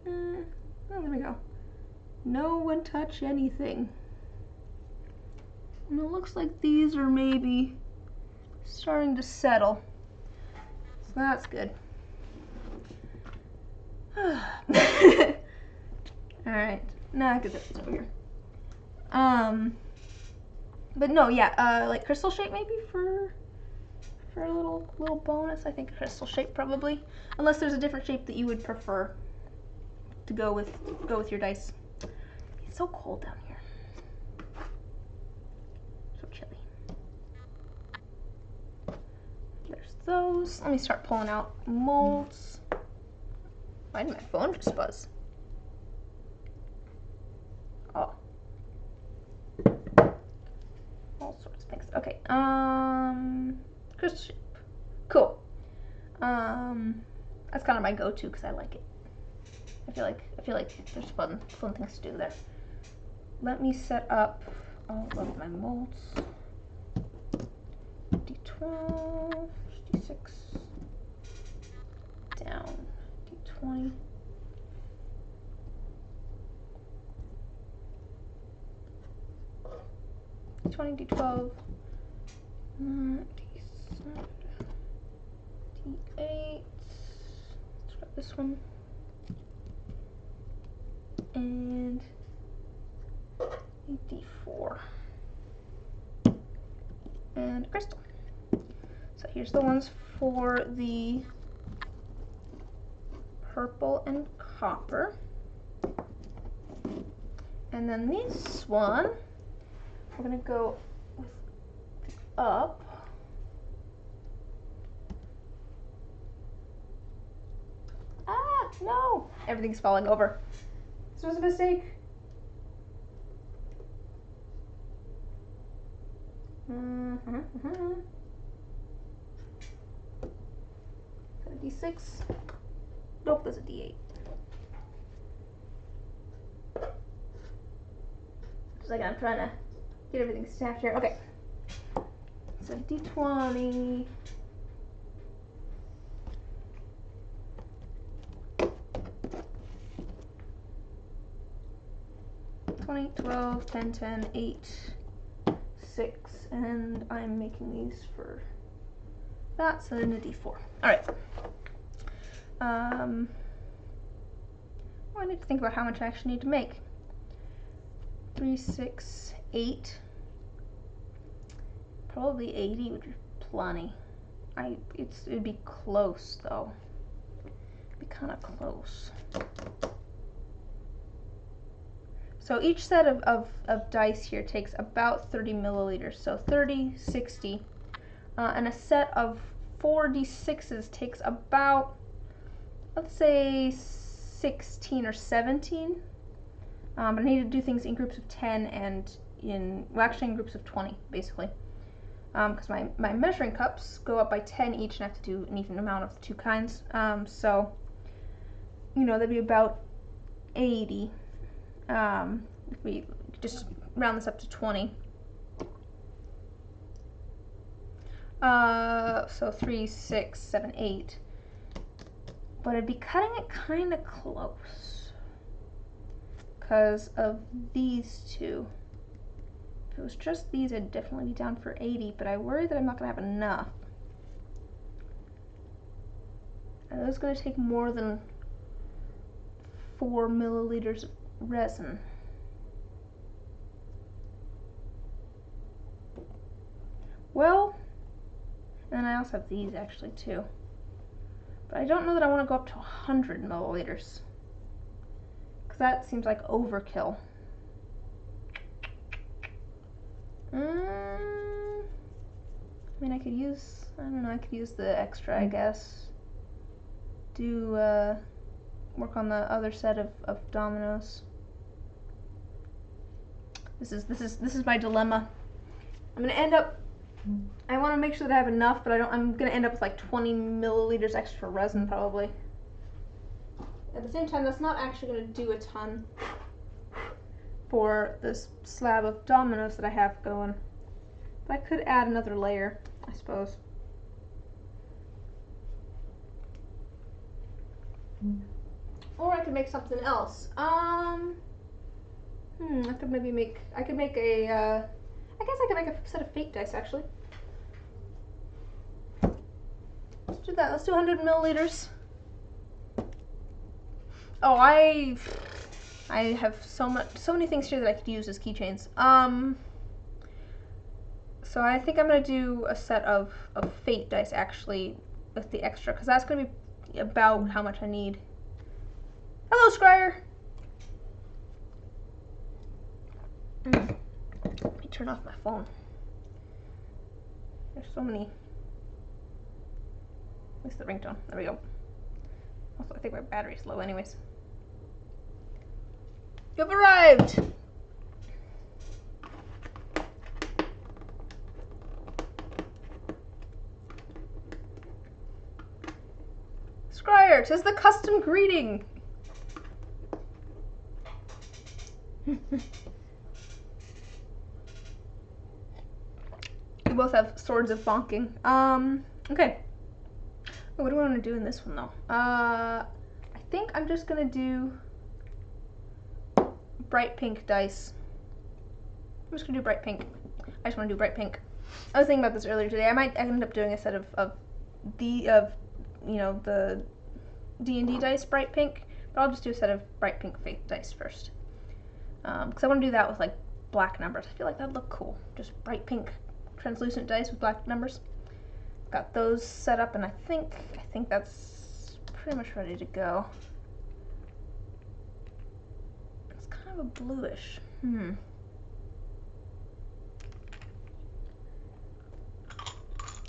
[SPEAKER 1] Oh, there we go. No one touch anything. And it looks like these are maybe starting to settle. So that's good. Alright, now I can put this over here. But no, yeah, like crystal shape maybe for a little bonus. I think crystal shape probably, unless there's a different shape that you would prefer to go with your dice. It's so cold down here. So chilly. There's those. Let me start pulling out molds. Why did my phone just buzz? Oh. All sorts of things. Okay. Crystal shape. Cool. That's kind of my go-to because I like it. I feel like there's fun things to do there. Let me set up all of my molds. D12, D6, down, D20. D20, D12, D7, D8. Let's grab this one. And D4. And crystal. So here's the ones for the purple and copper. And then this one, we're gonna go with up. Ah, no! Everything's falling over. This was a mistake. Is that a D6? Nope, that's a D8. Just like I'm trying to get everything stacked here. Okay. So D20. $20, $12, $10, $10, $8, $6, and I'm making these for that, so then a D4. Alright. I need to think about how much I actually need to make. 3, 6, 8. Probably 80 would be plenty. It'd be close though. It'd be kind of close. So each set of dice here takes about 30 milliliters. So 30, 60. And a set of 4d6s takes about, let's say, 16 or 17. But I need to do things in groups of 10 and in groups of 20, basically. because my measuring cups go up by 10 each and I have to do an even amount of the two kinds. So, you know, that'd be about 80. If we just round this up to 20. So 3, 6, 7, 8. But I'd be cutting it kind of close because of these two. If it was just these, I'd definitely be down for 80, but I worry that I'm not going to have enough. And those going to take more than 4 milliliters of resin. Well, and I also have these actually too. But I don't know that I want to go up to 100 milliliters. Because that seems like overkill. I mean, I could use, I don't know, I could use the extra, I guess. Do, work on the other set of dominoes. This is my dilemma. I'm gonna end up, I want to make sure that I have enough, but I'm gonna end up with like 20 milliliters extra resin probably. At the same time, that's not actually gonna do a ton for this slab of dominoes that I have going. But I could add another layer, I suppose. Or I could make something else. I could maybe make, I guess I could make a set of fake dice actually. Let's do that. Let's do 100 milliliters. Oh, I have so many things here that I could use as keychains. So I think I'm gonna do a set of fate dice actually with the extra, because that's gonna be about how much I need. Hello, Scryer. Let me turn off my phone. There's so many. At least the ringtone. There we go. Also, I think my battery's low anyways. You've arrived! Scryer, 'tis the custom greeting! We both have swords of bonking. Okay. What do I want to do in this one though? I think I'm just gonna do bright pink dice. I'm just gonna do bright pink. I just want to do bright pink. I was thinking about this earlier today. I might end up doing a set of you know, the D&D dice bright pink, but I'll just do a set of bright pink fake dice first. Because I want to do that with like black numbers. I feel like that'd look cool. Just bright pink translucent dice with black numbers. Got those set up, and I think that's pretty much ready to go. It's kind of a bluish.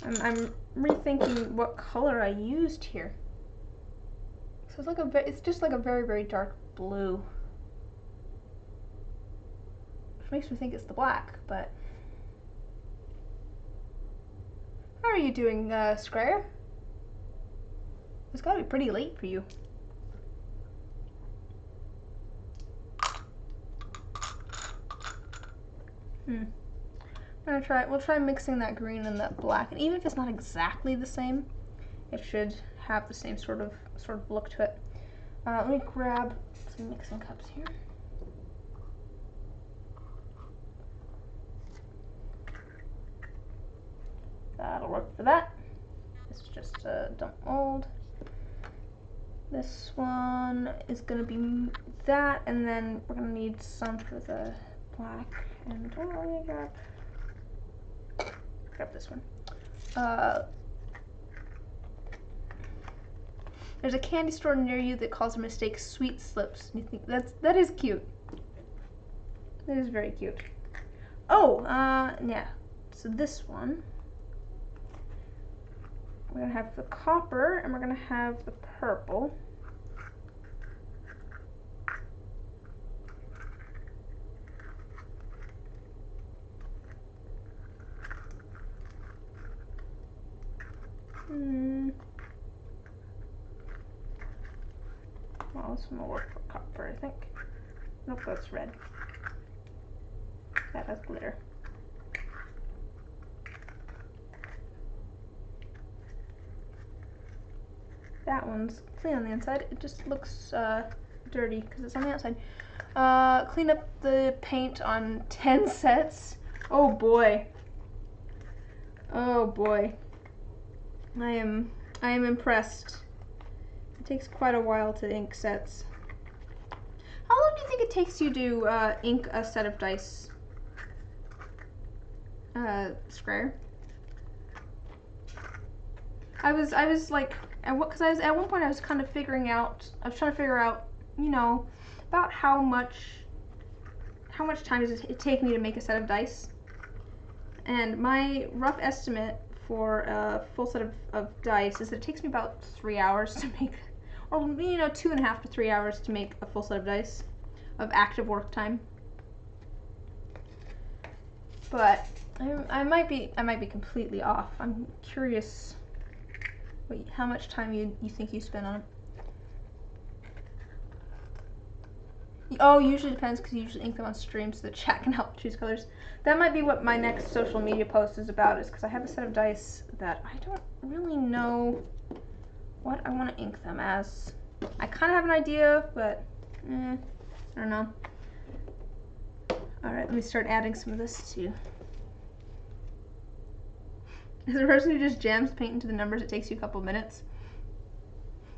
[SPEAKER 1] I'm rethinking what color I used here. So it's like it's just like a very, very dark blue. Which makes me think it's the black, but how are you doing, Scryer? It's gotta be pretty late for you. We'll try mixing that green and that black, and even if it's not exactly the same, it should have the same sort of look to it. Let me grab some mixing cups here. That'll work for that. It's just a dump mold. This one is gonna be that, and then we're gonna need some for the black. And let me grab this one. There's a candy store near you that calls a mistake sweet slips. You think that is cute. That is very cute. Oh, yeah. So this one, we're gonna have the copper, and we're gonna have the purple. this one will work for copper, I think. Nope, that's red. That has glitter. That one's clean on the inside. It just looks dirty because it's on the outside. Clean up the paint on 10 sets. Oh boy. Oh boy. I am impressed. It takes quite a while to ink sets. How long do you think it takes you to ink a set of dice, Scryer? I was like, because at one point I was kind of figuring out, I was trying to figure out, you know, about how much time does it take me to make a set of dice. And my rough estimate for a full set of dice is that it takes me about 3 hours to make, or you know, 2.5 to 3 hours to make a full set of dice of active work time. But I might be completely off. I'm curious. Wait, how much time you think you spend on it? Oh, usually depends because you usually ink them on stream so the chat can help choose colors. That might be what my next social media post is about, is because I have a set of dice that I don't really know what I want to ink them as. I kind of have an idea, but I don't know. Alright, let me start adding some of this too. As a person who just jams paint into the numbers, it takes you a couple minutes.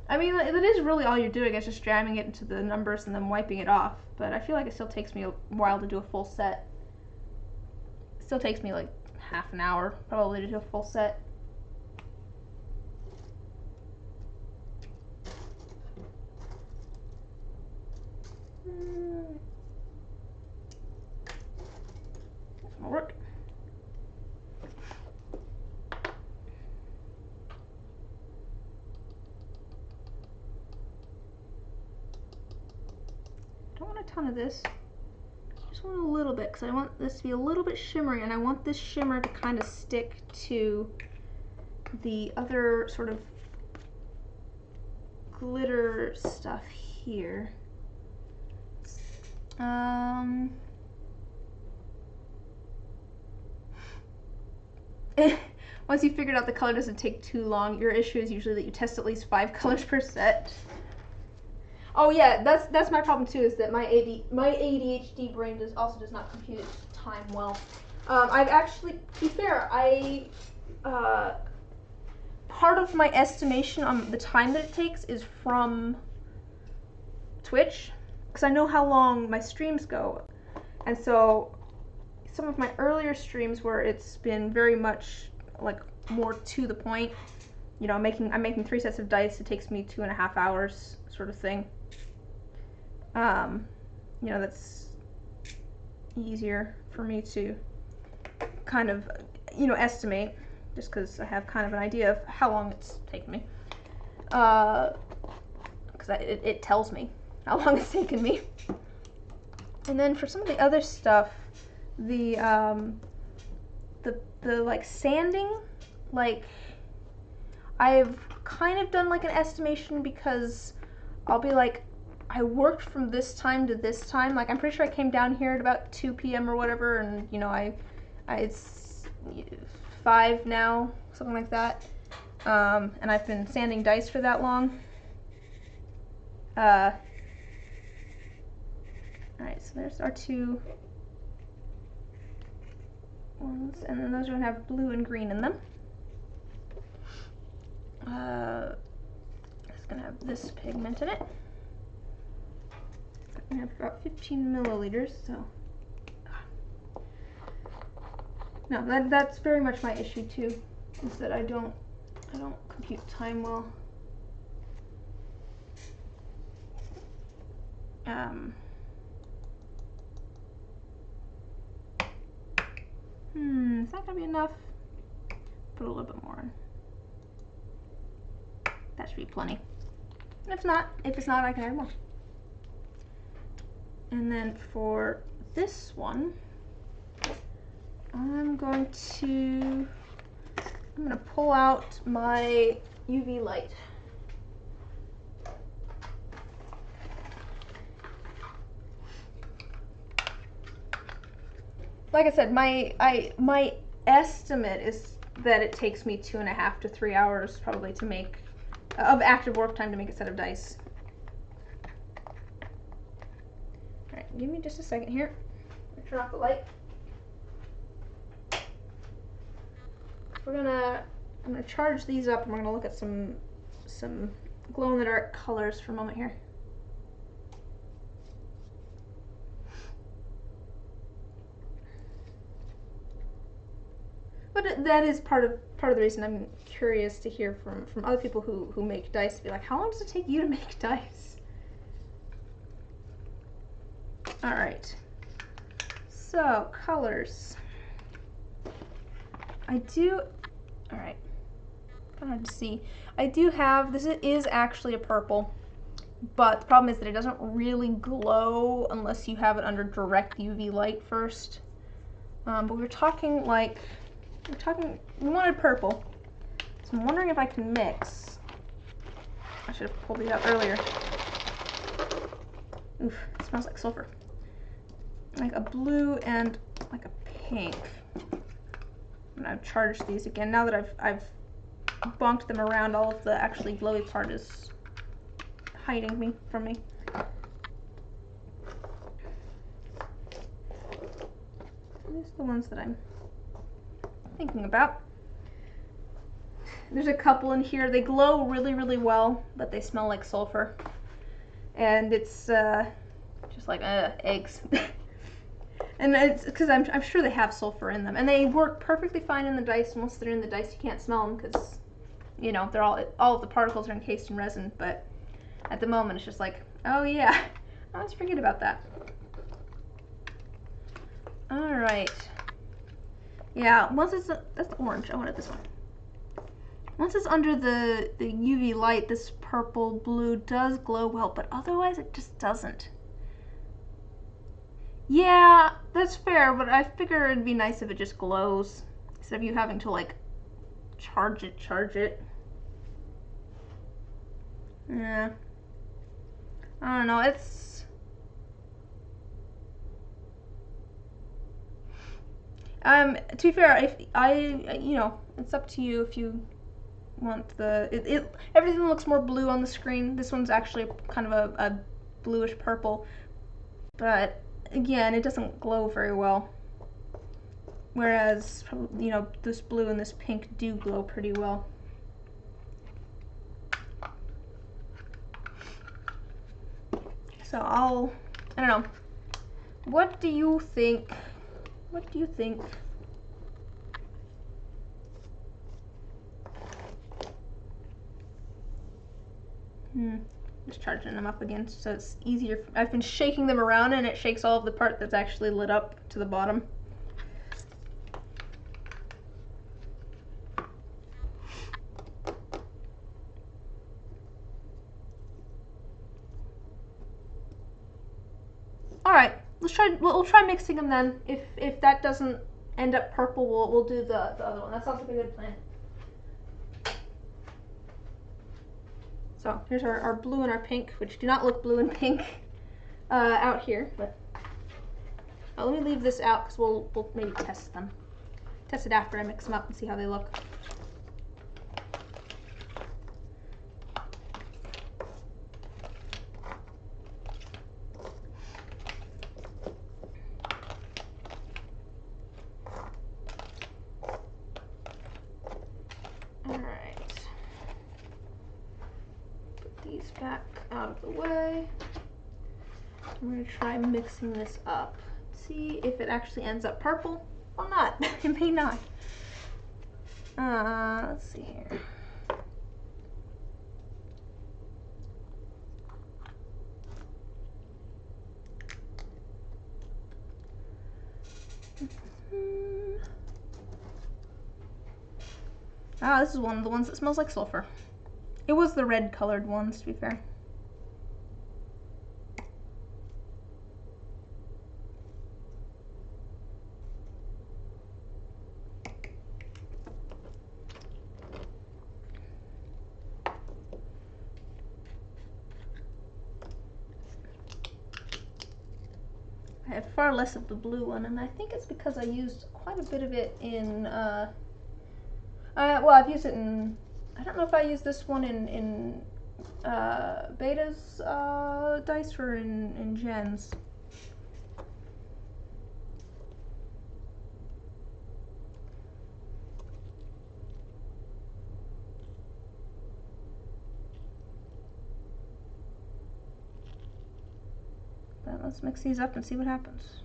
[SPEAKER 1] I mean, that is really all you're doing, is just jamming it into the numbers and then wiping it off. But I feel like it still takes me a while to do a full set. It still takes me like half an hour, probably, to do a full set. This will work. I don't want a ton of this. I just want a little bit because I want this to be a little bit shimmery, and I want this shimmer to kind of stick to the other sort of glitter stuff here. Once you figured out the color doesn't take too long, your issue is usually that you test at least 5 colors per set. Oh yeah, that's my problem too, is that my ADHD brain also does not compute time well. I've actually, to be fair, part of my estimation on the time that it takes is from Twitch, because I know how long my streams go, and so some of my earlier streams where it's been very much like more to the point, you know, I'm making 3 sets of dice, it takes me 2.5 hours, sort of thing. You know, that's easier for me to kind of, you know, estimate, just because I have kind of an idea of how long it's taken me. Because it tells me how long it's taken me. And then for some of the other stuff, the like sanding, like I've kind of done like an estimation, because I'll be like, I worked from this time to this time. Like, I'm pretty sure I came down here at about 2 p.m. or whatever, and you know, it's 5 now, something like that. And I've been sanding dice for that long. Alright, so there's our 2 ones, and then those are gonna have blue and green in them. It's gonna have this pigment in it. I have about 15 milliliters, so no, that's very much my issue too, is that I don't compute time well. Is that gonna be enough? Put a little bit more in. That should be plenty. And if it's not, I can add more. And then for this one, I'm gonna pull out my UV light. like I said, my estimate is that it takes me 2.5 to 3 hours probably to make of active work time to make a set of dice. All right, give me just a second here. Turn off the light. I'm gonna charge these up, and we're gonna look at some glow in the dark colors for a moment here. But that is part of the reason I'm curious to hear from other people who make dice, to be like, how long does it take you to make dice? All right. So colors. All right. Kind of hard to see. I do have this. It is actually a purple, but the problem is that it doesn't really glow unless you have it under direct UV light first. But we wanted purple, so I'm wondering if I can mix. I should have pulled these out earlier. Oof, it smells like sulfur. Like a blue and like a pink. And I've charged these again. Now that I've bonked them around, all of the actually glowy part is hiding from me. These are the ones that I'm thinking about. There's a couple in here. They glow really, really well, but they smell like sulfur. And it's just like eggs. And it's because I'm sure they have sulfur in them. And they work perfectly fine in the dice. Once they're in the dice, you can't smell them because, you know, they're all of the particles are encased in resin. But at the moment, it's just like, oh yeah, I always forget about that. All right. Yeah, once it's that's orange. I wanted this one. Once it's under the UV light, this purple blue does glow well, but otherwise it just doesn't. Yeah, that's fair, but I figure it'd be nice if it just glows instead of you having to like charge it. Yeah. I don't know, it's to be fair, if you know, it's up to you if you want everything looks more blue on the screen. This one's actually kind of a bluish purple, but again, it doesn't glow very well. Whereas, you know, this blue and this pink do glow pretty well. So I don't know. What do you think? What do you think? Just charging them up again so it's easier. I've been shaking them around and it shakes all of the part that's actually lit up to the bottom. All right, we'll try mixing them then. If that doesn't end up purple, we'll do the other one. That sounds like a good plan. So here's our blue and our pink, which do not look blue and pink out here. But let me leave this out because we'll maybe test them. Test it after I mix them up and see how they look. Back out of the way. I'm going to try mixing this up. See if it actually ends up purple or not. It may not. Let's see here. This is one of the ones that smells like sulfur. It was the red colored ones, to be fair. have far less of the blue one, and I think it's because I used quite a bit of it in, well, I've used it in, I don't know if I used this one in Beta's dice or in Jen's. But let's mix these up and see what happens.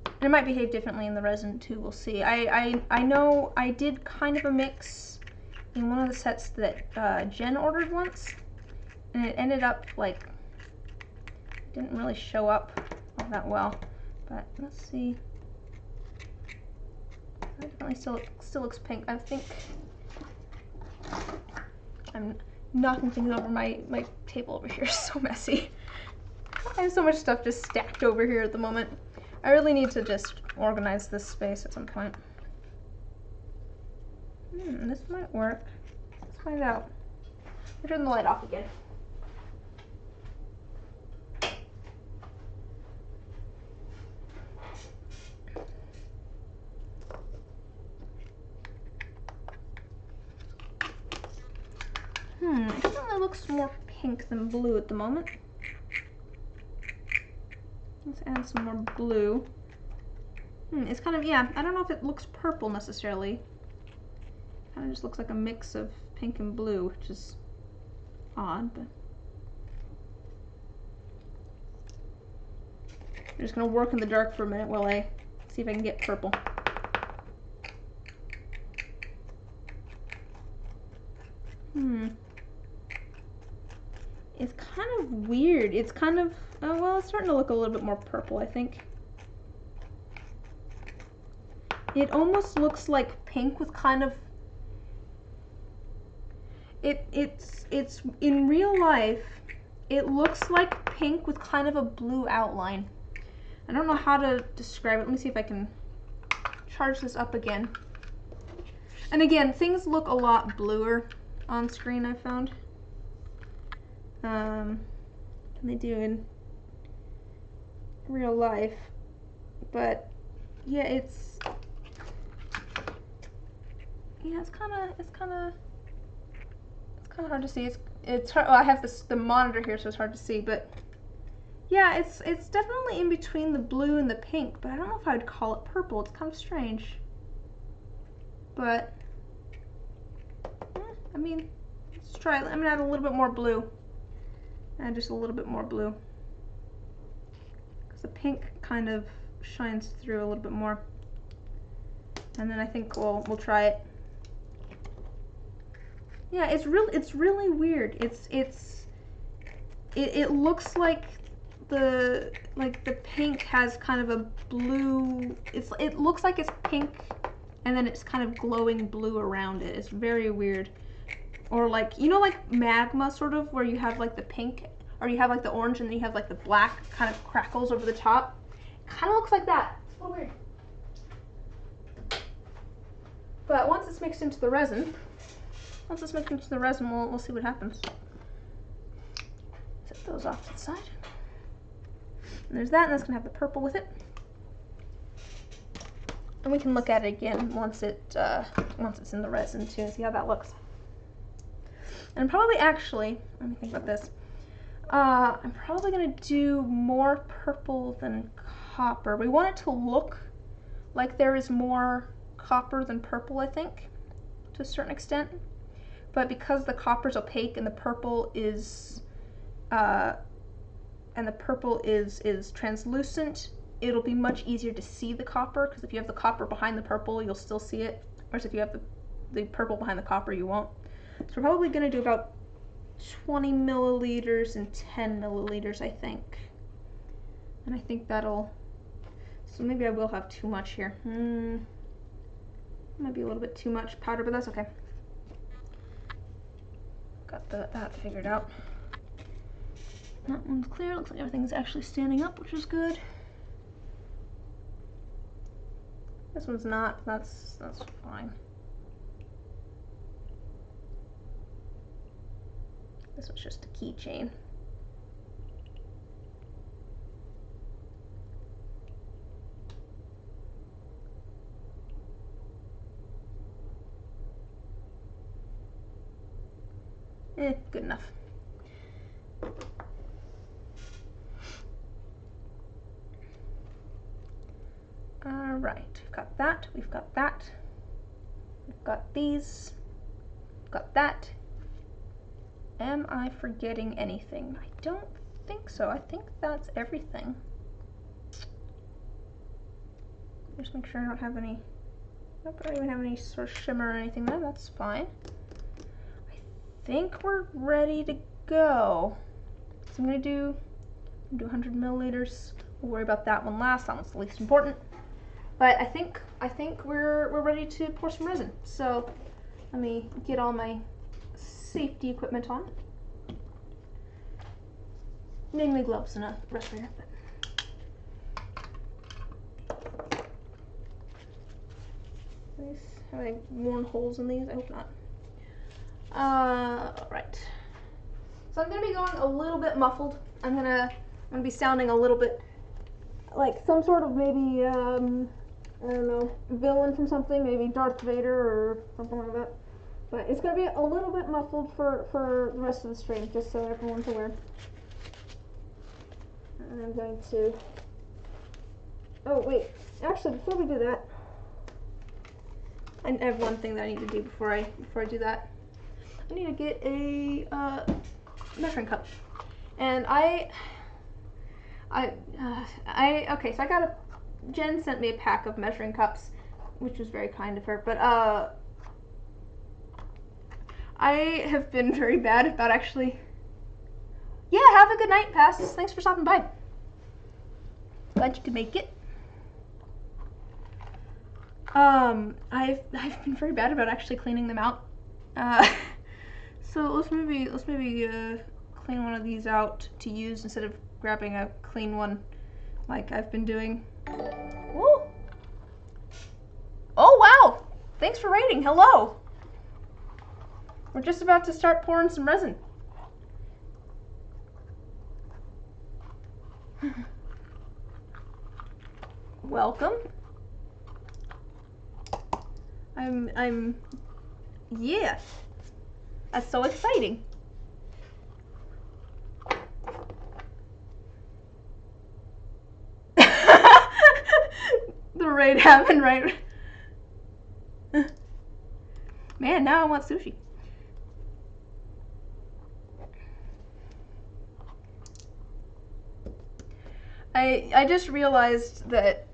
[SPEAKER 1] And it might behave differently in the resin too, we'll see. I know I did kind of a mix in one of the sets that Jen ordered once, and it ended up like, didn't really show up all that well. But let's see. It definitely still looks pink. I think I'm knocking things over my table over here. Is so messy. I have so much stuff just stacked over here at the moment. I really need to just organize this space at some point. This might work. Let's find out. I'll turn the light off again. It definitely looks more pink than blue at the moment. Let's add some more blue. It's kind of, yeah, I don't know if it looks purple necessarily. Kind of just looks like a mix of pink and blue, which is odd, but I'm just gonna work in the dark for a minute while I see if I can get purple. It's kind of weird. It's kind of, well, it's starting to look a little bit more purple, I think. It almost looks like pink with kind of, it's in real life, it looks like pink with kind of a blue outline. I don't know how to describe it. Let me see if I can charge this up again. And again, things look a lot bluer on screen, I found. Than they do in real life. But yeah, it's kind of hard to see. It's hard. Well, I have the monitor here, so it's hard to see. But yeah, it's definitely in between the blue and the pink. But I don't know if I would call it purple. It's kind of strange. But I mean, let's try it. I'm gonna add a little bit more blue. Add just a little bit more blue, because the pink kind of shines through a little bit more. And then I think we'll try it. Yeah, it's really weird. It looks like the pink has kind of a blue. It looks like it's pink, and then it's kind of glowing blue around it. It's very weird. Or like, you know, like magma sort of, where you have like the pink, or you have like the orange, and then you have like the black kind of crackles over the top. Kind of looks like that. It's a little weird. But once it's mixed into the resin, we'll see what happens. Set those off to the side. And there's that, and that's gonna have the purple with it. And we can look at it again once it's in the resin too, and see how that looks. And probably actually, let me think about this. I'm probably gonna do more purple than copper. We want it to look like there is more copper than purple, I think, to a certain extent. But because the copper's opaque and the purple is translucent, it'll be much easier to see the copper, because if you have the copper behind the purple, you'll still see it. Whereas if you have the purple behind the copper, you won't. So we're probably going to do about 20 milliliters and 10 milliliters, I think. And I think that'll, so maybe I will have too much here. Might be a little bit too much powder, but that's okay. Got that figured out. That one's clear. Looks like everything's actually standing up, which is good. This one's not. That's fine. This was just a keychain. Good enough. Alright, we've got that, we've got that. We've got these. We've got that. Am I forgetting anything? I don't think so. I think that's everything. Just make sure I don't have any. Nope, I don't even have any sort of shimmer or anything there. That's fine. I think we're ready to go. So I'm gonna do 100 milliliters. We'll worry about that one last. That one's the least important. But I think we're ready to pour some resin. So let me get all my safety equipment on, namely gloves and a respirator. Have I worn holes in these? I hope not. Right. So I'm gonna be going a little bit muffled. I'm gonna be sounding a little bit like some sort of maybe I don't know, villain from something, maybe Darth Vader or something like that. But it's gonna be a little bit muffled for the rest of the stream, just so everyone's aware. And I'm going to. Oh wait, actually, before we do that, I have one thing that I need to do before I do that. I need to get a measuring cup, and okay, so I got a. Jen sent me a pack of measuring cups, which was very kind of her, but I have been very bad about actually. Yeah, have a good night, Pass. Thanks for stopping by. Glad you could make it. I've been very bad about actually cleaning them out. So let's maybe clean one of these out to use instead of grabbing a clean one like I've been doing. Ooh. Oh wow! Thanks for raiding. Hello. We're just about to start pouring some resin. Welcome. Yeah. That's so exciting. The raid happened, right? Man, now I want sushi. I just realized that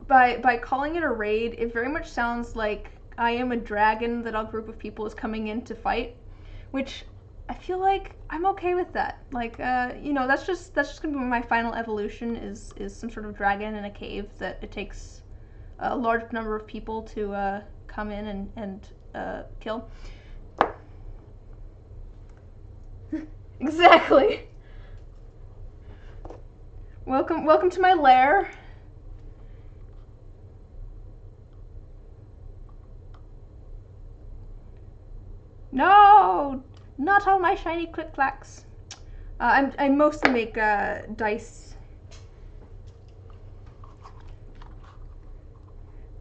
[SPEAKER 1] by calling it a raid, it very much sounds like I am a dragon that a group of people is coming in to fight, which I feel like I'm okay with that. Like, you know, that's just gonna be my final evolution is some sort of dragon in a cave that it takes a large number of people to come in and kill. Exactly. Welcome to my lair. No, not all my shiny click-clacks. I mostly make dice.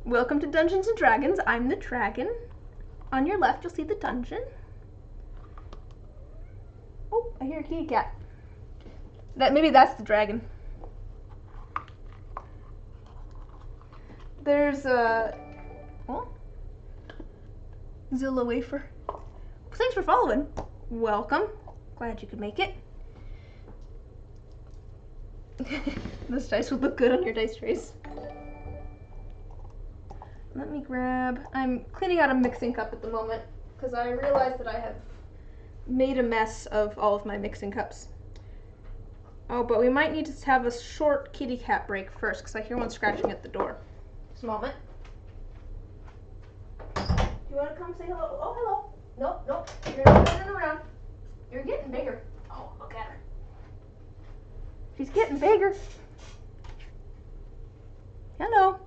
[SPEAKER 1] Welcome to Dungeons and Dragons. I'm the dragon. On your left, you'll see the dungeon. Oh, I hear a kitty cat. Maybe that's the dragon. There's oh, Zilla Wafer. Thanks for following. Welcome. Glad you could make it. Those dice would look good on your dice trays. Let me grab. I'm cleaning out a mixing cup at the moment because I realized that I have made a mess of all of my mixing cups. Oh, but we might need to have a short kitty cat break first because I hear one scratching at the door. Just a moment. Do you want to come say hello? Oh, hello. Nope, nope. You're not running around. You're getting bigger. Oh, look at her. She's getting bigger. Hello.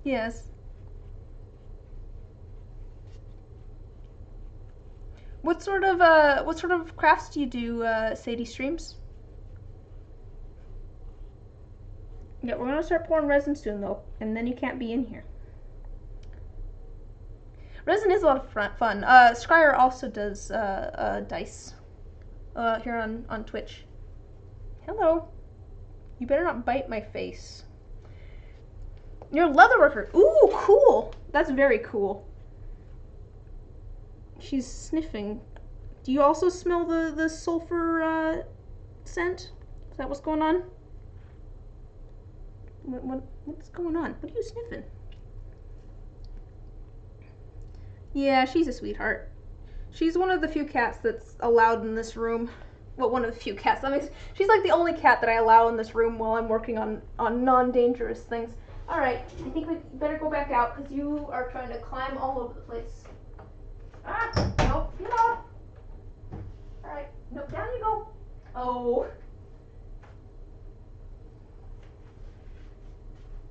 [SPEAKER 1] Yes. What sort of crafts do you do, Sadie Streams? Yeah, we're gonna start pouring resin soon though, and then you can't be in here. Resin is a lot of fun. Scryer also does dice here on Twitch. Hello. You better not bite my face. You're a leatherworker. Ooh, cool. That's very cool. She's sniffing. Do you also smell the sulfur scent? Is that what's going on? What's going on? What are you sniffing? Yeah, she's a sweetheart. She's one of the few cats that's allowed in this room. Well, one of the few cats. She's like the only cat that I allow in this room while I'm working on non-dangerous things. All right, I think we better go back out because you are trying to climb all over the place. Ah, nope, get off. All right, nope, down you go. Oh.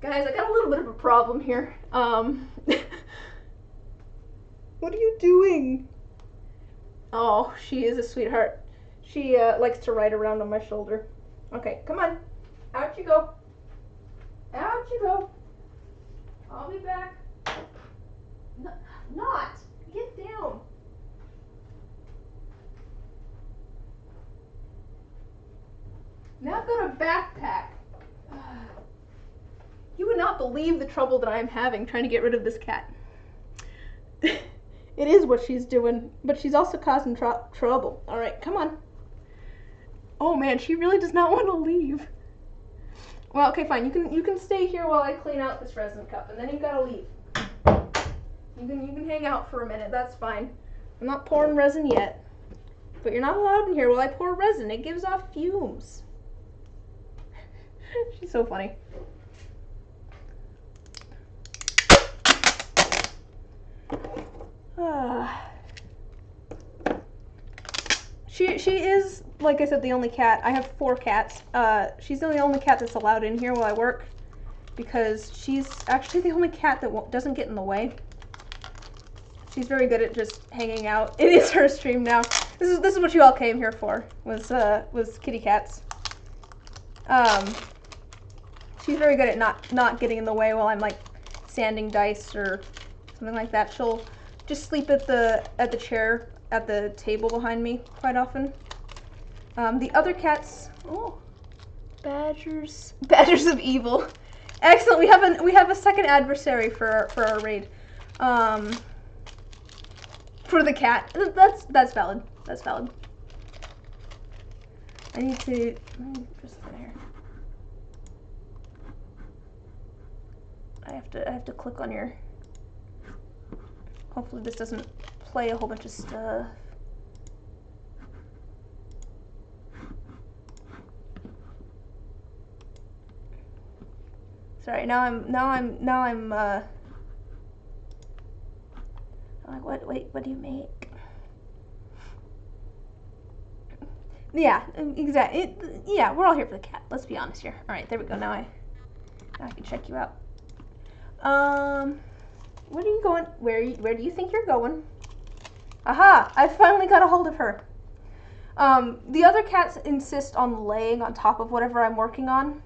[SPEAKER 1] Guys, I got a little bit of a problem here. What are you doing? Oh, she is a sweetheart. She likes to ride around on my shoulder. Okay, come on. Out you go. Out you go. I'll be back. No, not. Get down. Now I've got a backpack. You would not believe the trouble that I am having trying to get rid of this cat. It is what she's doing, but she's also causing trouble. All right, come on. Oh man, she really does not want to leave. Well, okay, fine. You can stay here while I clean out this resin cup, and then you gotta leave. You can hang out for a minute. That's fine. I'm not pouring resin yet, but you're not allowed in here while I pour resin. It gives off fumes. She's so funny. She is, like I said, the only cat. I have 4 cats. She's the only cat that's allowed in here while I work because she's actually the only cat that doesn't get in the way. She's very good at just hanging out. It is her stream now. This is what you all came here for. Was kitty cats. She's very good at not getting in the way while I'm like sanding dice or something like that. She'll just sleep at the chair at the table behind me quite often. The other cats, oh, badgers of evil. Excellent. We have a second adversary for our raid. For the cat. That's valid. That's valid. I need to just there. I have to click on your. Hopefully this doesn't play a whole bunch of stuff. Sorry, now I'm like, what do you make? Yeah, exactly. Yeah, we're all here for the cat. Let's be honest here. All right, there we go. Now I can check you out. Where are you going? Where do you think you're going? Aha! I finally got a hold of her. The other cats insist on laying on top of whatever I'm working on,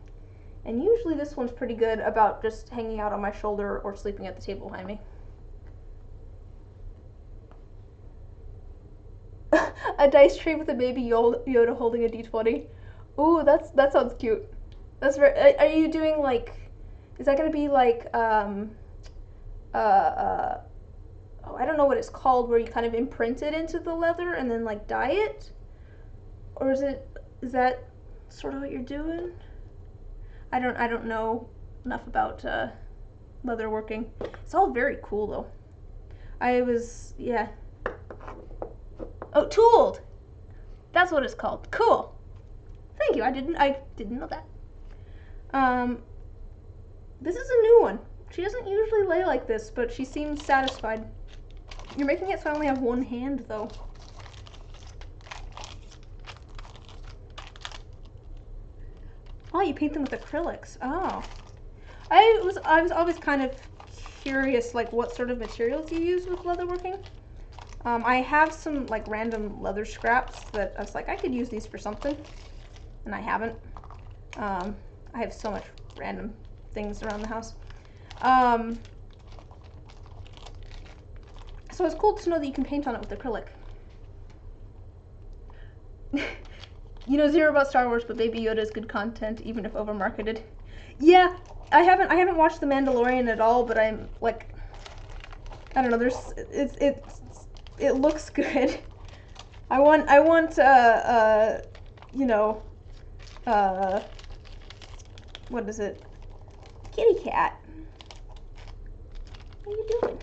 [SPEAKER 1] and usually this one's pretty good about just hanging out on my shoulder or sleeping at the table behind me. A dice tray with a baby Yoda holding a D20. Ooh, that sounds cute. That's very. Are you doing like? Is that gonna be like oh, I don't know what it's called, where you kind of imprint it into the leather and then like dye it? Or is that sort of what you're doing? I don't know enough about leather working. It's all very cool though. Yeah. Oh, tooled! That's what it's called. Cool. Thank you. I didn't know that. This is a new one. She doesn't usually lay like this, but she seems satisfied. You're making it so I only have one hand, though. Oh, you paint them with acrylics. Oh. I was always kind of curious, like, what sort of materials you use with leatherworking. I have some, like, random leather scraps that I was like, I could use these for something. And I haven't. I have so much random things around the house. So it's cool to know that you can paint on it with acrylic. You know zero about Star Wars, but Baby Yoda is good content, even if overmarketed. Yeah, I haven't watched The Mandalorian at all, but I'm like, I don't know. It looks good. I want you know, what is it? Kitty cat. What are you doing?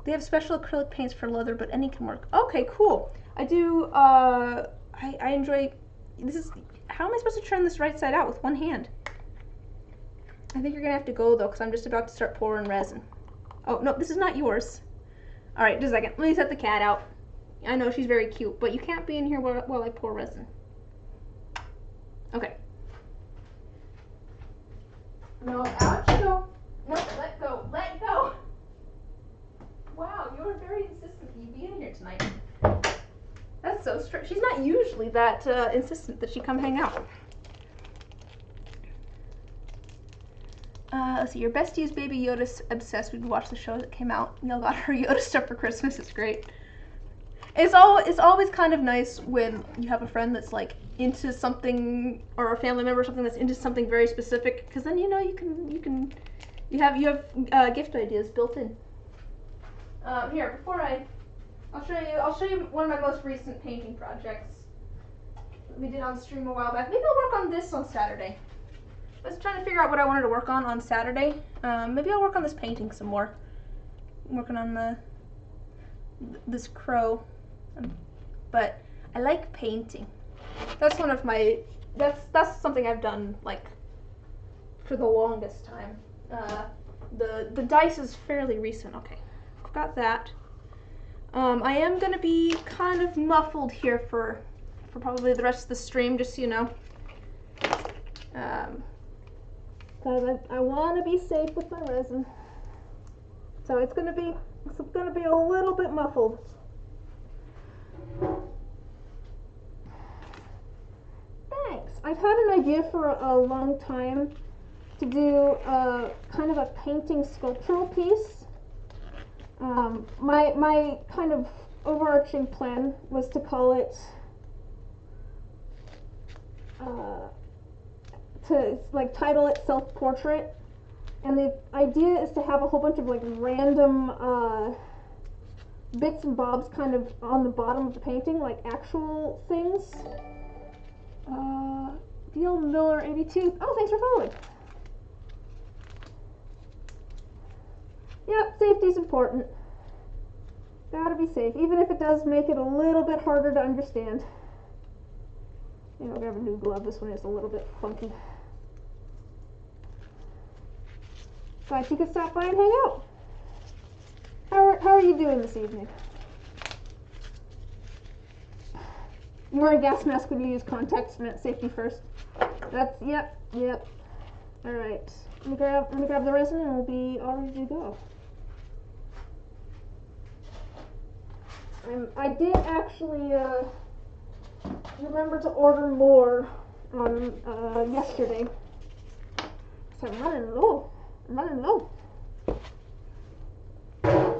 [SPEAKER 1] They have special acrylic paints for leather, but any can work. Okay, cool. I do, I enjoy, this is, how am I supposed to turn this right side out with one hand? I think you're gonna have to go though, because I'm just about to start pouring resin. Oh, no, this is not yours. All right, just a second. Let me set the cat out. I know she's very cute, but you can't be in here while I pour resin. Okay. No, out you go. No, let go. Let go. Wow, you're very insistent that you be in here tonight. That's so strange. She's not usually that insistent that she come hang out. Let's see. Your bestie is Baby Yoda obsessed. We'd watch the show that came out. Neil got her Yoda stuff for Christmas. It's great. It's always kind of nice when you have a friend that's like into something, or a family member or something that's into something very specific, because then you know you have gift ideas built in. Here, I'll show you one of my most recent painting projects that we did on stream a while back. Maybe I'll work on this on Saturday. I was trying to figure out what I wanted to work on Saturday. Maybe I'll work on this painting some more. I'm working on this crow, but I like painting. That's one of my, that's something I've done like for the longest time. The dice is fairly recent. Okay, I've got that. I am gonna be kind of muffled here for probably the rest of the stream, just so you know. Because I want to be safe with my resin, so it's gonna be a little bit muffled. Thanks. I've had an idea for a long time to do kind of a painting sculptural piece. My kind of overarching plan was to call it to like title it Self-Portrait, and the idea is to have a whole bunch of like random bits and bobs kind of on the bottom of the painting, like actual things. Deal Miller 82. Oh, thanks for following. Yep, safety's important. Gotta be safe, even if it does make it a little bit harder to understand. You know, grab a new glove. This one is a little bit funky. Glad you could stop by and hang out. How are you doing this evening? You wear a gas mask when you use contacts, safety first. That's, yep. Alright. Let me grab the resin and we'll be all ready to go. I did actually remember to order more on yesterday. So I'm running low. A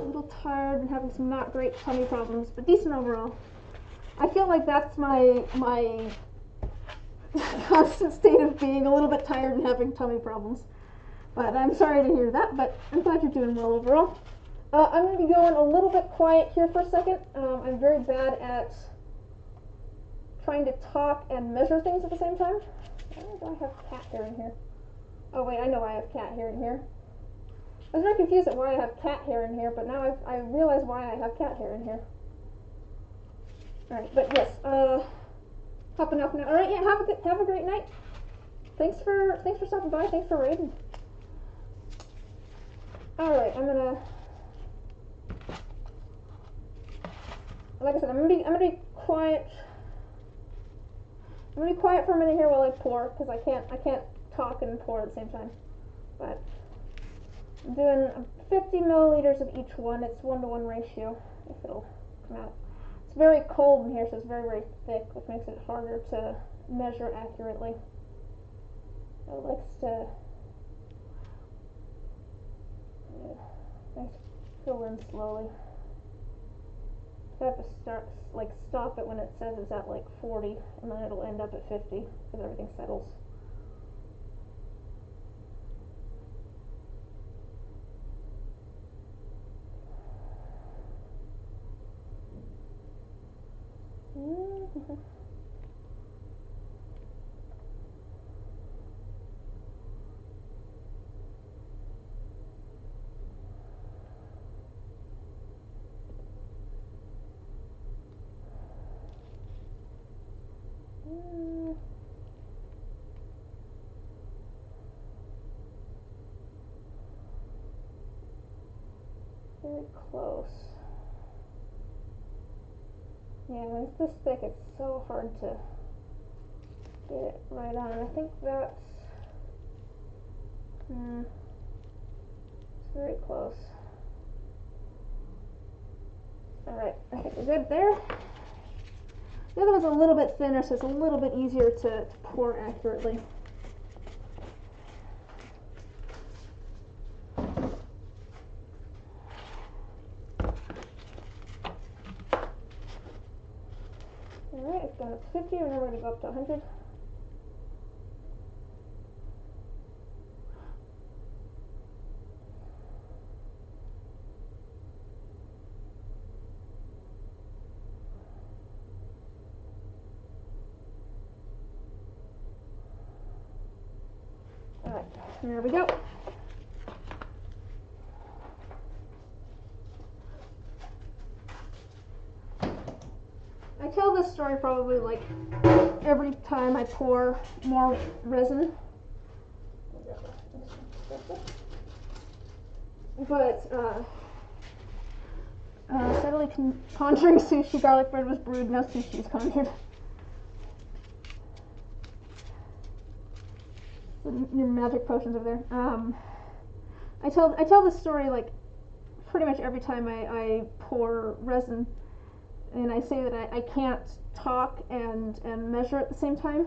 [SPEAKER 1] little tired and having some not great tummy problems, but decent overall. I feel like that's my constant state of being a little bit tired and having tummy problems. But I'm sorry to hear that, but I'm glad you're doing well overall. I'm going to be going a little bit quiet here for a second. I'm very bad at trying to talk and measure things at the same time. Why do I have cat hair in here? Oh wait, I know why I have cat hair in here. I was very confused at why I have cat hair in here, but now I realize why I have cat hair in here. Alright, but yes, hopping off now. Alright, yeah, have a great night. Thanks for stopping by, thanks for raiding. Alright, like I said, I'm gonna be quiet. I'm gonna be quiet for a minute here while I pour, because I can't talk and pour at the same time. But I'm doing 50 milliliters of each one. It's 1-to-1 ratio, if it'll come out. It's very cold in here, so it's very, very thick, which makes it harder to measure accurately. It likes to fill in slowly. So I have to stop it when it says it's at like 40, and then it'll end up at 50 because everything settles. Very close. Yeah, when it's this thick, it's so hard to get it right on. I think that's it's very close. Alright, I think we're good there. The other one's a little bit thinner, so it's a little bit easier to pour accurately. Alright, it's gone up to 50, and then we're going to go up to 100. Alright, there we go. I tell this story probably like every time I pour more resin. But steadily conjuring sushi, garlic bread was brewed, now sushi is conjured. So your magic potions over there. I tell this story like pretty much every time I pour resin, and I say that I can't talk and measure at the same time.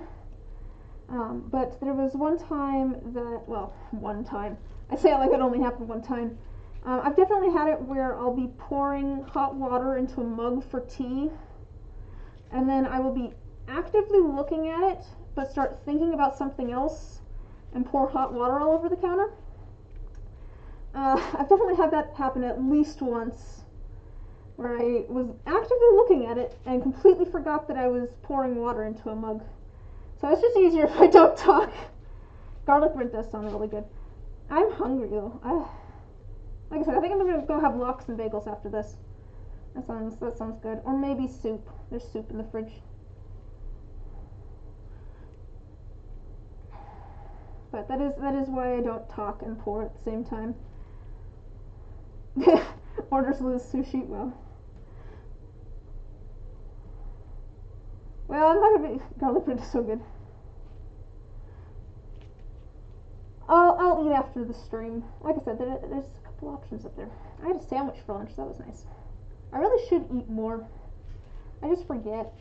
[SPEAKER 1] But there was one time that, well, one time. I say it like it only happened one time. I've definitely had it where I'll be pouring hot water into a mug for tea, and then I will be actively looking at it, but start thinking about something else, and pour hot water all over the counter. I've definitely had that happen at least once, where I was actively looking at it and completely forgot that I was pouring water into a mug. So it's just easier if I don't talk. Garlic bread does sound really good. I'm hungry though. Like I said, I think I'm gonna go have lox and bagels after this. That sounds good. Or maybe soup. There's soup in the fridge. But that is why I don't talk and pour at the same time. Orders lose sushi. Well, I'm not gonna be. Garlic bread is so good. I'll eat after the stream. Like I said, there's a couple options up there. I had a sandwich for lunch. That was nice. I really should eat more. I just forget.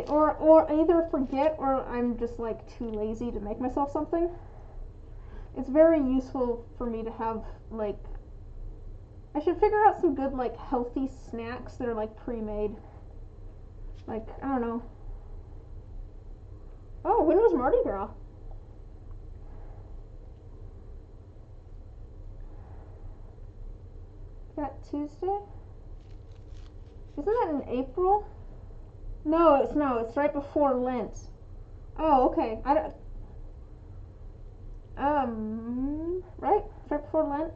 [SPEAKER 1] Or I either forget or I'm just like too lazy to make myself something. It's very useful for me to have like. I should figure out some good like healthy snacks that are like pre-made. Like, I don't know. Oh, when was Mardi Gras? That Tuesday? Isn't that in April? No, it's right before Lent. Oh, okay. Right? It's right before Lent?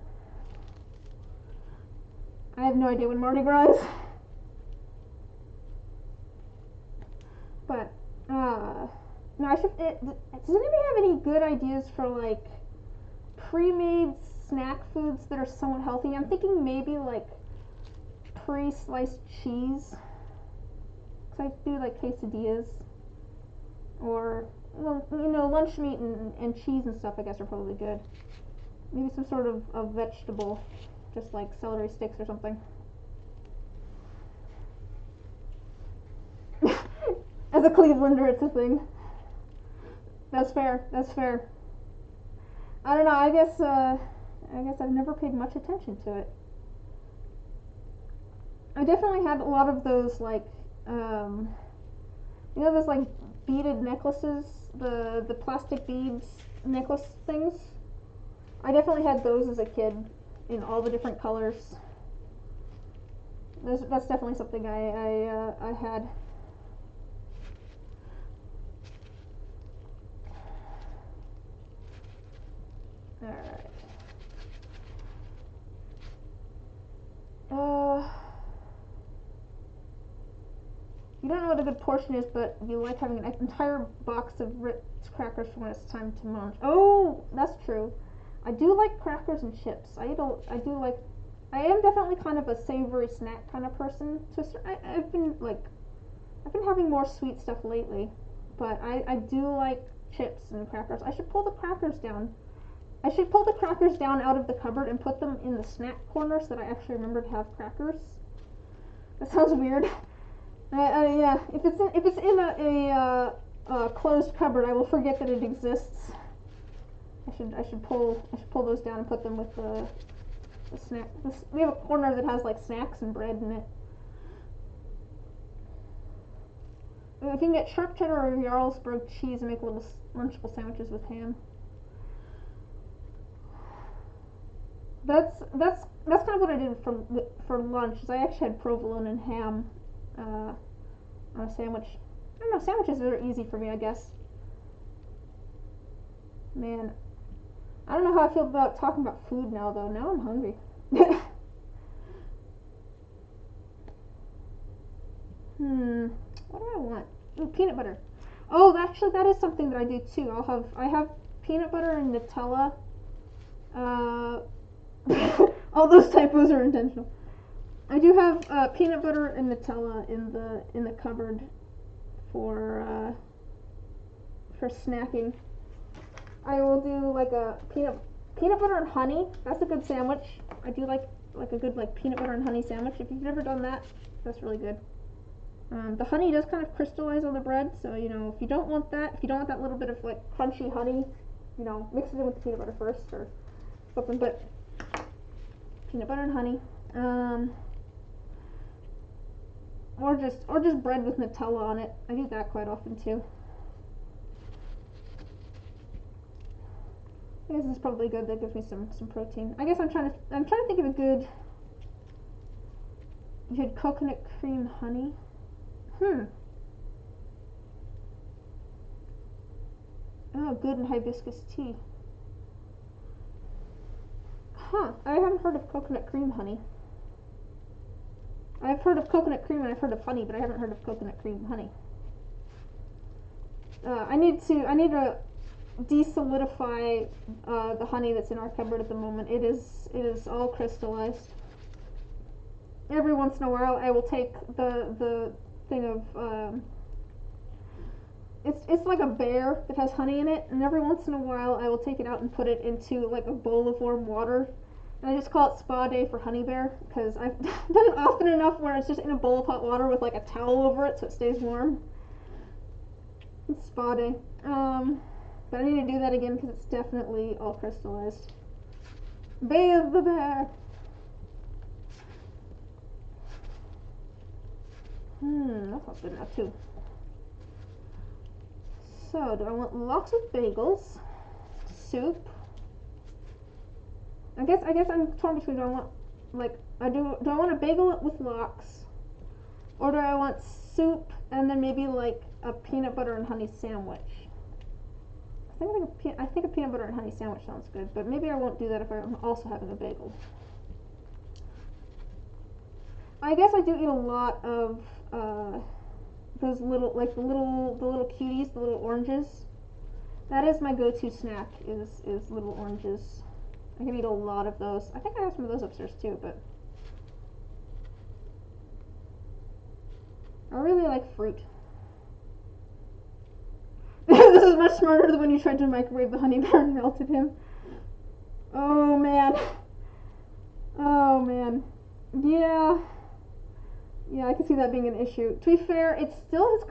[SPEAKER 1] I have no idea when Mardi Gras is. But, no, does anybody have any good ideas for, like, pre-made snack foods that are somewhat healthy? I'm thinking maybe, like, pre-sliced cheese. Because I do, like, quesadillas. Or, well, you know, lunch meat and cheese and stuff, I guess, are probably good. Maybe some sort of vegetable. Just, like, celery sticks or something. As a Clevelander, it's a thing. That's fair. I don't know, I guess, I guess I've never paid much attention to it. I definitely had a lot of those, like, you know, those, like, beaded necklaces, the plastic beads necklace things. I definitely had those as a kid in all the different colors. That's definitely something I had. Alright. You don't know what a good portion is, but you like having an entire box of Ritz crackers for when it's time to munch. Oh, that's true. I do like crackers and chips. I am definitely kind of a savory snack kind of person. So I've been having more sweet stuff lately, but I do like chips and crackers. I should pull the crackers down. I should pull the crackers down out of the cupboard and put them in the snack corner so that I actually remember to have crackers. That sounds weird. Yeah, if it's in a closed cupboard, I will forget that it exists. I should pull those down and put them with the snack. We have a corner that has like snacks and bread in it. If you can get sharp cheddar or Jarlsberg cheese and make little Lunchable sandwiches with ham. That's kind of what I did for lunch. Is I actually had provolone and ham on a sandwich. I don't know. Sandwiches are easy for me, I guess. Man, I don't know how I feel about talking about food now, though. Now I'm hungry. What do I want? Ooh, peanut butter. Oh, actually, that is something that I do too. I have peanut butter and Nutella. All those typos are intentional. I do have peanut butter and Nutella in the cupboard for snacking. I will do like a peanut butter and honey. That's a good sandwich. I do like a good like peanut butter and honey sandwich. If you've never done that, that's really good. The honey does kind of crystallize on the bread, so you know if you don't want that little bit of like crunchy honey, you know, mix it in with the peanut butter first or something. But peanut butter and honey, or just bread with Nutella on it. I do that quite often too. I guess this is probably good. That gives me some protein. I guess I'm trying to think of a good. You had coconut cream honey. Oh, good and hibiscus tea. Huh. I haven't heard of coconut cream honey. I've heard of coconut cream and I've heard of honey, but I haven't heard of coconut cream honey. I need to desolidify the honey that's in our cupboard at the moment. It is all crystallized. Every once in a while, I will take the thing of it's like a bear that has honey in it, and every once in a while, I will take it out and put it into like a bowl of warm water. And I just call it Spa Day for Honey Bear because I've done it often enough where it's just in a bowl of hot water with like a towel over it so it stays warm. It's Spa Day. But I need to do that again because it's definitely all crystallized. Bathe the bear! That sounds good enough too. So, do I want lots of bagels? Soup? I guess I'm torn between do I want do I want a bagel with lox, or do I want soup and then maybe like a peanut butter and honey sandwich? I think a peanut butter and honey sandwich sounds good, but maybe I won't do that if I'm also having a bagel. I guess I do eat a lot of those little the little cuties, the little oranges. That is my go-to snack is little oranges. I can eat a lot of those. I think I have some of those upstairs too, but I really like fruit. This is much smarter than when you tried to microwave the honey bear and melted him. Oh man. Oh man. Yeah. Yeah, I can see that being an issue. To be fair, it still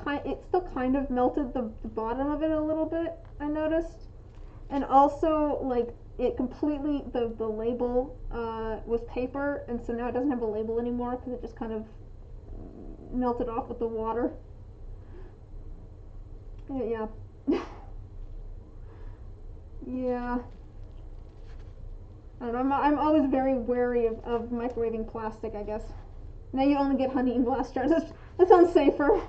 [SPEAKER 1] kind of melted the bottom of it a little bit, I noticed. And also, like,
[SPEAKER 2] it completely, the label was paper, and so now it doesn't have a label anymore because it just kind of melted off with the water. Yeah. Yeah. I don't know, I'm always very wary of microwaving plastic, I guess. Now you only get honey in glass jars. That sounds safer.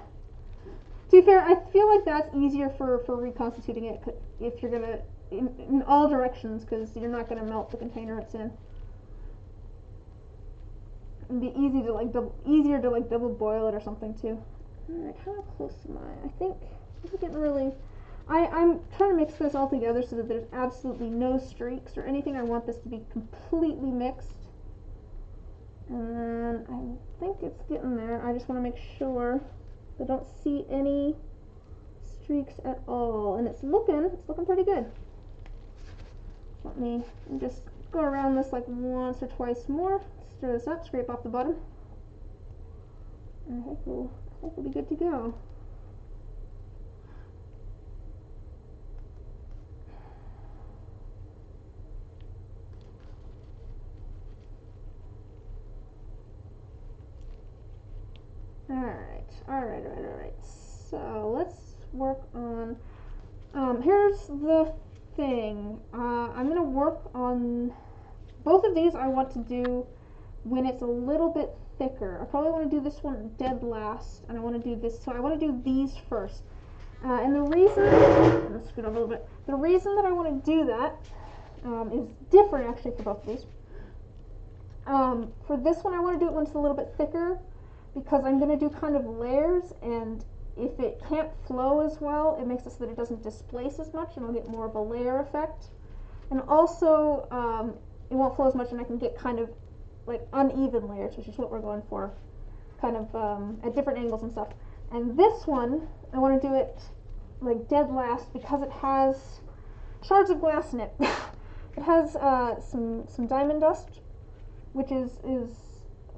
[SPEAKER 2] To be fair, I feel like that's easier for reconstituting it if you're gonna in all directions, because you're not gonna melt the container it's in. It'd be easier to like double boil it or something too. All right, how close am I? I think this is getting really. I'm trying to mix this all together so that there's absolutely no streaks or anything. I want this to be completely mixed. And I think it's getting there. I just want to make sure I don't see any streaks at all. And it's looking pretty good. Let me just go around this like once or twice more. Stir this up, scrape off the bottom. And I think we'll be good to go. Alright. So let's work on, here's the thing. I'm going to work on, both of these I want to do when it's a little bit thicker. I probably want to do this one dead last, and I want to do this, so I want to do these first. And the reason, let's scoot over a little bit, the reason that I want to do that is different actually for both of these. For this one I want to do it when it's a little bit thicker, because I'm going to do kind of layers, and if it can't flow as well, it makes it so that it doesn't displace as much, and I'll get more of a layer effect. And also, it won't flow as much, and I can get kind of like uneven layers, which is what we're going for, kind of at different angles and stuff. And this one, I want to do it like dead last because it has shards of glass in it. It has some diamond dust, which is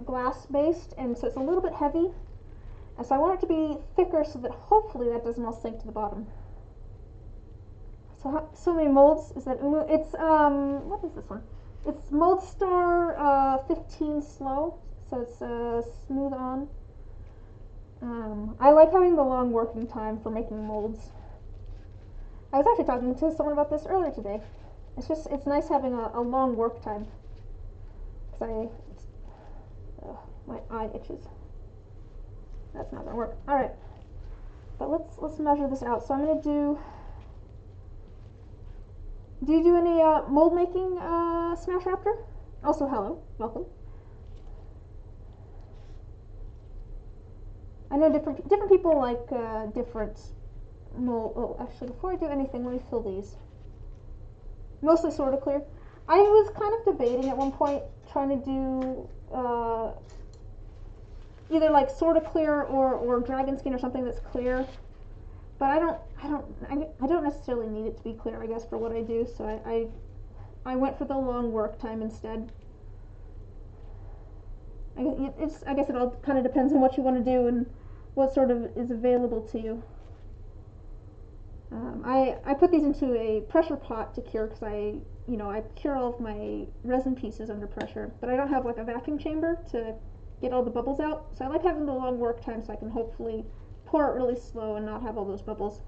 [SPEAKER 2] glass based, and so it's a little bit heavy, and so I want it to be thicker so that hopefully that doesn't all sink to the bottom. So many molds. Is that it's what is this one? It's Moldstar 15 slow, so it's smooth on. I like having the long working time for making molds. I was actually talking to someone about this earlier today. It's nice having a long work time, because my eye itches. That's not gonna work. All right, but let's measure this out. So I'm gonna do. Do you do any mold making, Smash Raptor? Also, hello, welcome. I know different people like different mold. Oh, actually, before I do anything, let me fill these. Mostly Sorta Clear. I was kind of debating at one point trying to do either like Sorta Clear or Dragon Skin or something that's clear, but I don't necessarily need it to be clear, I guess, for what I do. So I went for the long work time instead. I guess it all kind of depends on what you want to do and what sort of is available to you. I put these into a pressure pot to cure, because I cure all of my resin pieces under pressure, but I don't have like a vacuum chamber to get all the bubbles out, so I like having the long work time so I can hopefully pour it really slow and not have all those bubbles.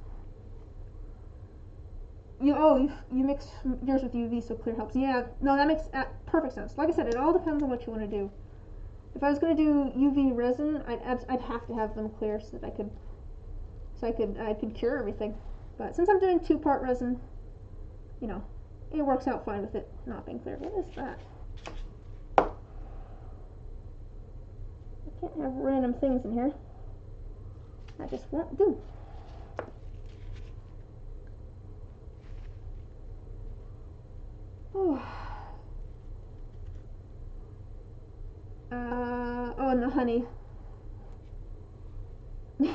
[SPEAKER 2] You mix yours with UV so clear helps. Yeah, no, that makes perfect sense. Like I said, it all depends on what you want to do. If I was going to do UV resin, I'd have to have them clear so that I could cure everything. But since I'm doing 2-part resin, it works out fine with it not being clear. What is that? I can't have random things in here. That just won't do. Oh. And the honey. It's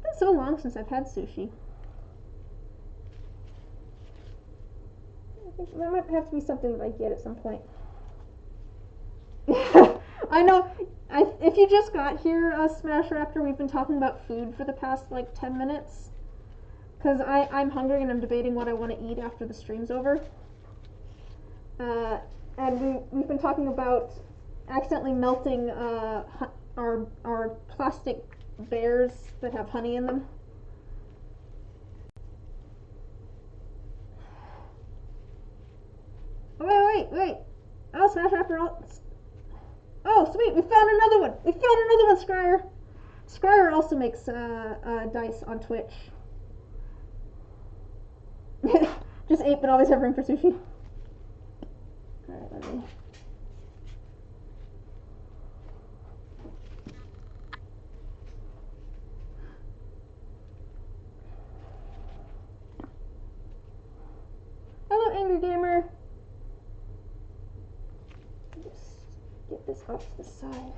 [SPEAKER 2] been so long since I've had sushi. I think that might have to be something that I get at some point. I know. If you just got here, Smash Raptor, we've been talking about food for the past like 10 minutes. because I'm hungry and I'm debating what I want to eat after the stream's over. And we've been talking about accidentally melting our plastic bears that have honey in them. Wait. Oh, Smash Raptor. Oh, sweet, we found another one. Scryer. Scryer also makes dice on Twitch. Just 8, but always have room for sushi. Alright, let me... Hello, Angry Gamer. Just get this off to the side.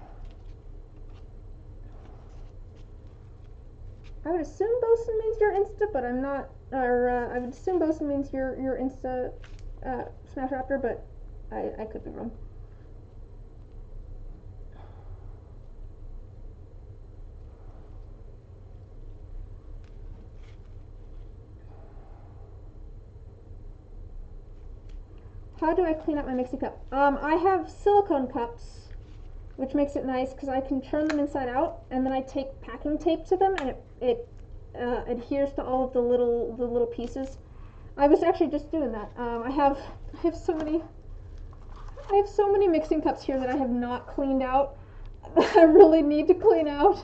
[SPEAKER 2] I would assume Bosun means your Insta, but I'm not. Or I would assume Bosun means your Insta Smash Raptor, but I could be wrong. How do I clean up my mixing cup? I have silicone cups, which makes it nice because I can turn them inside out, and then I take packing tape to them, and it adheres to all of the little pieces. I was actually just doing that. I have so many mixing cups here that I have not cleaned out. I really need to clean out.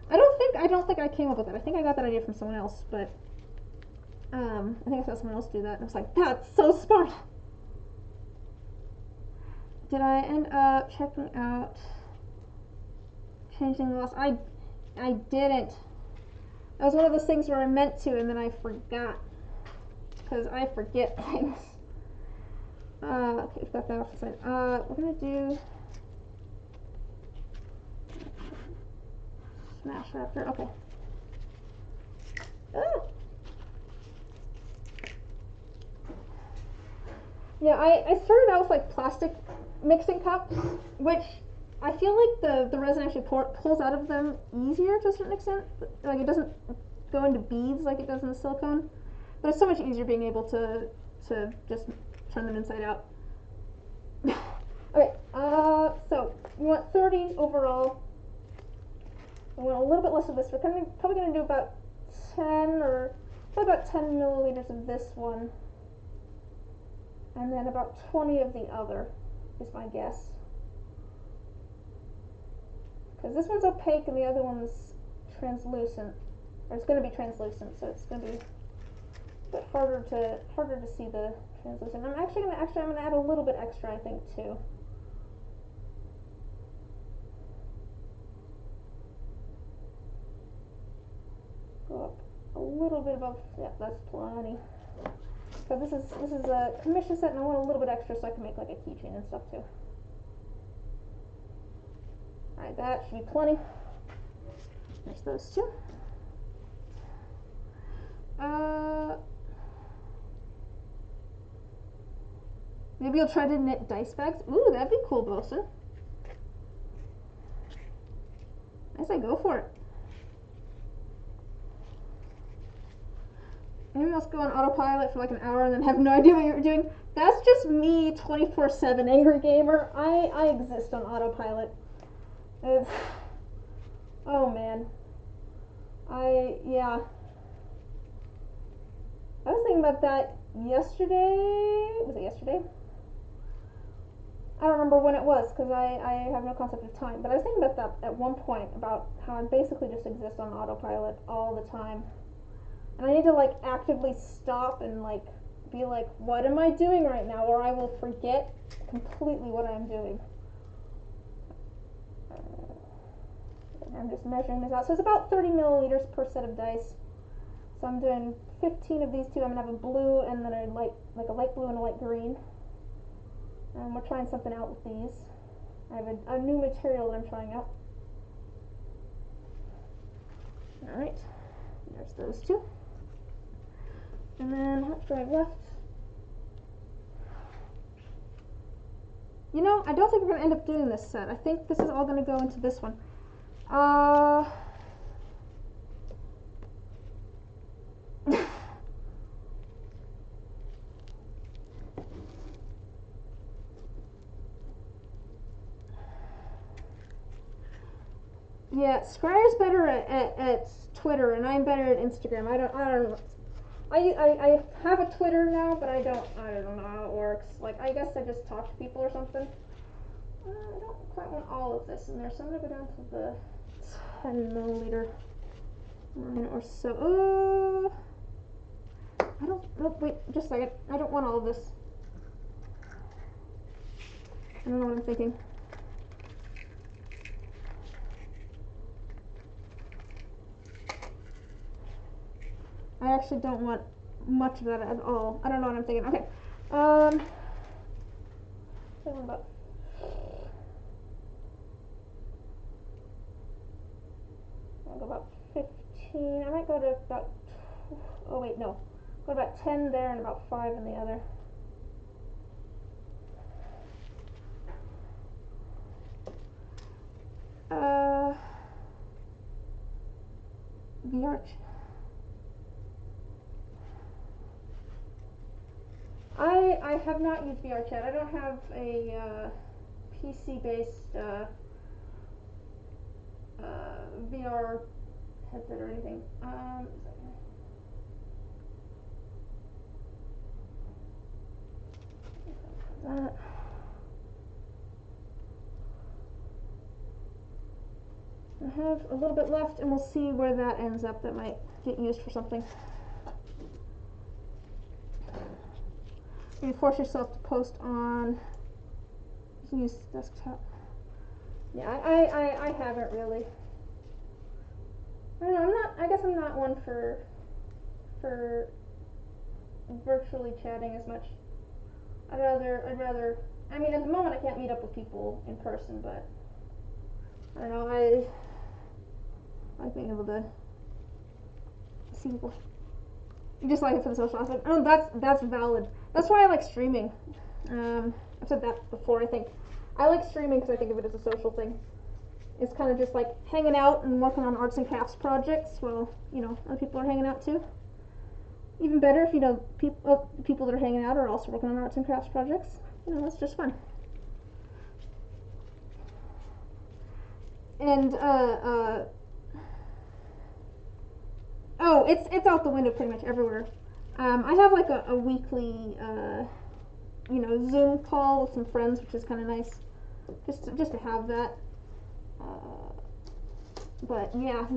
[SPEAKER 2] I don't think I came up with that. I think I got that idea from someone else, but I think I saw someone else do that, and I was like, that's so smart. Did I end up checking out changing the last? I didn't. That was one of those things where I meant to and then I forgot. Because I forget things. Okay, we've got that off the side. We're gonna do Smash Raptor. Okay. Ah! Yeah, I started out with like plastic mixing cups, which I feel like the resin actually pulls out of them easier to a certain extent. Like it doesn't go into beads like it does in the silicone, but it's so much easier being able to just turn them inside out. Okay, so we want 30 overall. We want a little bit less of this. We're probably going to do about 10 milliliters of this one, and then about 20 of the other is my guess. Because this one's opaque and the other one's translucent, or it's going to be translucent, so it's going to be a bit harder to see the translucent. I'm going to add a little bit extra, I think, too. Go up a little bit above. Yeah, that's plenty. So this is a commission set, and I want a little bit extra so I can make like a keychain and stuff too. Alright, that should be plenty. There's those two. Maybe I'll try to knit dice bags. Ooh, that'd be cool, Bosun. I say go for it. Maybe I'll go on autopilot for like an hour and then have no idea what you're doing. That's just me 24/7 angry gamer. I exist on autopilot. It's, oh man. Yeah. I was thinking about that yesterday. Was it yesterday? I don't remember when it was because I have no concept of time. But I was thinking about that at one point, about how I basically just exist on autopilot all the time. And I need to like actively stop and like be like, what am I doing right now? Or I will forget completely what I'm doing. I'm just measuring this out. So it's about 30 milliliters per set of dice. So I'm doing 15 of these two. I'm gonna have a blue and then a light blue and a light green. And we're trying something out with these. I have a new material that I'm trying out. Alright, there's those two. And then, how much do I have left? You know, I don't think we're going to end up doing this set. I think this is all going to go into this one. Yeah, Scryer's better at Twitter, and I'm better at Instagram. I don't know. I have a Twitter now, but I don't know how it works. Like, I guess I just talk to people or something. I don't quite want all of this in there, so I'm gonna go down to the 10 milliliter line or so. I don't, nope, wait, just a second. I don't want all of this. I don't know what I'm thinking. I actually don't want much of that at all. I don't know what I'm thinking. Okay. I'll go about 15. I might go to about, oh wait, no. Go about 10 there and about 5 in the other. VR. I have not used VRChat. I don't have a PC-based VR headset or anything. That. I have a little bit left, and we'll see where that ends up. That might get used for something. You force yourself to post on. You can use desktop. Yeah, I haven't really. I don't know. I guess I'm not one for virtually chatting as much. I'd rather. I mean, at the moment I can't meet up with people in person, but I don't know. I like being able to see people. You just like it for the social aspect. Oh, that's valid. That's why I like streaming. I've said that before. I think I like streaming because I think of it as a social thing. It's kind of just like hanging out and working on arts and crafts projects while other people are hanging out too. Even better if people that are hanging out are also working on arts and crafts projects. That's just fun. And oh, it's out the window pretty much everywhere. I have like a weekly Zoom call with some friends, which is kind of nice, just to have that. But yeah,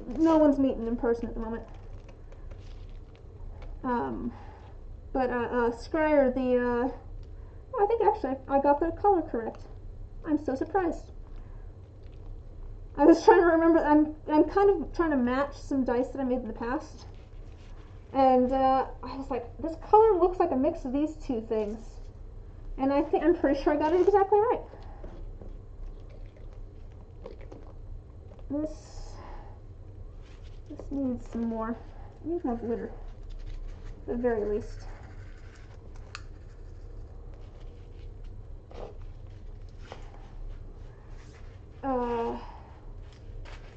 [SPEAKER 2] no one's meeting in person at the moment. But Scryer, I think actually I got the color correct. I'm so surprised. I was trying to remember. I'm kind of trying to match some dice that I made in the past, and I was like, this color looks like a mix of these two things, and I'm pretty sure I got it exactly right. This needs some more. Needs more glitter, at the very least.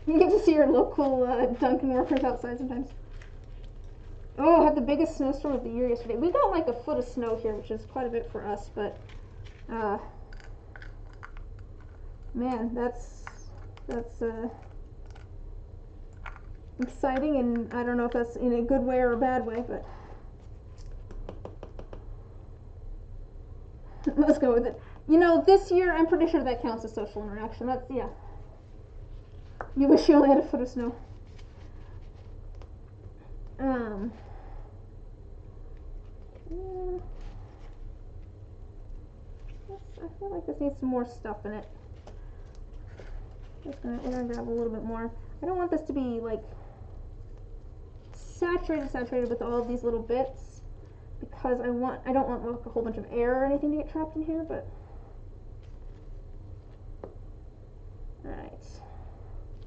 [SPEAKER 2] You get to see your local Dunkin' workers outside sometimes. Oh, I had the biggest snowstorm of the year yesterday. We got like a foot of snow here, which is quite a bit for us, but man, that's exciting, and I don't know if that's in a good way or a bad way, but let's go with it. This year I'm pretty sure that counts as social interaction. Yeah. You wish you only had a foot of snow. Yeah. I feel like this needs some more stuff in it. We're gonna grab a little bit more. I don't want this to be like saturated with all of these little bits, because I don't want like a whole bunch of air or anything to get trapped in here, but alright.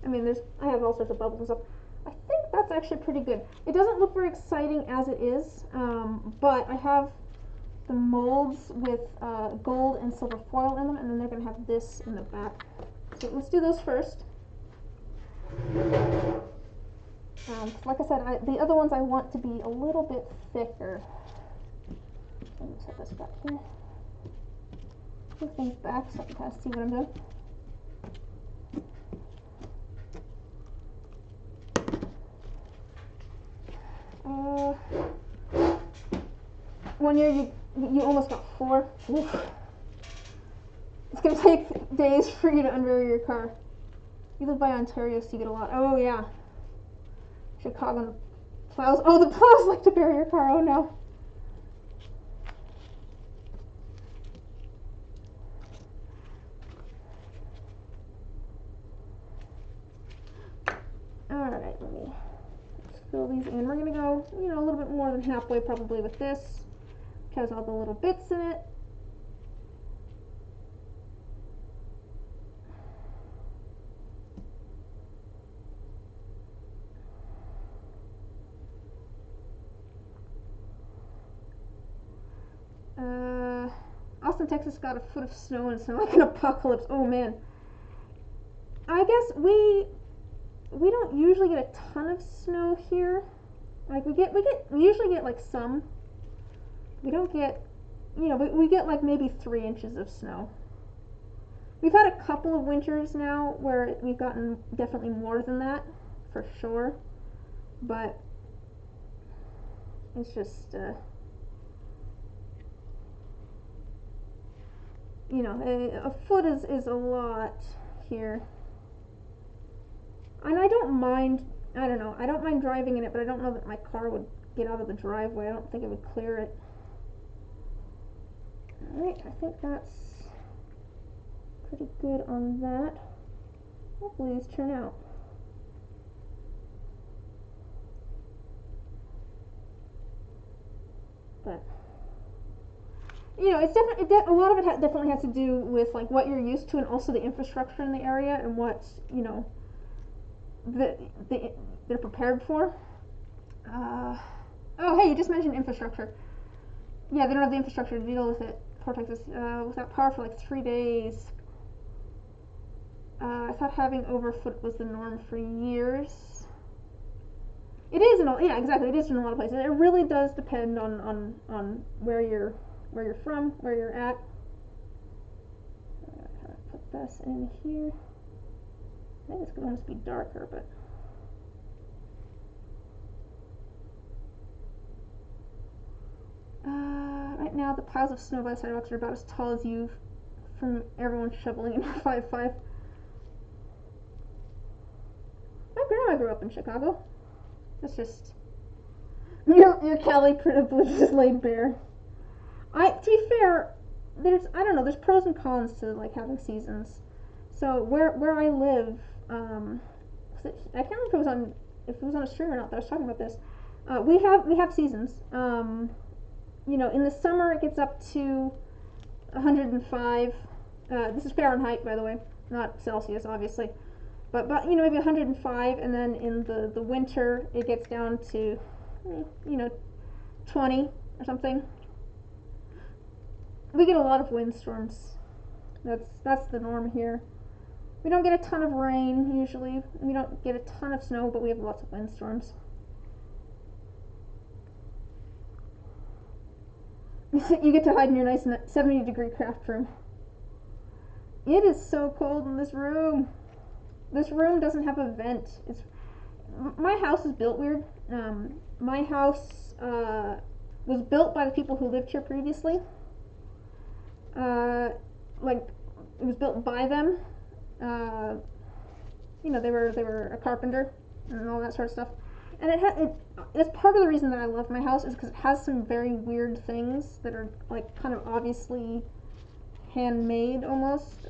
[SPEAKER 2] I mean, I have all sorts of bubbles and stuff. I think that's actually pretty good. It doesn't look very exciting as it is, but I have the molds with gold and silver foil in them, and then they're going to have this in the back. So let's do those first. Like I said, the other ones I want to be a little bit thicker. Let me set this back here. Move things back so I can kind of see what I'm doing. one year you almost got 4. Oof. It's gonna take days for you to unbury your car. You live by Ontario, so you get a lot. Oh yeah. Chicago plows. Oh, the plows like to bury your car. Oh no. Alright, let's fill these in. We're gonna go, a little bit more than halfway probably with this. Which has all the little bits in it. Austin, Texas got a foot of snow and it's not like an apocalypse. Oh man. I guess we don't usually get a ton of snow here. Like we usually get like some. We don't get, we get like maybe 3 inches of snow. We've had a couple of winters now where we've gotten definitely more than that, for sure. But it's just, a foot is a lot here. And I don't mind driving in it, but I don't know that my car would get out of the driveway. I don't think it would clear it. Alright, I think that's pretty good on that. Hopefully these turn out. But it's definitely a lot of it definitely has to do with like what you're used to and also the infrastructure in the area and what they're prepared for. Oh hey, you just mentioned infrastructure. Yeah, they don't have the infrastructure to deal with it. Poor Texas, without power for like 3 days. I thought having over a foot was the norm for years. It is yeah, exactly. It is in a lot of places. It really does depend on where you're from, where you're at. Put this in here. I think this could almost be darker, but right now the piles of snow by the sidewalks are about as tall as you from everyone shoveling in 5'5". My grandma grew up in Chicago. That's just your Cali privilege is laid bare. To be fair, there's pros and cons to like having seasons. So where I live, I can't remember if it was on a stream or not that I was talking about this. We have seasons. In the summer it gets up to 105. This is Fahrenheit, by the way, not Celsius, obviously. But maybe 105, and then in the winter it gets down to 20 or something. We get a lot of windstorms. That's the norm here. We don't get a ton of rain usually. We don't get a ton of snow, but we have lots of windstorms. You get to hide in your nice 70-degree craft room. It is so cold in this room. This room doesn't have a vent. My house is built weird. My house was built by the people who lived here previously. It was built by them. They were a carpenter and all that sort of stuff. And it's part of the reason that I love my house is because it has some very weird things that are like kind of obviously handmade almost.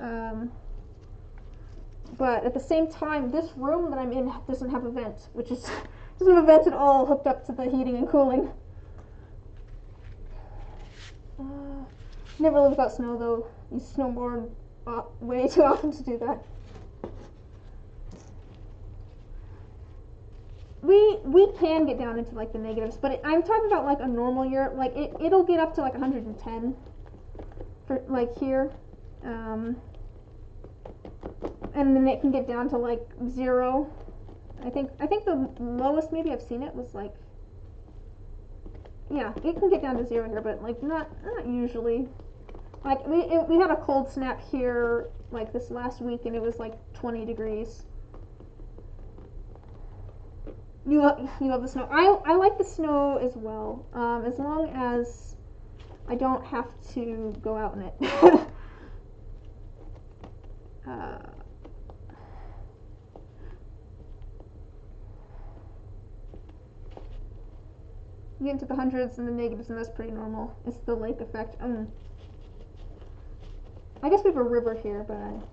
[SPEAKER 2] But at the same time, this room that I'm in doesn't have a vent, doesn't have a vent at all hooked up to the heating and cooling. Never live without snow though. You snowboard way too often to do that. We can get down into like the negatives, but I'm talking about like a normal year. Like it'll get up to like 110 for like here. And then it can get down to like 0. I think the lowest maybe I've seen it was like, yeah, it can get down to 0 here, but like not usually. Like we had a cold snap here like this last week and it was like 20 degrees. You love the snow. I like the snow as well, as long as I don't have to go out in it. uh, you get into the hundreds and the negatives, and that's pretty normal. It's the lake effect. I guess we have a river here, but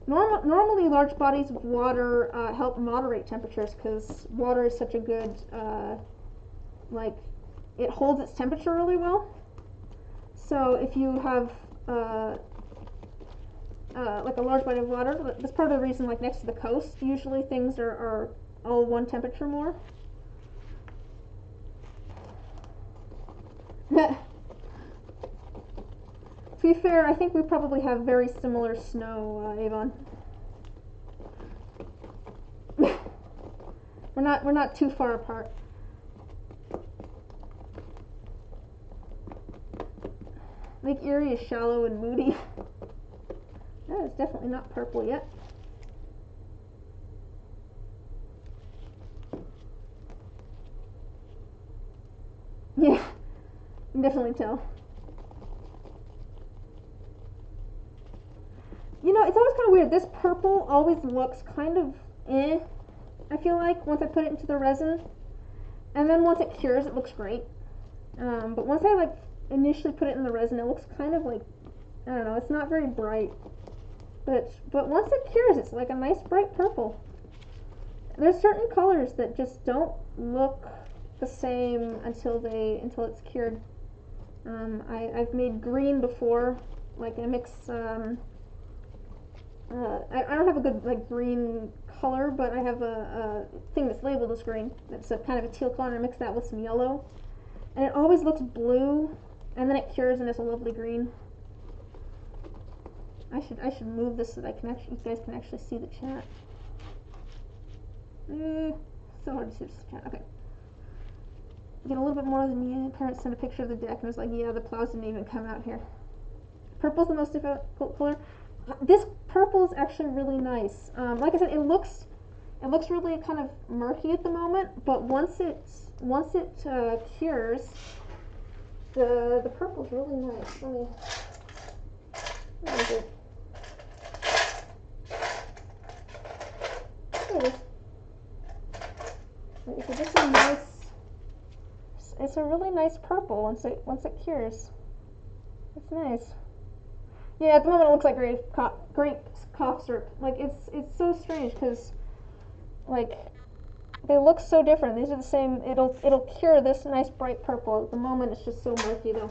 [SPEAKER 2] normally large bodies of water help moderate temperatures because water is such a good, like, it holds its temperature really well. So if you have like a large body of water, that's part of the reason, like next to the coast, usually things are all one temperature more. To be fair, I think we probably have very similar snow, Avon. We're not too far apart. Lake Erie is shallow and moody. That is definitely not purple yet. Yeah, you can definitely tell. You know, it's always kind of weird. This purple always looks kind of I feel like, once I put it into the resin. And then once it cures, it looks great. But once I, like, initially put it in the resin, it looks kind of like, I don't know, it's not very bright. But once it cures, it's like a nice bright purple. There's certain colors that just don't look the same until it's cured. I've made green before, like I mix. I don't have a good like green color, but I have a thing that's labeled as green. It's a kind of a teal color, and I mix that with some yellow, and it always looks blue, and then it cures and it's a lovely green. I should move this so that you guys can actually see the chat. So hard to see this chat. Okay. Get a little bit more than me. Parents sent a picture of the deck and was like, yeah, the plows didn't even come out here. Purple's the most difficult color. This purple is actually really nice. Like I said, it looks really kind of murky at the moment, but once it cures, the purple's really nice. Where is it? There it is. Like I said, this is nice. It's a really nice purple once it cures. It's nice. Yeah, at the moment it looks like grape cough syrup. Like it's so strange because like they look so different. These are the same. It'll cure this nice bright purple. At the moment it's just so murky though.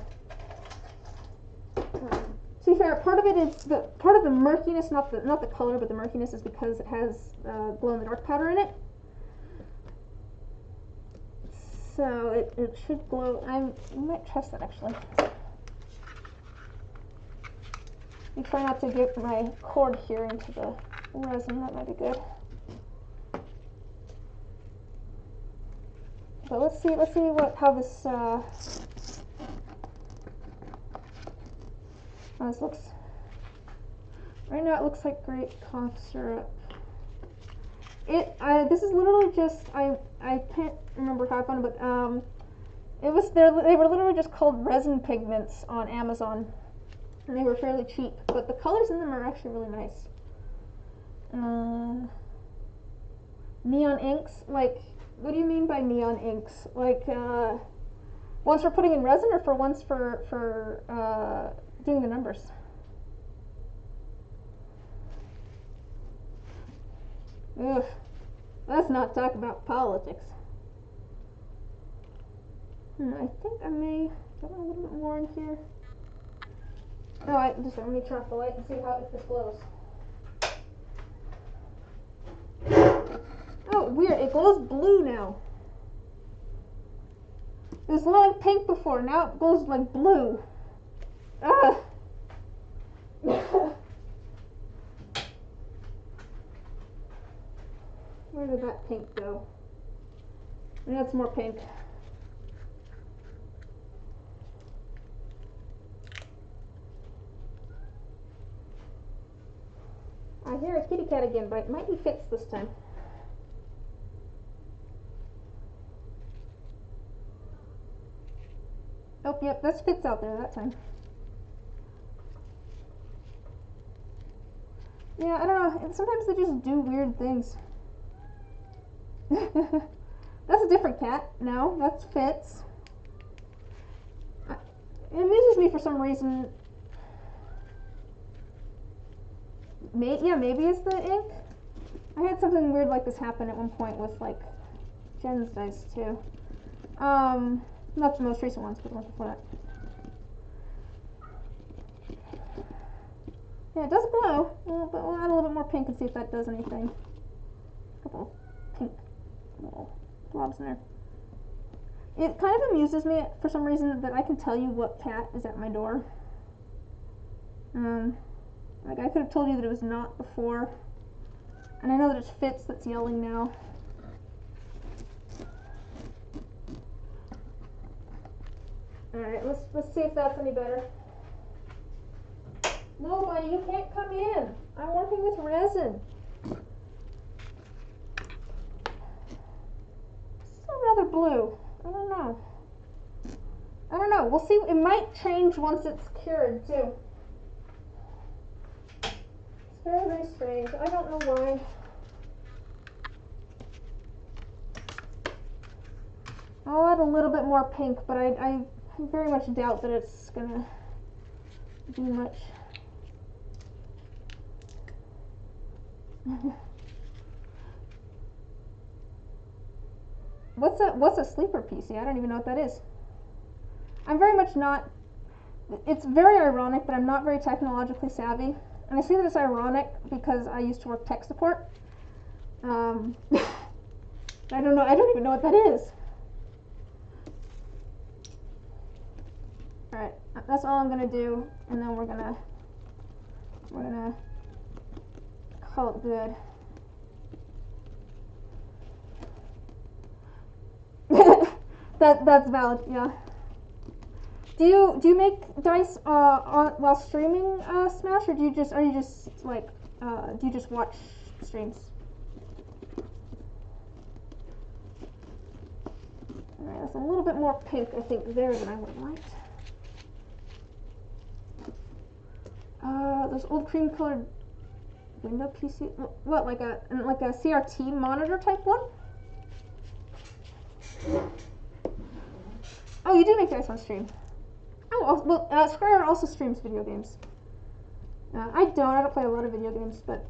[SPEAKER 2] To be fair, part of it is part of the murkiness, not the color, but the murkiness is because it has glow in the dark powder in it. So it should glow. I might test that actually. You try not to get my cord here into the resin. That might be good. But let's see how this looks. Right now it looks like grape cough syrup. This is literally just I can't remember how I found it, but they were literally just called resin pigments on Amazon, and they were fairly cheap. But the colors in them are actually really nice. Neon inks, like what do you mean by neon inks? Like ones for putting in resin, or for ones for doing the numbers? Ugh, let's not talk about politics. I think I may get a little bit more in here. No, let me turn off the light and see if this glows. Oh, weird, it glows blue now. It was glowing pink before, now it glows like blue. Ugh. Where did that pink go? I need some more pink. I hear a kitty cat again, but it might be fixed this time. Oh, yep, that's Fitz out there that time. Yeah, I don't know. Sometimes they just do weird things. That's a different cat. No, that's Fitz. It amuses me for some reason. Yeah, maybe it's the ink. I had something weird like this happen at one point with like Jen's dice too. Not the most recent ones, but the ones before that. Yeah, it does glow, but we'll add a little bit more pink and see if that does anything. A couple pink little blobs in there. It kind of amuses me for some reason that I can tell you what cat is at my door. Like I could have told you that it was not before, and I know that it's Fitz that's yelling now. All right, let's see if that's any better. No, buddy, you can't come in. I'm working with resin. Still rather blue. I don't know. We'll see. It might change once it's cured too. It's very, very strange. I don't know why. I'll add a little bit more pink, but I very much doubt that it's gonna do much. What's a sleeper PC? I don't even know what that is. I'm very much not. It's very ironic, but I'm not very technologically savvy. And I say that it's ironic because I used to work tech support. I don't know. I don't even know what that is. All right, that's all I'm gonna do, and then we're gonna call it good. That's valid. Yeah. Do you make dice while streaming Smash, or are you just like do you just watch streams? All right, that's a little bit more pink, I think, there than I would have liked. Those old cream colored window PC. What, like a CRT monitor type one? Oh, you do make dice on stream. Oh, well, Square also streams video games. I don't play a lot of video games, but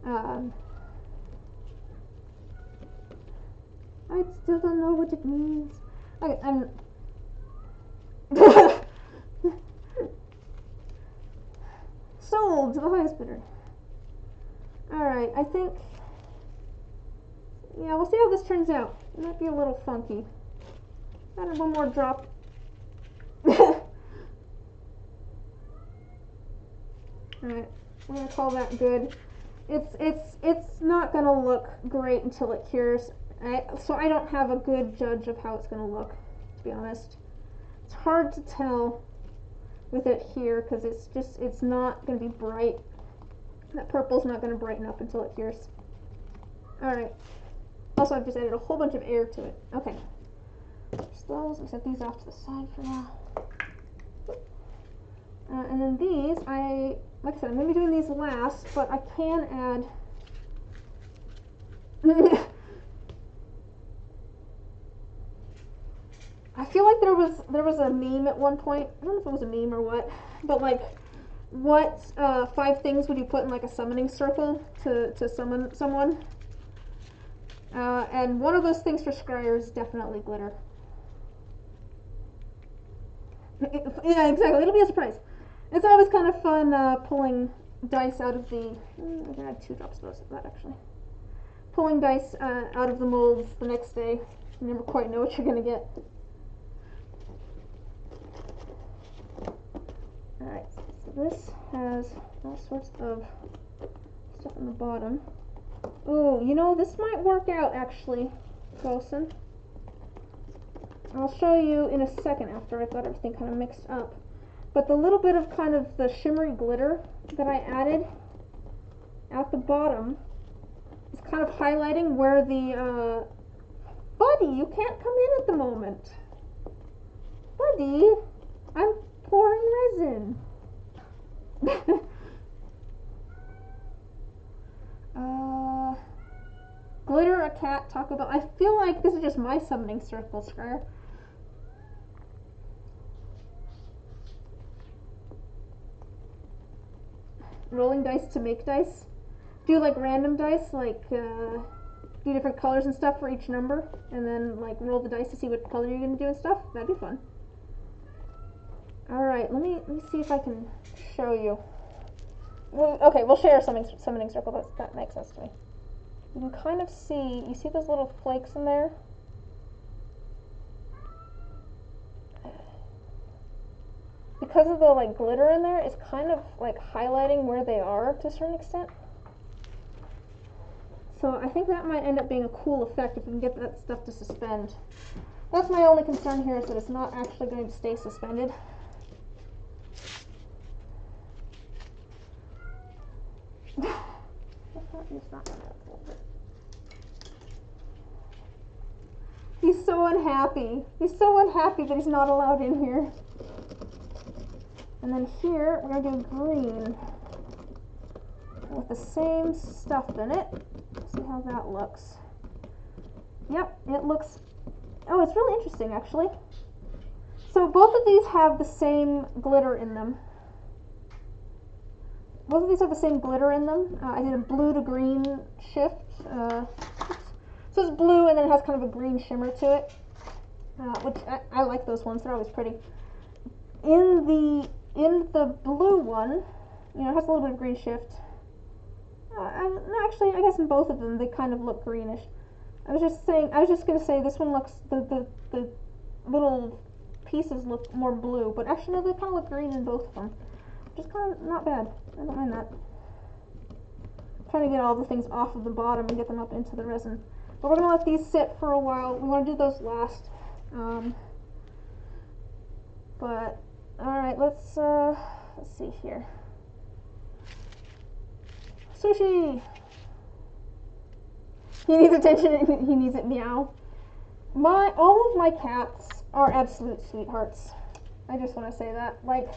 [SPEAKER 2] I still don't know what it means. Okay, sold to the highest bidder. Alright, I think, yeah, we'll see how this turns out. It might be a little funky. Add one more drop. Alright, we're gonna call that good. It's not gonna look great until it cures. So I don't have a good judge of how it's gonna look, to be honest. It's hard to tell with it here because it's not gonna be bright. That purple's not gonna brighten up until it cures. Alright. Also, I've just added a whole bunch of air to it. Okay. Just those. I'll set these off to the side for now. And then these, like I said, I'm going to be doing these last, but I can add. I feel like there was a meme at one point. I don't know if it was a meme or what, but like, what 5 things would you put in like a summoning circle to summon someone? And one of those things for Scryer is definitely glitter. Yeah, exactly. It'll be a surprise. It's always kind of fun pulling dice out of the. I'm gonna add 2 drops of that actually. Pulling dice out of the molds the next day. You never quite know what you're gonna get. Alright, so this has all sorts of stuff on the bottom. Ooh, you know, this might work out actually, Wilson. I'll show you in a second after I've got everything kind of mixed up. But the little bit of kind of the shimmery glitter that I added at the bottom is kind of highlighting where the, buddy, you can't come in at the moment. Andy, I'm pouring resin. Glitter, a cat, Taco Bell. I feel like this is just my summoning circle, Square. Rolling dice to make dice. Do like random dice, like do different colors and stuff for each number, and then like roll the dice to see what color you're gonna do and stuff. That'd be fun. All right, let me see if I can show you. Well, okay, we'll share a summoning circle. That makes sense to me. You can kind of see. You see those little flakes in there? Because of the like glitter in there, it's kind of like highlighting where they are to a certain extent. So I think that might end up being a cool effect if we can get that stuff to suspend. That's my only concern here, is that it's not actually going to stay suspended. He's so unhappy. He's so unhappy that he's not allowed in here. And then here, we're going to do green with the same stuff in it. See how that looks. Yep, it looks, oh, it's really interesting actually. So both of these have the same glitter in them. Both of these have the same glitter in them. I did a blue to green shift. So it's blue and then it has kind of a green shimmer to it, which I like those ones. They're always pretty. In the blue one, you know, it has a little bit of green shift. No, actually, I guess in both of them they kind of look greenish. I was just gonna say this one looks, the little pieces look more blue, but actually no, they kind of look green in both of them. Just kind of not bad. I don't mind that. I'm trying to get all the things off of the bottom and get them up into the resin. But we're gonna let these sit for a while. We want to do those last. But all right, let's see here. Sushi. He needs attention. He needs it. Meow. All of my cats are absolute sweethearts. I just want to say that. Like,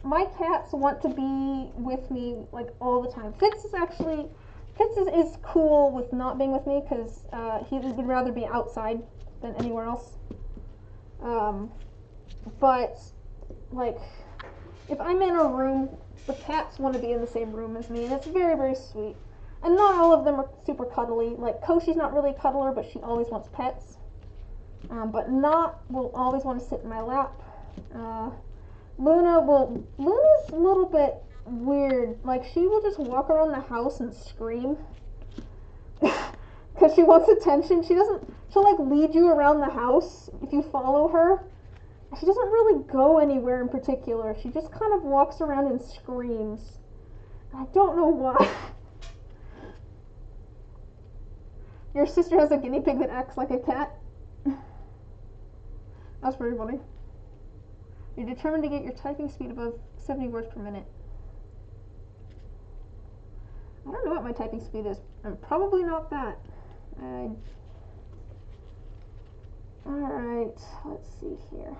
[SPEAKER 2] my cats want to be with me like all the time. Fitz is cool with not being with me because he would rather be outside than anywhere else. But like, if I'm in a room, the cats want to be in the same room as me, and it's very, very sweet. And not all of them are super cuddly. Like, Koshi's not really a cuddler, but she always wants pets. But Not will always want to sit in my lap. Luna's a little bit weird. Like, she will just walk around the house and scream. Because she wants attention. She'll like lead you around the house if you follow her. She doesn't really go anywhere in particular. She just kind of walks around and screams. I don't know why. Your sister has a guinea pig that acts like a cat? That's pretty funny. You're determined to get your typing speed above 70 words per minute. I don't know what my typing speed is. I'm probably not that. Alright, let's see here.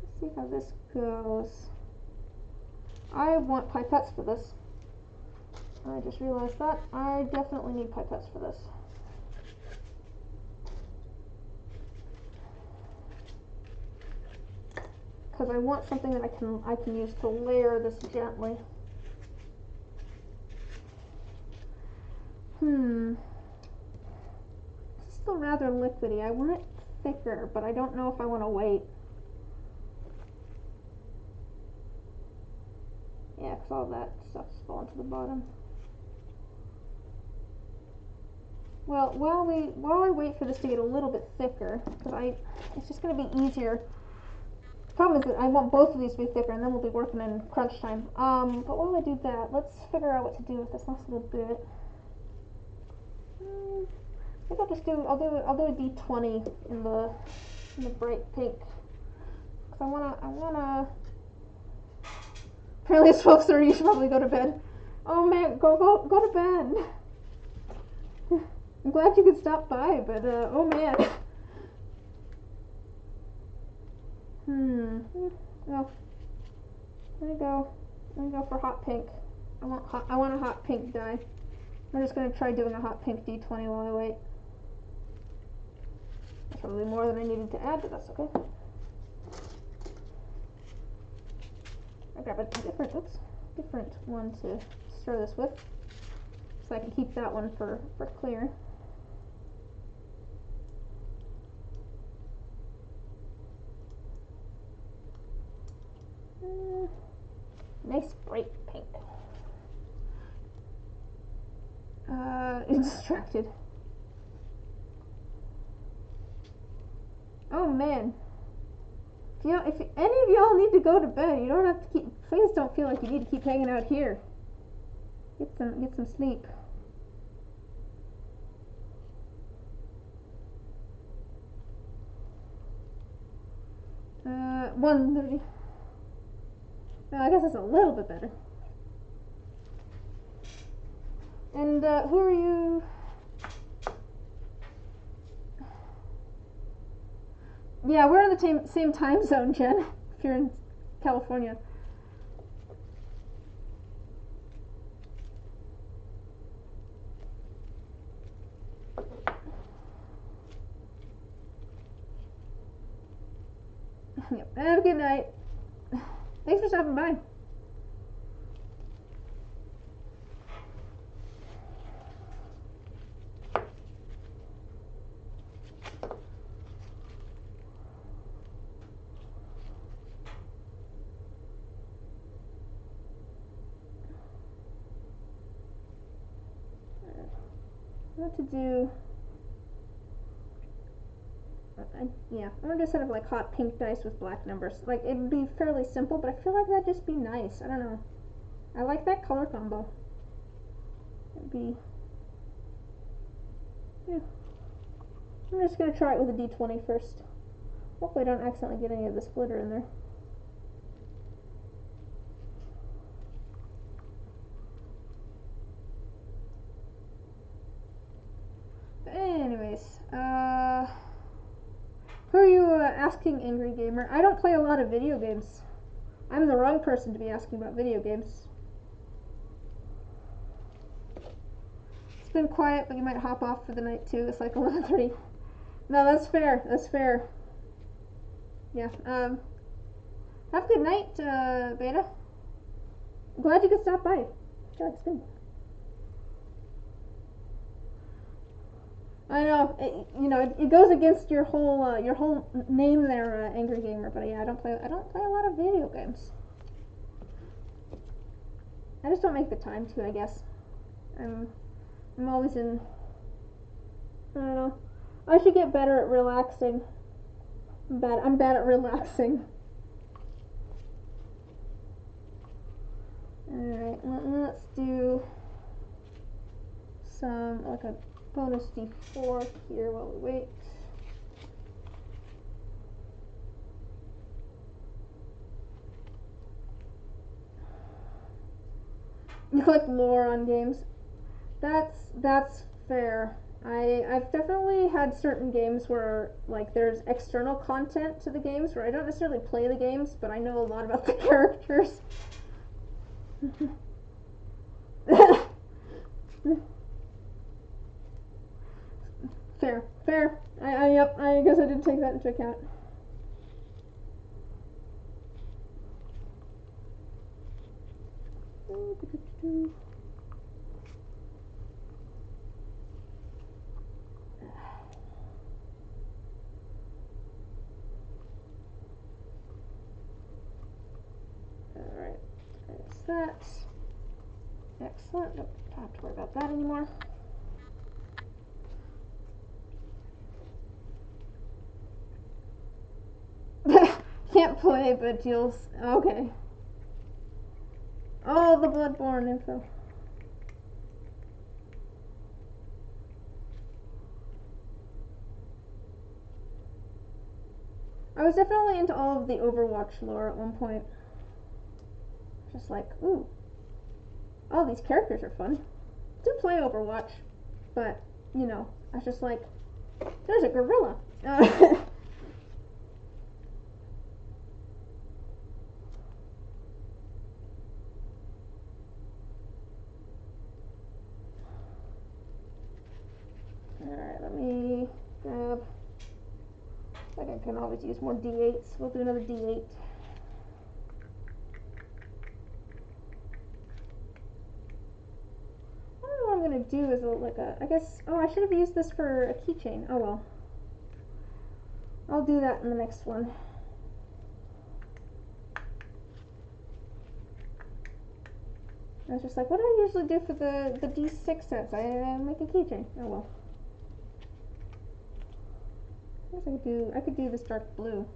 [SPEAKER 2] Let's see how this goes. I want pipettes for this. I just realized that. I definitely need pipettes for this. Because I want something that I can use to layer this gently. It's still rather liquidy. I want it thicker, but I don't know if I want to wait. Yeah, because all that stuff's falling to the bottom. Well, while I wait for this to get a little bit thicker, because it's just going to be easier. The problem is that I want both of these to be thicker, and then we'll be working in crunch time. But while I do that, let's figure out what to do with this last little bit. I think I'll do a D20 in the bright pink. Cause I wanna. Apparently it's 12:30. You should probably go to bed. Oh man, go to bed. glad you could stop by, but oh man. Well, let me go for hot pink. I want a hot pink dye. I'm just gonna try doing a hot pink D20 while I wait. That's probably more than I needed to add, but that's okay. I grab a different one to stir this with, so I can keep that one for clear. Nice bright pink. Distracted. Oh man. If any of y'all need to go to bed, you don't have to please don't feel like you need to keep hanging out here. Get some sleep. Uh, 1:30. I guess that's a little bit better. And who are you? Yeah, we're in the same time zone, Jen, if you're in California. Yep. Have a good night. Thanks for stopping by. What to do? Yeah, I'm gonna do a set of like hot pink dice with black numbers. Like it'd be fairly simple, but I feel like that'd just be nice. I don't know. I like that color combo. It'd be. Yeah. I'm just gonna try it with a D20 first. Hopefully I don't accidentally get any of the splitter in there. But anyways, who are you asking, Angry Gamer? I don't play a lot of video games. I'm the wrong person to be asking about video games. It's been quiet, but you might hop off for the night too. It's like 11:30. No, that's fair. That's fair. Yeah. Have a good night, Beta. I'm glad you could stop by. I feel like it's been. I know, it goes against your whole name there, Angry Gamer. But yeah, I don't play a lot of video games. I just don't make the time to, I guess. I'm always in. I don't know. I should get better at relaxing. I'm bad at relaxing. All right, let's do some like a bonus D4 here while we wait. You collect lore on games. That's fair. I've definitely had certain games where like there's external content to the games where I don't necessarily play the games, but I know a lot about the characters. Fair. Yep, I guess I did take that into account. Alright, there's that. Excellent. Don't have to worry about that anymore. Can't play, but deals. Okay. Oh, the Bloodborne info. I was definitely into all of the Overwatch lore at one point. Just like, ooh, all these characters are fun. I do play Overwatch, but you know, I was just like, there's a gorilla. Alright, let me grab, like I can always use more D8s. We'll do another D8. I don't know what I'm going to do as I guess, oh, I should have used this for a keychain. Oh well. I'll do that in the next one. I was just like, what do I usually do for the D6 sets? I make a keychain. Oh well. I guess I could do this dark blue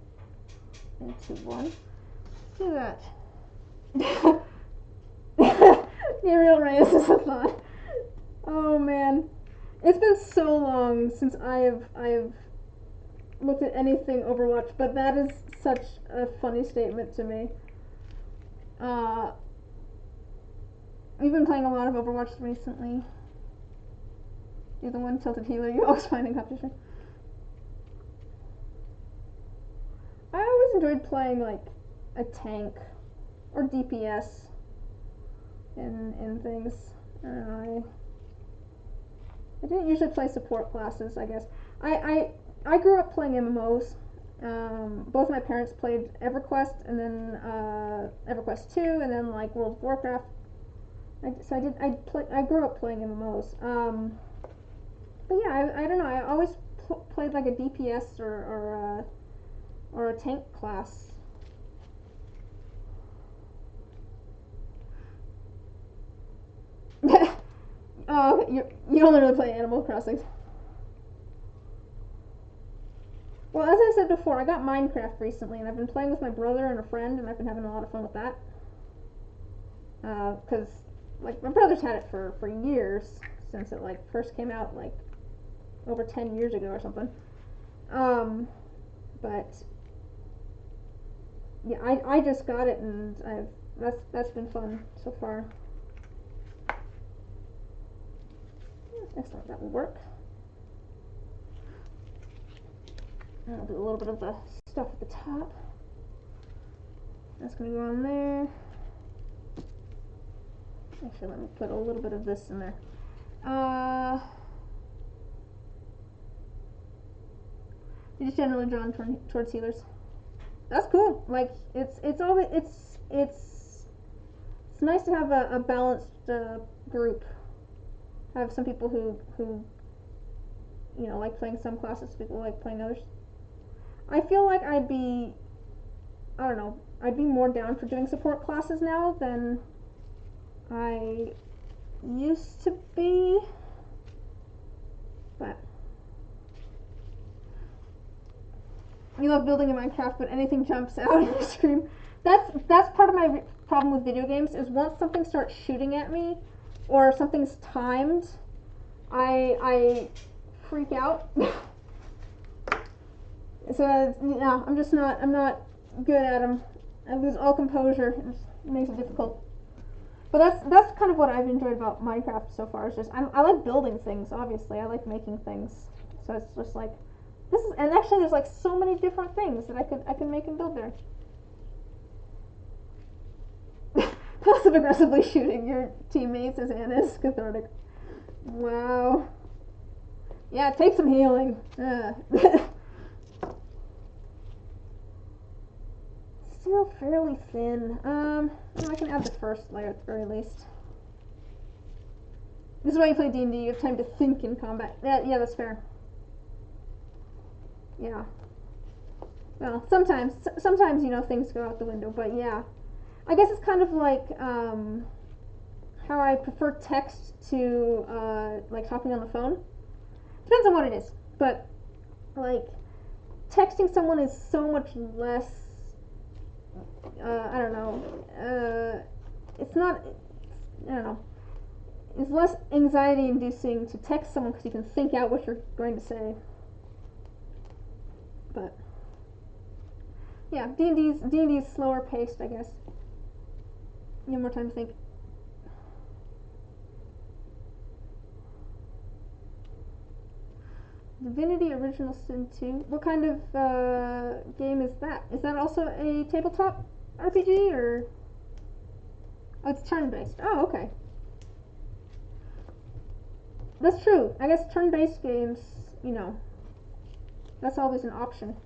[SPEAKER 2] into one. Do that. Gabriel Reyes is a thought. Oh man. It's been so long since I've looked at anything Overwatch, but that is such a funny statement to me. We've been playing a lot of Overwatch recently. You're the one tilted healer you always find in competition. I always enjoyed playing like a tank or DPS in things. I don't know. I didn't usually play support classes, I guess. I grew up playing MMOs. Both my parents played EverQuest and then EverQuest 2 and then like World of Warcraft. I grew up playing MMOs. But yeah, I don't know. I always played like a DPS or a tank class. Oh, you only really play Animal Crossing. Well, as I said before, I got Minecraft recently, and I've been playing with my brother and a friend, and I've been having a lot of fun with that. Because like my brother's had it for years since it like first came out like over 10 years ago or something. But yeah, I just got it and that's been fun so far. Excellent, that will work. I'll do a little bit of the stuff at the top. That's gonna go on there. Actually, let me put a little bit of this in there. You're just generally drawn towards healers. That's cool. Like it's nice to have a balanced group. Have some people who you know like playing some classes, people like playing others. I feel like I don't know, I'd be more down for doing support classes now than I used to be. But you love building in Minecraft, but anything jumps out and you scream. That's part of my problem with video games is once something starts shooting at me or something's timed, I freak out. So yeah, I'm not good at them. I lose all composure. It makes it difficult. But that's kind of what I've enjoyed about Minecraft so far. Is just I like building things. Obviously, I like making things. So it's just like this is, and actually there's like so many different things that I could make and build there. Passive aggressively shooting your teammates as Anna is cathartic. Wow. Yeah, take some healing. Still fairly thin. I can add the first layer at the very least. This is why you play D&D. You have time to think in combat. Yeah, that's fair. Yeah. Well, sometimes you know things go out the window, but yeah. I guess it's kind of like how I prefer text to like talking on the phone. Depends on what it is, but like texting someone is so much less. I don't know. It's not. I don't know. It's less anxiety-inducing to text someone because you can think out what you're going to say. But yeah, D&D's slower paced, I guess. You have more time to think. Divinity Original Sin 2. What kind of game is that? Is that also a tabletop RPG or? Oh, it's turn-based. Oh, okay. That's true. I guess turn-based games, you know, that's always an option.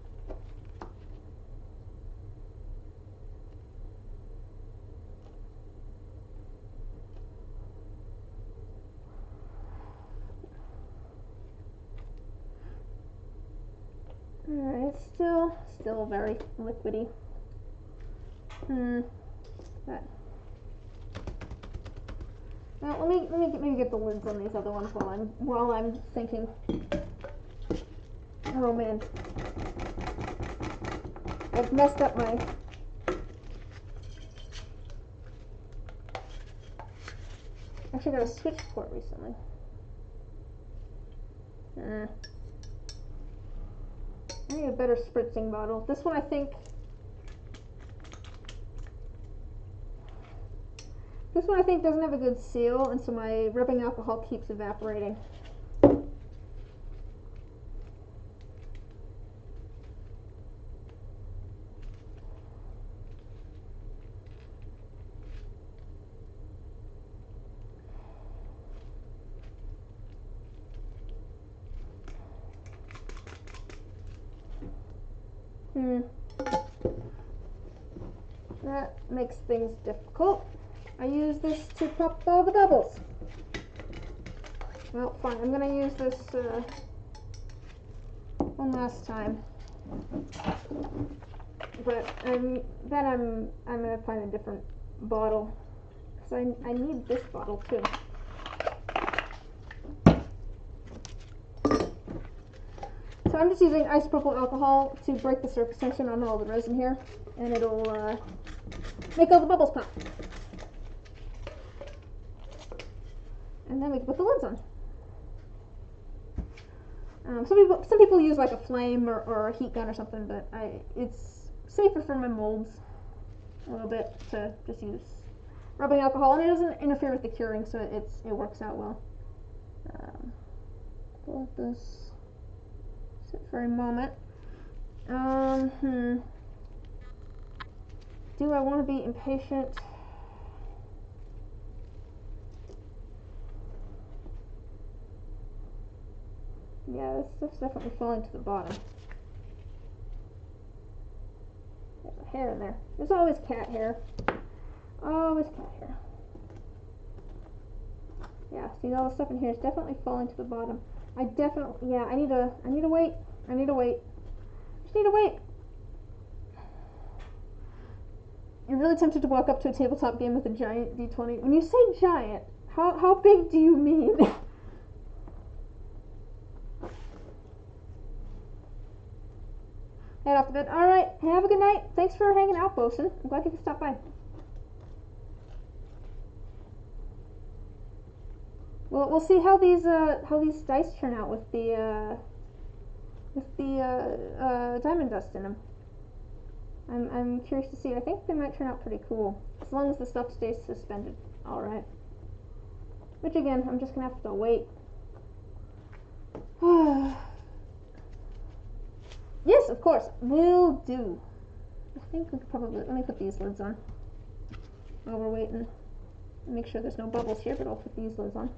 [SPEAKER 2] Alright, still very liquidy. That. Now let me maybe get the lids on these other ones while I'm thinking. Oh man, I've messed up my. Actually, got a switch port recently. I need a better spritzing bottle. This one, I think. This one I think doesn't have a good seal, and so my rubbing alcohol keeps evaporating. That makes things difficult. I use this to pop all the bubbles. Well, fine. I'm gonna use this one last time, but then I'm gonna find a different bottle because I need this bottle too. So I'm just using isopropyl alcohol to break the surface tension on all the resin here, and it'll make all the bubbles pop. And then we can put the lids on. Some people use like a flame or a heat gun or something, but it's safer for my molds a little bit to just use rubbing alcohol, and it doesn't interfere with the curing, so it works out well. Let this sit for a moment. Do I want to be impatient? Yeah, this stuff's definitely falling to the bottom. There's a hair in there. There's always cat hair. Always cat hair. Yeah, see, all the stuff in here is definitely falling to the bottom. I need to wait. Just need to wait. You're really tempted to walk up to a tabletop game with a giant D20. When you say giant, how big do you mean? Head off to bed. Alright, have a good night. Thanks for hanging out, Bosun. I'm glad you could stop by. Well, we'll see how these dice turn out with the diamond dust in them. I'm curious to see. I think they might turn out pretty cool, as long as the stuff stays suspended. Alright. Which again, I'm just gonna have to wait. Yes, of course. Will do. I think we could probably... Let me put these lids on while we're waiting. Make sure there's no bubbles here, but I'll put these lids on.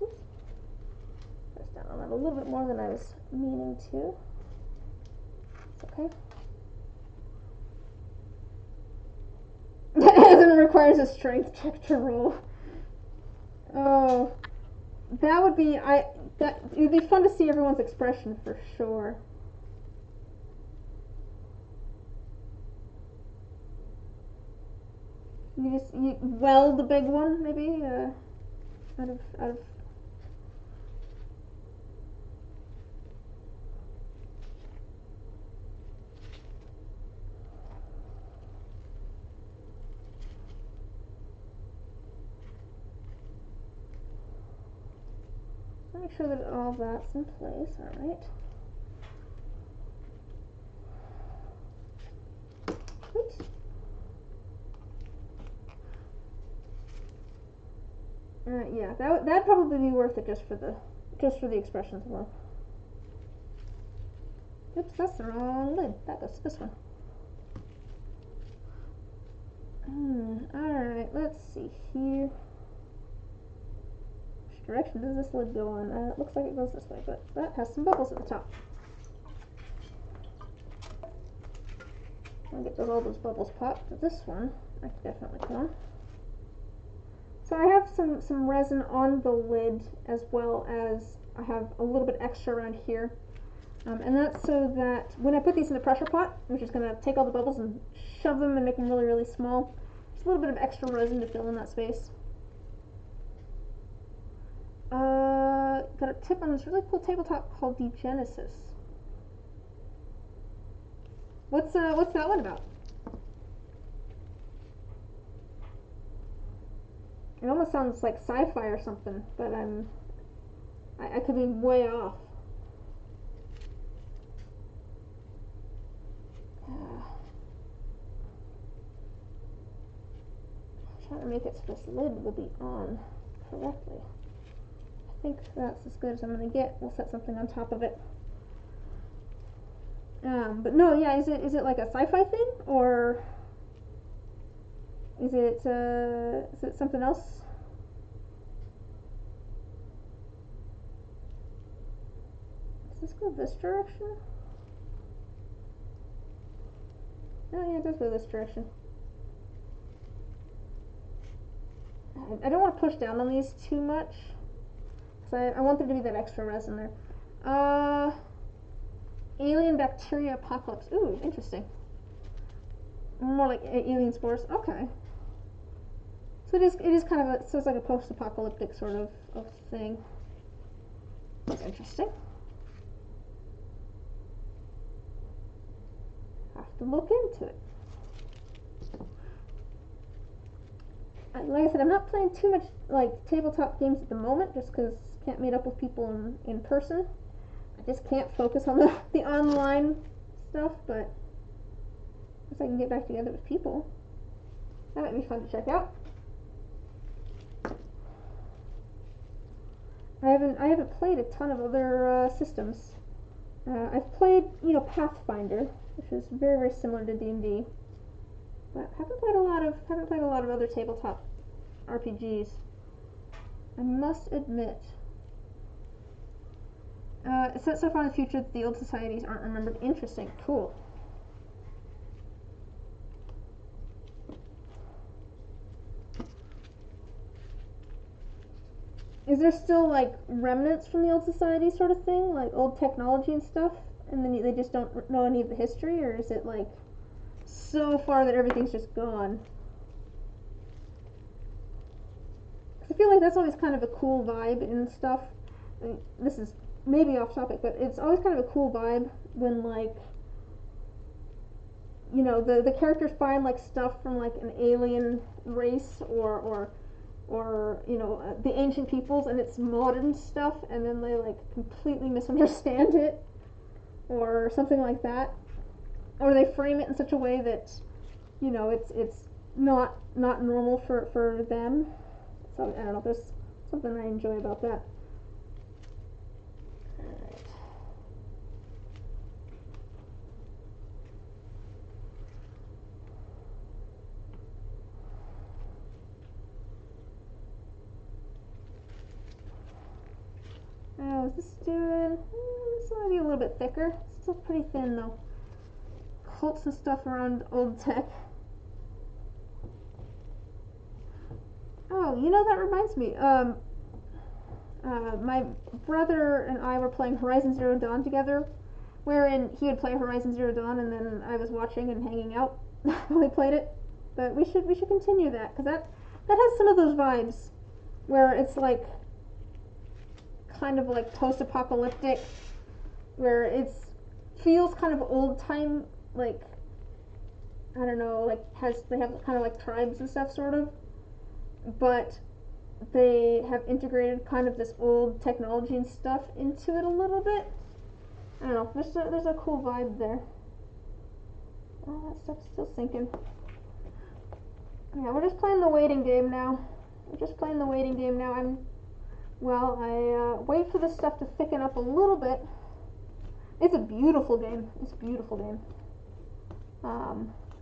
[SPEAKER 2] Oops. Press down on that a little bit more than I was meaning to. It's okay. It requires a strength check to roll. Oh, that would be it would be fun to see everyone's expression for sure. You weld the big one maybe out of. Make sure that all that's in place. All right. Yeah, that'd probably be worth it just for the expressions alone. Oops, that's the wrong lid. That goes to this one. Alright, let's see here. Which direction does this lid go on? It looks like it goes this way, but that has some bubbles at the top. I'll get all those bubbles popped. But this one, I can definitely put on. So I have some resin on the lid, as well as I have a little bit extra around here. And that's so that when I put these in the pressure pot, which is going to take all the bubbles and shove them and make them really, really small, just a little bit of extra resin to fill in that space. Got a tip on this really cool tabletop called the Genesis. What's that one about? It almost sounds like sci-fi or something, but I could be way off. Trying to make it so this lid will be on correctly. I think that's as good as I'm going to get. We'll set something on top of it. But no, yeah, is it like a sci-fi thing, or is it something else? Does this go this direction? Oh yeah, it does go this direction. I don't want to push down on these too much, because I want there to be that extra resin there. Alien bacteria apocalypse. Ooh, interesting. More like alien spores. Okay. So it is kind of a, so it's like a post-apocalyptic sort of thing. That's interesting. Have to look into it. Like I said, I'm not playing too much like tabletop games at the moment, just because I can't meet up with people in person. I just can't focus on the online stuff, but once I can get back together with people, that might be fun to check out. I haven't played a ton of other systems. I've played, Pathfinder, which is very, very similar to D&D, but haven't played a lot of other tabletop RPGs. I must admit. It says so far in the future that the old societies aren't remembered. Interesting. Cool. Is there still like remnants from the old society sort of thing, like old technology and stuff, and then they just don't know any of the history, or is it like so far that everything's just gone? I feel like that's always kind of a cool vibe and stuff. This is maybe off topic, but it's always kind of a cool vibe when like, the characters find like stuff from like an alien race or the ancient peoples, and it's modern stuff, and then they like completely misunderstand it or something like that, or they frame it in such a way that it's not normal for them. So I don't know, there's something I enjoy about that. Oh, is this doing? This might be a little bit thicker. It's still pretty thin though. Cults and stuff around old tech. Oh, that reminds me. My brother and I were playing Horizon Zero Dawn together, wherein he would play Horizon Zero Dawn and then I was watching and hanging out while he played it. But we should continue that, because that has some of those vibes where it's like kind of like post-apocalyptic, where it feels kind of old time, like I don't know, like they have kind of like tribes and stuff sort of, but they have integrated kind of this old technology and stuff into it a little bit. I don't know, there's a cool vibe there. Oh, that stuff's still sinking. Yeah, we're just playing the waiting game now. I'm just playing the waiting game now. I wait for this stuff to thicken up a little bit. It's a beautiful game. It's a beautiful game.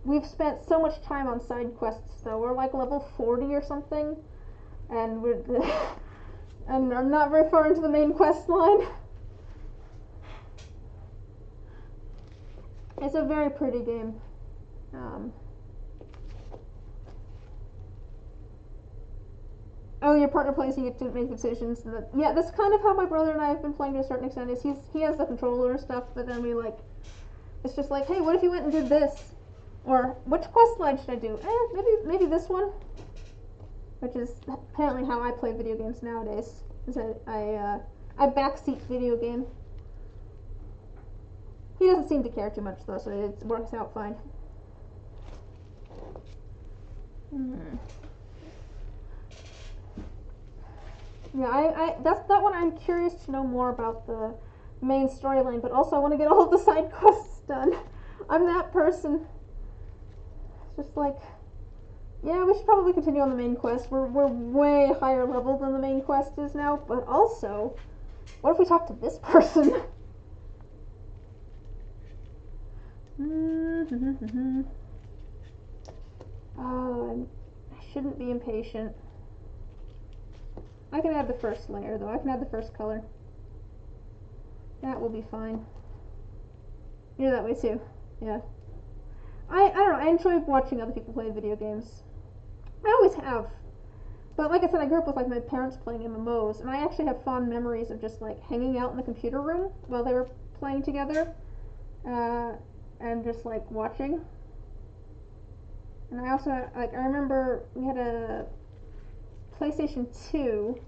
[SPEAKER 2] We've spent so much time on side quests though. We're like level 40 or something, and and I'm not very far into the main quest line. It's a very pretty game. Oh, your partner plays, you get to make decisions. Yeah, that's kind of how my brother and I have been playing to a certain extent. Is he has the controller and stuff, but then we like, it's just like, hey, what if you went and did this, or which quest line should I do? Maybe this one, which is apparently how I play video games nowadays. Is that I backseat video game. He doesn't seem to care too much though, so it works out fine. Yeah, that's that one. I'm curious to know more about the main storyline, but also I want to get all of the side quests done. I'm that person. It's just like, yeah, we should probably continue on the main quest. We're way higher level than the main quest is now, but also, what if we talk to this person? Oh, I shouldn't be impatient. I can add the first layer though. I can add the first color. That will be fine. You're that way too. Yeah. I don't know. I enjoy watching other people play video games. I always have. But like I said, I grew up with like my parents playing MMOs, and I actually have fond memories of just like hanging out in the computer room while they were playing together, and just like watching. And I also I remember we had a PlayStation 2,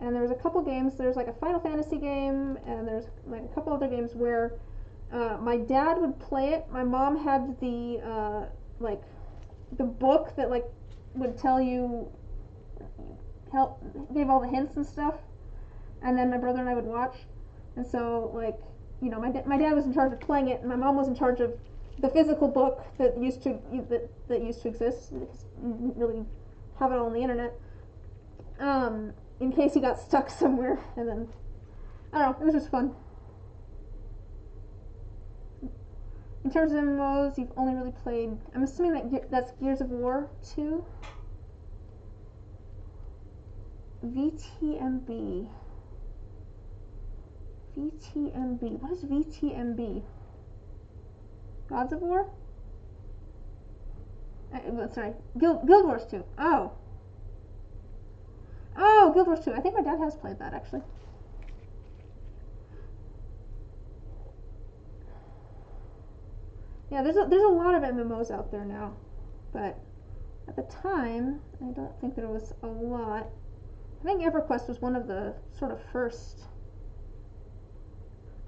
[SPEAKER 2] and there was a couple games. There's like a Final Fantasy game, and there's like a couple other games where my dad would play it. My mom had the like the book that like would tell you gave all the hints and stuff, and then my brother and I would watch. And so like, you know, my dad was in charge of playing it, and my mom was in charge of the physical book that used to exist, because you didn't really have it all on the internet, in case he got stuck somewhere. And then I don't know, it was just fun. In terms of MMOs, you've only really played, I'm assuming that's Gears of War 2. VTMB. What is VTMB? Gods of War? Sorry, Guild Wars 2. Oh, Guild Wars 2. I think my dad has played that actually. Yeah, there's a lot of MMOs out there now, but at the time, I don't think there was a lot. I think EverQuest was one of the sort of first.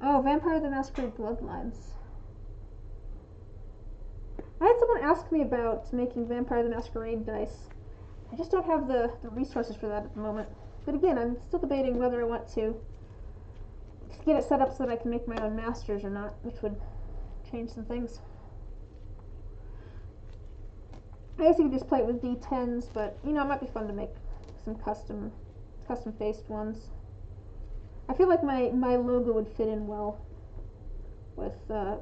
[SPEAKER 2] Oh, Vampire the Masquerade Bloodlines. I had someone ask me about making Vampire the Masquerade dice. I just don't have the resources for that at the moment. But again, I'm still debating whether I want to get it set up so that I can make my own masters or not, which would change some things. I guess you could just play it with D10s, but you know, it might be fun to make some custom faced ones. I feel like my logo would fit in well with that.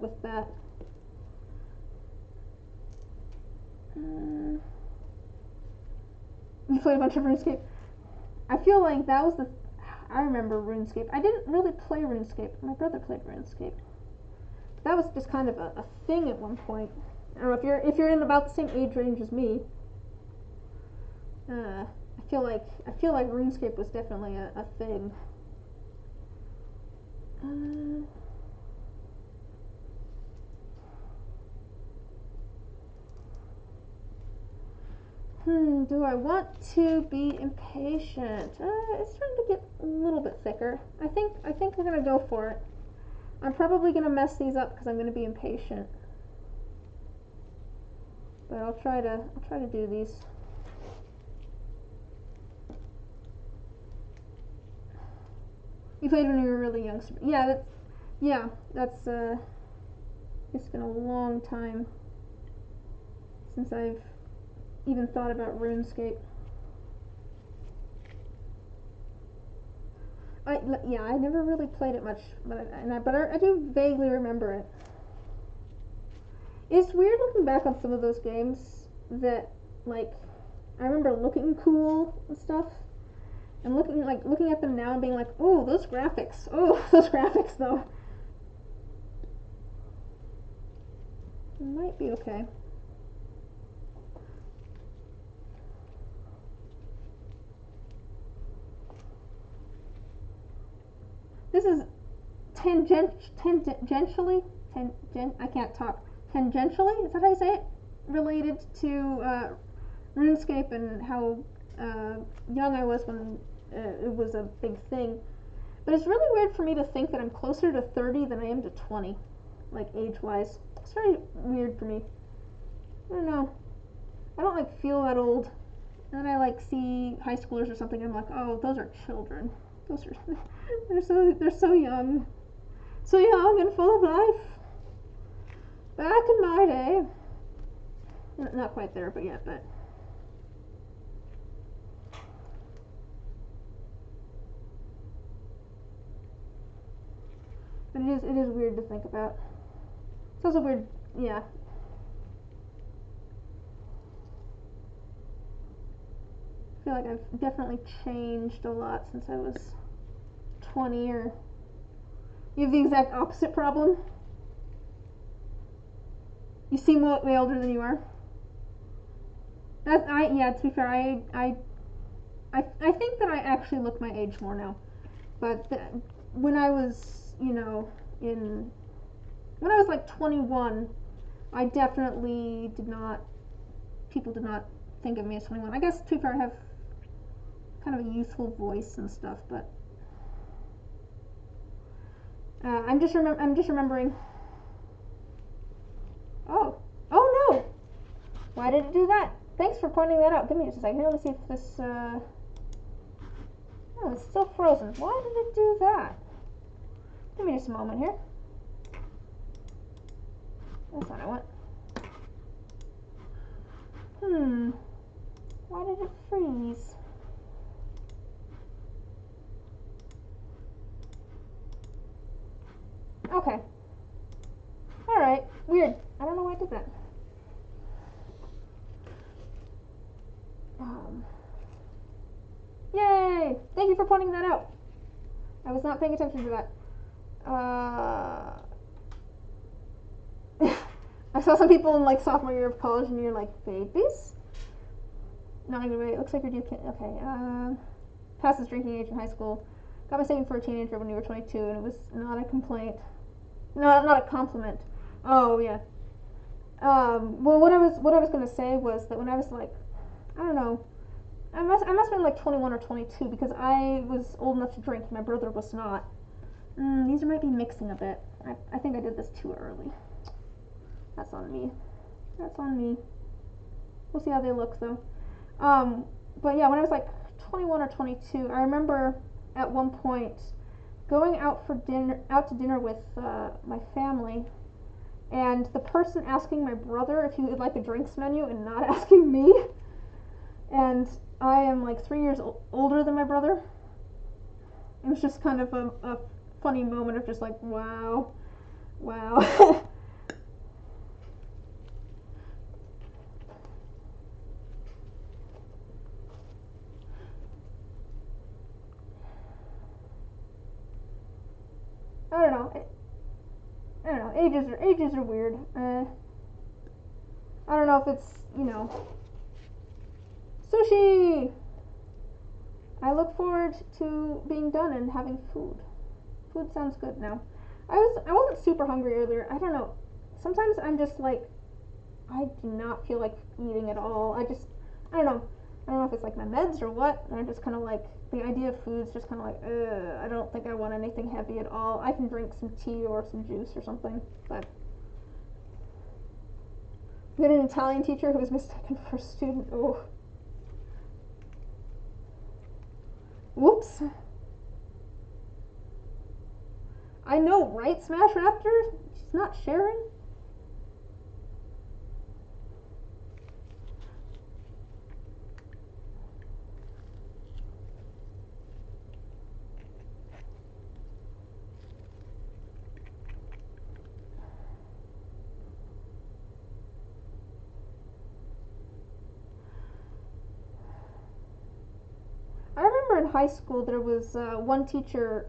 [SPEAKER 2] You played a bunch of RuneScape. I feel like that was I remember RuneScape. I didn't really play RuneScape. My brother played RuneScape. That was just kind of a thing at one point. I don't know if you're in about the same age range as me. I feel like RuneScape was definitely a thing. Do I want to be impatient? It's starting to get a little bit thicker. I think we're gonna go for it. I'm probably gonna mess these up because I'm gonna be impatient. But I'll try to do these. You played when you were really young. Yeah, that's it's been a long time since I've even thought about RuneScape. Yeah, I never really played it much, but I do vaguely remember it. It's weird looking back on some of those games that, like, I remember looking cool and stuff, and looking at them now and being like, oh, those graphics. Oh, those graphics though. It might be okay. This is tangentially, I can't talk. Tangentially, is that how you say it? Related to RuneScape and how young I was when it was a big thing. But it's really weird for me to think that I'm closer to 30 than I am to 20, like age-wise. It's very weird for me. I don't know. I don't like feel that old. And then I like see high schoolers or something and I'm like, oh, those are children. Those are they're so young. So young and full of life. Back in my day. Not quite there, but yeah, but it is weird to think about. It's also weird, yeah. I feel like I've definitely changed a lot since I was 20 or you have the exact opposite problem. You seem way older than you are. To be fair, I think that I actually look my age more now. But when I was, when I was like 21, I definitely people did not think of me as 21. I guess to be fair, I have kind of a youthful voice and stuff, but I'm just remembering. Oh no! Why did it do that? Thanks for pointing that out. Give me just a second. Here, let me see if this. Oh, it's still frozen. Why did it do that? Give me just a moment here. That's what I want. Why did it freeze? Okay. Alright. Weird. I don't know why I did that. Yay! Thank you for pointing that out. I was not paying attention to that. I saw some people in like sophomore year of college and you're like, babies? Not even it looks like you're due. Okay. Passes drinking age in high school. Got my saving for a teenager when you were 22, and it was not a complaint. No, not a compliment. Oh yeah. Well, what I was gonna say was that when I was like, I don't know, I must have been like 21 or 22 because I was old enough to drink. My brother was not. These might be mixing a bit. I think I did this too early. That's on me. That's on me. We'll see how they look though. But yeah, when I was like 21 or 22, I remember at one point going out to dinner with my family, and the person asking my brother if he would like a drinks menu and not asking me. And I am like 3 years older than my brother. It was just kind of a funny moment of just like, wow. I don't know. Ages are weird. I don't know if it's sushi. I look forward to being done and having food. Food sounds good now. I wasn't super hungry earlier. I don't know. Sometimes I'm just like I do not feel like eating at all. I don't know. I don't know if it's like my meds or what. And I'm just kind of like the idea of food's just kind of like I don't think I want anything heavy at all. I can drink some tea or some juice or something, but we had an Italian teacher who was mistaken for a student. Oh. Whoops. I know, right, Smash Raptor? She's not sharing. in high school, there was one teacher,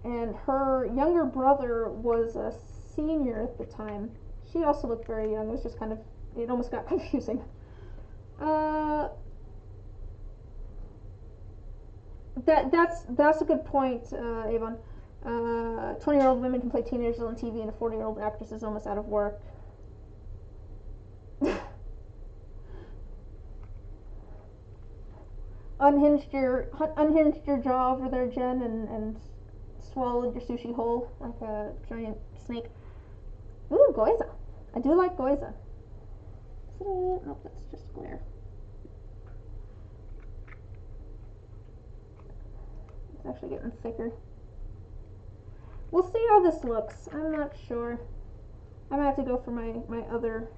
[SPEAKER 2] and her younger brother was a senior at the time. She also looked very young. It was just kind of, it almost got confusing. That's a good point, Avon. 20-year-old women can play teenagers on TV, and a 40-year-old actress is almost out of work. Unhinged your jaw over there, Jen, and swallowed your sushi whole like a giant snake. Ooh, Goiza. I do like Goiza. Nope, that's just glare. It's actually getting thicker. We'll see how this looks. I'm not sure. I might have to go for my other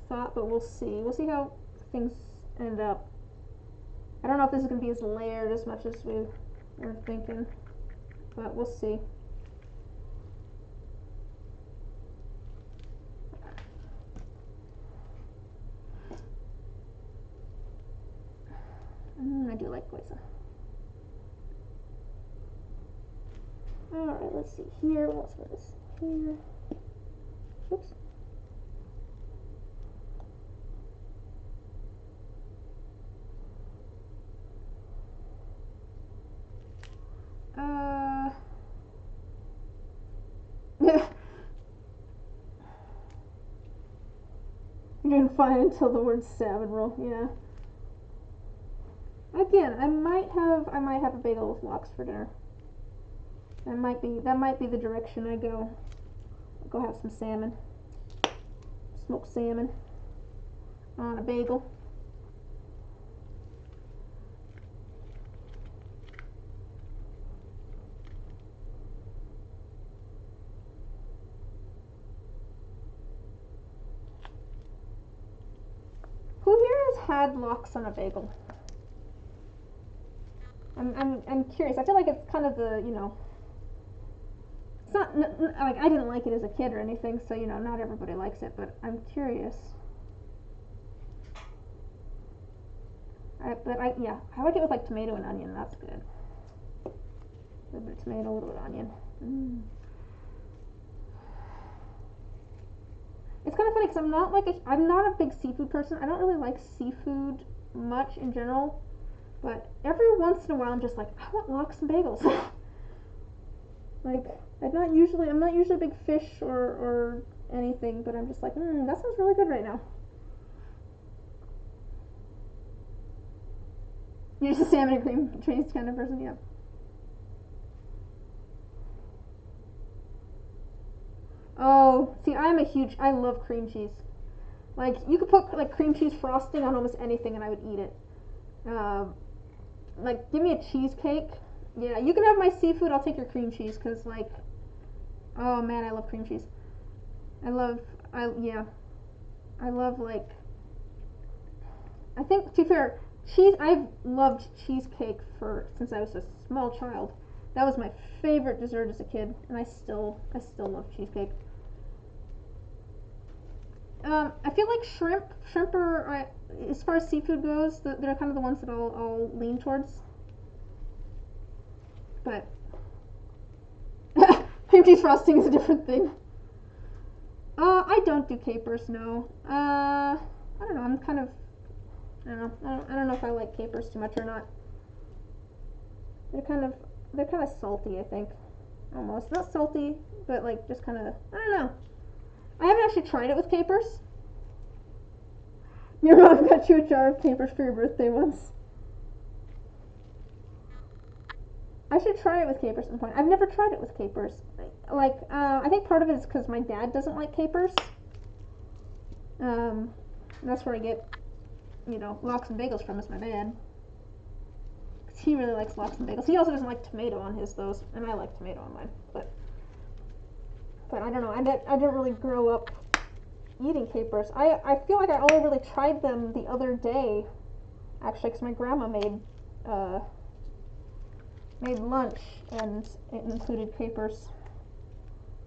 [SPEAKER 2] thought, but we'll see. We'll see how things end up. I don't know if this is going to be as layered as much as we were thinking, but we'll see. I do like Goiza. Alright, let's see here. What's this? Here. Oops. You're doing fine until the word salmon roll, yeah. Again, I might have a bagel with lox for dinner. That might be the direction I go. I'll go have some salmon. Smoked salmon on a bagel. Who here has had lox on a bagel? I'm curious. I feel like it's kind of the, you know, it's not like I didn't like it as a kid or anything, so you know, not everybody likes it, but I'm curious. I like it with like tomato and onion. That's good. A little bit of tomato, a little bit of onion. It's kind of funny because I'm not a big seafood person. I don't really like seafood much in general, but every once in a while I'm just like, I want lox and bagels. Like I'm not usually a big fish or anything, but I'm just like, that sounds really good right now. You're just a salmon and cream cheese kind of person, yeah. Oh, see, I love cream cheese. Like, you could put, like, cream cheese frosting on almost anything and I would eat it. Like, give me a cheesecake. Yeah, you can have my seafood, I'll take your cream cheese, because, like, oh, man, I love cream cheese. Like, I think, to be fair, I've loved cheesecake since I was a small child. That was my favorite dessert as a kid, and I still love cheesecake. I feel like shrimp are, as far as seafood goes, they're kind of the ones that I'll lean towards. But cream cheese frosting is a different thing. I don't do capers, no. I don't know. I don't know if I like capers too much or not. They're kind of salty, I think. Almost not salty, but like just kind of, I don't know. I haven't actually tried it with capers. Your mom got you a jar of capers for your birthday once. I should try it with capers at some point. I've never tried it with capers. Like, I think part of it is because my dad doesn't like capers. That's where I get, you know, lox and bagels from, is my dad. Because he really likes lox and bagels. He also doesn't like tomato on his, though, and I like tomato on mine. But I don't know. I didn't really grow up eating capers. I feel like I only really tried them the other day, actually, because my grandma made lunch and it included capers.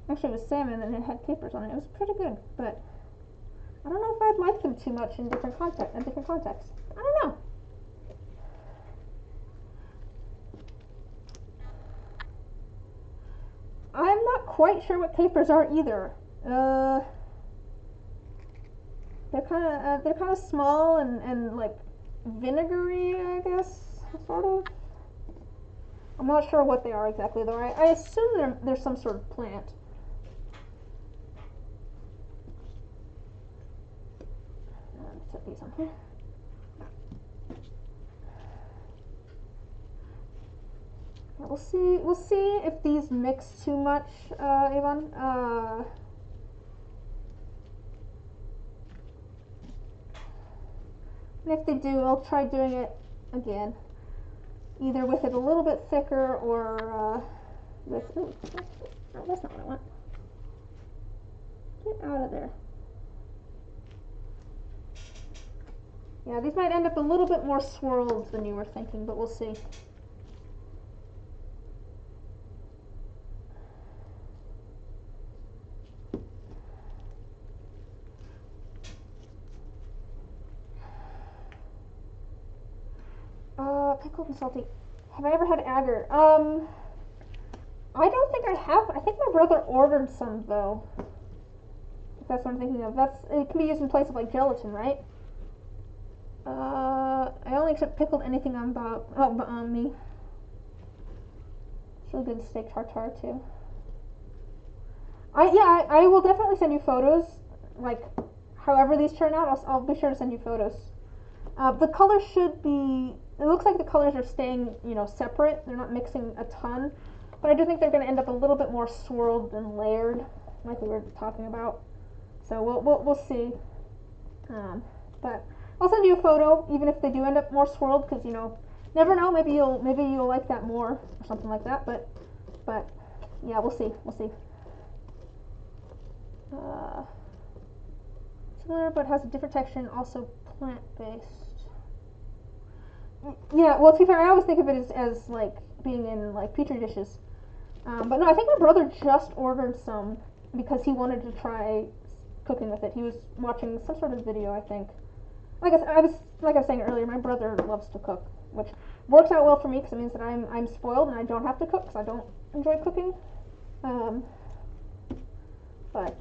[SPEAKER 2] Actually, it was salmon and it had capers on it. It was pretty good, but I don't know if I'd like them too much in different contexts. I don't know. quite sure what capers are either. They're kind of small and like vinegary, I guess, sort of. I'm not sure what they are exactly though. I assume they're some sort of plant. Set these on here. We'll see. We'll see if these mix too much, Avon. And if they do, I'll try doing it again, either with it a little bit thicker or with. Ooh, no, that's not what I want. Get out of there. Yeah, these might end up a little bit more swirled than you were thinking, but we'll see. Pickled and salty. Have I ever had agar? I don't think I have. I think my brother ordered some though. If that's what I'm thinking of. It can be used in place of like gelatin, right? I only accept pickled anything on me. It's really good steak tartare too. I will definitely send you photos. Like, however these turn out, I'll be sure to send you photos. The colors should be. It looks like the colors are staying, separate. They're not mixing a ton, but I do think they're going to end up a little bit more swirled and layered, like we were talking about. So we'll see. But I'll send you a photo, even if they do end up more swirled, because never know. Maybe you'll like that more or something like that. But yeah, we'll see. Similar, but has a different texture and also plant-based. Yeah, well, to be fair, I always think of it as like being in like petri dishes. But no, I think my brother just ordered some because he wanted to try cooking with it. He was watching some sort of video, I think. Like I was saying earlier, my brother loves to cook, which works out well for me because it means that I'm spoiled and I don't have to cook because I don't enjoy cooking. But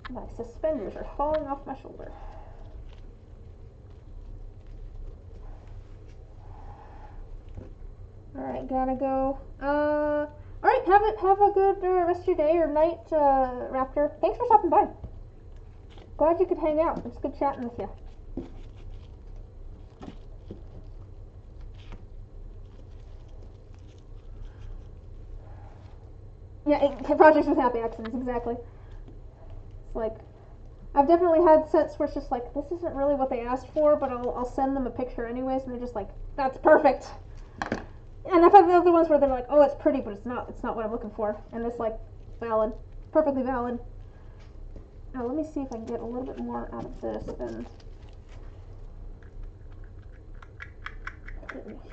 [SPEAKER 2] my suspenders are falling off my shoulder. Alright, gotta go. Alright, have a good rest of your day or night, Raptor. Thanks for stopping by. Glad you could hang out. It's good chatting with you. Yeah, projects with happy accidents, exactly. It's like, I've definitely had sets where it's just like, this isn't really what they asked for, but I'll send them a picture anyways, and they're just like, that's perfect. And I've had the other ones where they're like, oh, it's pretty, but it's not what I'm looking for. And it's like, valid. Perfectly valid. Now, let me see if I can get a little bit more out of this than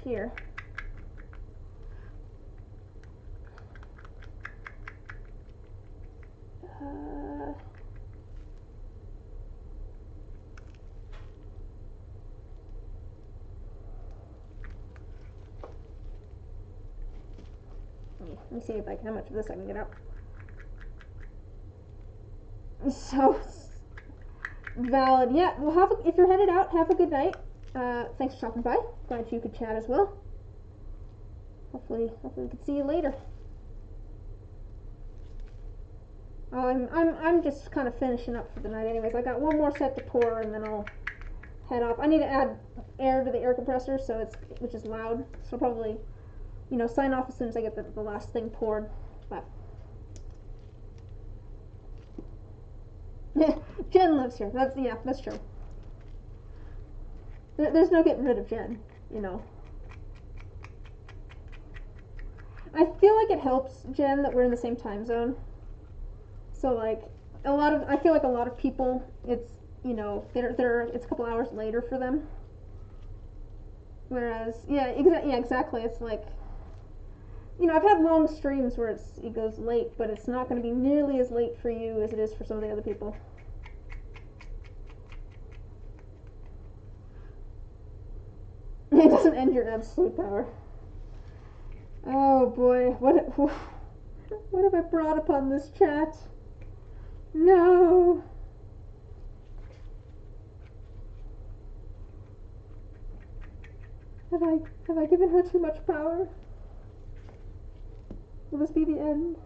[SPEAKER 2] here. Let me see how much of this I can get out. So valid. Yeah. Well, if you're headed out, have a good night. Thanks for stopping by. Glad you could chat as well. Hopefully we can see you later. I'm just kind of finishing up for the night anyways. I got one more set to pour and then I'll head off. I need to add air to the air compressor which is loud. So probably, sign off as soon as I get the last thing poured. But Jen lives here. That's true. There's no getting rid of Jen, I feel like it helps, Jen, that we're in the same time zone. So like I feel like a lot of people, it's it's a couple hours later for them. Whereas exactly. It's like, I've had long streams where it goes late, but it's not going to be nearly as late for you as it is for some of the other people. doesn't end your absolute power. Oh boy, what have I brought upon this chat? No. Have I given her too much power? Will this be the end?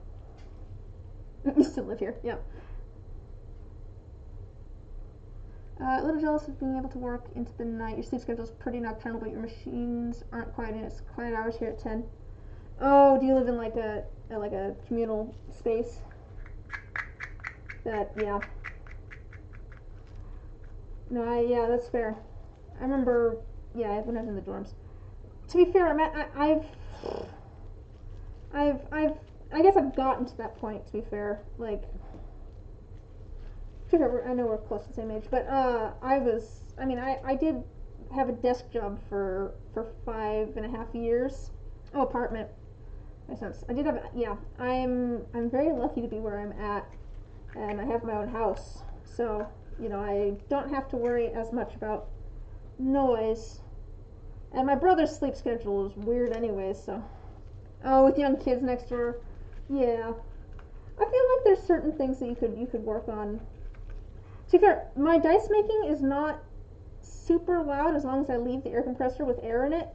[SPEAKER 2] You still live here, yeah. A little jealous of being able to work into the night. Your sleep schedule is pretty nocturnal, but your machines aren't quiet in its quiet hours here at 10. Oh, do you live in like a communal space? That, yeah. No, yeah, that's fair. I remember, yeah, when I was in the dorms. To be fair, I guess I've gotten to that point. To be fair, like, I know we're close to the same age, but I did have a desk job for 5.5 years. Oh, apartment. Makes sense. I did have, yeah. I'm very lucky to be where I'm at, and I have my own house, so I don't have to worry as much about noise. And my brother's sleep schedule is weird anyway, so. Oh, with young kids next door, yeah. I feel like there's certain things that you could work on. To be fair, my dice making is not super loud as long as I leave the air compressor with air in it.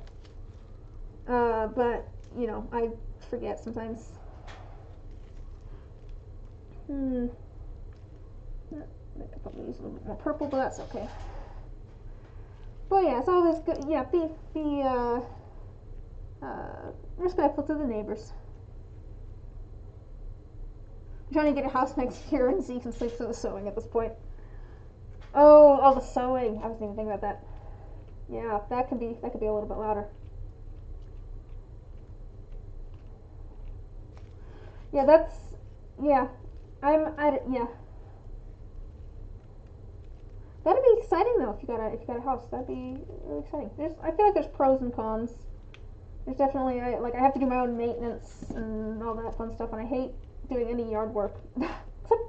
[SPEAKER 2] But I forget sometimes. I could probably use a little bit more purple, but that's okay. But yeah, it's always good. Yeah, be respectful to the neighbors. I'm trying to get a house next year, and Zeke can sleep through the sewing at this point. Oh, all the sewing. I wasn't even thinking about that. Yeah, that could be a little bit louder. Yeah, yeah. Yeah. That'd be exciting though if you got a house. That'd be really exciting. I feel like there's pros and cons. There's definitely I have to do my own maintenance and all that fun stuff, and I hate doing any yard work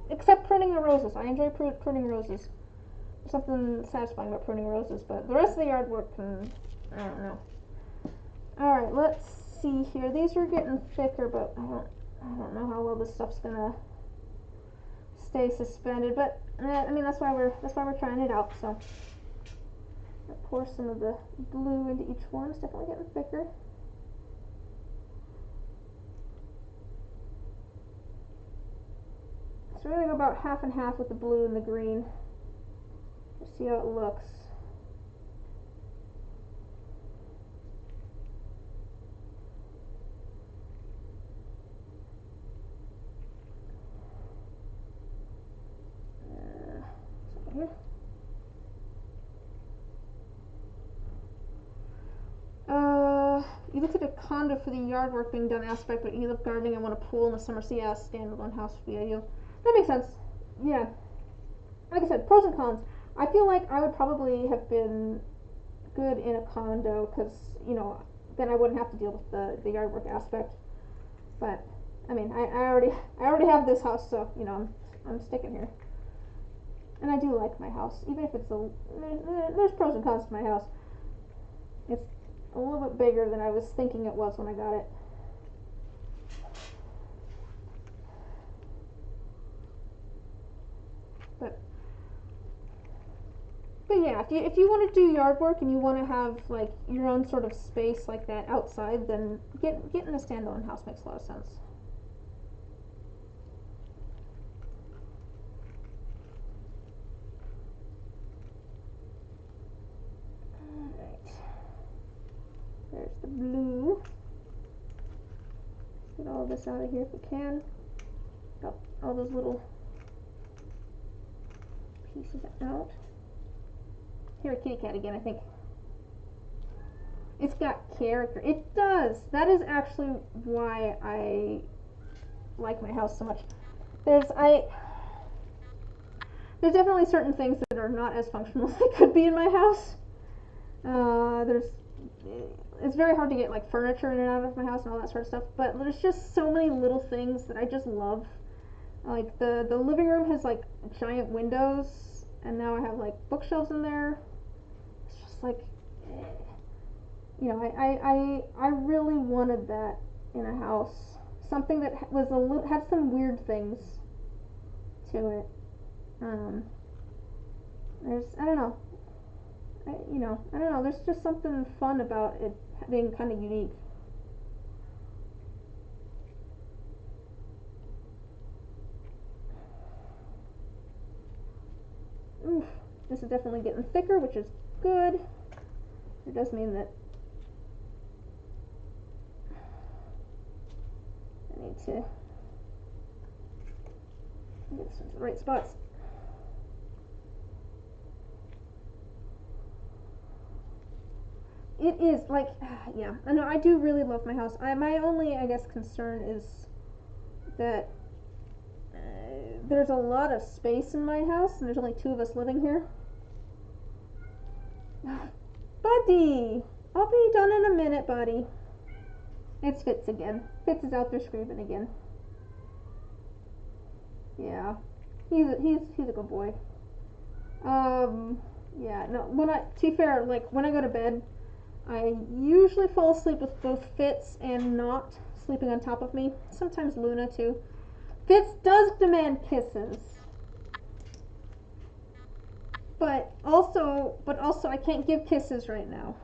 [SPEAKER 2] except pruning the roses. I enjoy pruning roses. There's something satisfying about pruning roses, but the rest of the yard work I don't know. All right, let's see here. These are getting thicker, but I don't know how well this stuff's gonna stay suspended, but that's why we're trying it out. So I'll pour some of the blue into each one. It's definitely getting thicker. So we're gonna go about half and half with the blue and the green. Just see how it looks. Here. You looked at a condo for the yard work being done aspect, but you live gardening and want a pool in the summer, so yeah, standalone house would be ideal. That makes sense. Yeah. Like I said, pros and cons. I feel like I would probably have been good in a condo because, then I wouldn't have to deal with the yard work aspect. But, I already have this house, so, I'm sticking here. And I do like my house, even if there's pros and cons to my house. It's a little bit bigger than I was thinking it was when I got it. But yeah, if you want to do yard work and you want to have like your own sort of space like that outside, then getting a standalone house makes a lot of sense. Alright. There's the blue. Let's get all this out of here if we can. Got all those little pieces out. Here, a kitty cat again, I think. It's got character. It does. That is actually why I like my house so much. There's definitely certain things that are not as functional as they could be in my house. It's very hard to get like furniture in and out of my house and all that sort of stuff, but there's just so many little things that I just love. Like the living room has like giant windows, and now I have like bookshelves in there. It's just like you know, I really wanted that in a house. Something that was a little, had some weird things to it. There's, I don't know, I don't know, there's just something fun about it being kind of unique. Oof, this is definitely getting thicker, which is good. It does mean that I need to get this into the right spots. It is like, yeah, I know, I do really love my house. My only, I guess, concern is that there's a lot of space in my house, and there's only 2 of us living here. Buddy! I'll be done in a minute, buddy. It's Fitz again. Fitz is out there screaming again. Yeah. He's a good boy. Yeah, no, to be fair, like, when I go to bed, I usually fall asleep with both Fitz and not sleeping on top of me. Sometimes Luna, too. Fitz does demand kisses. But also I can't give kisses right now.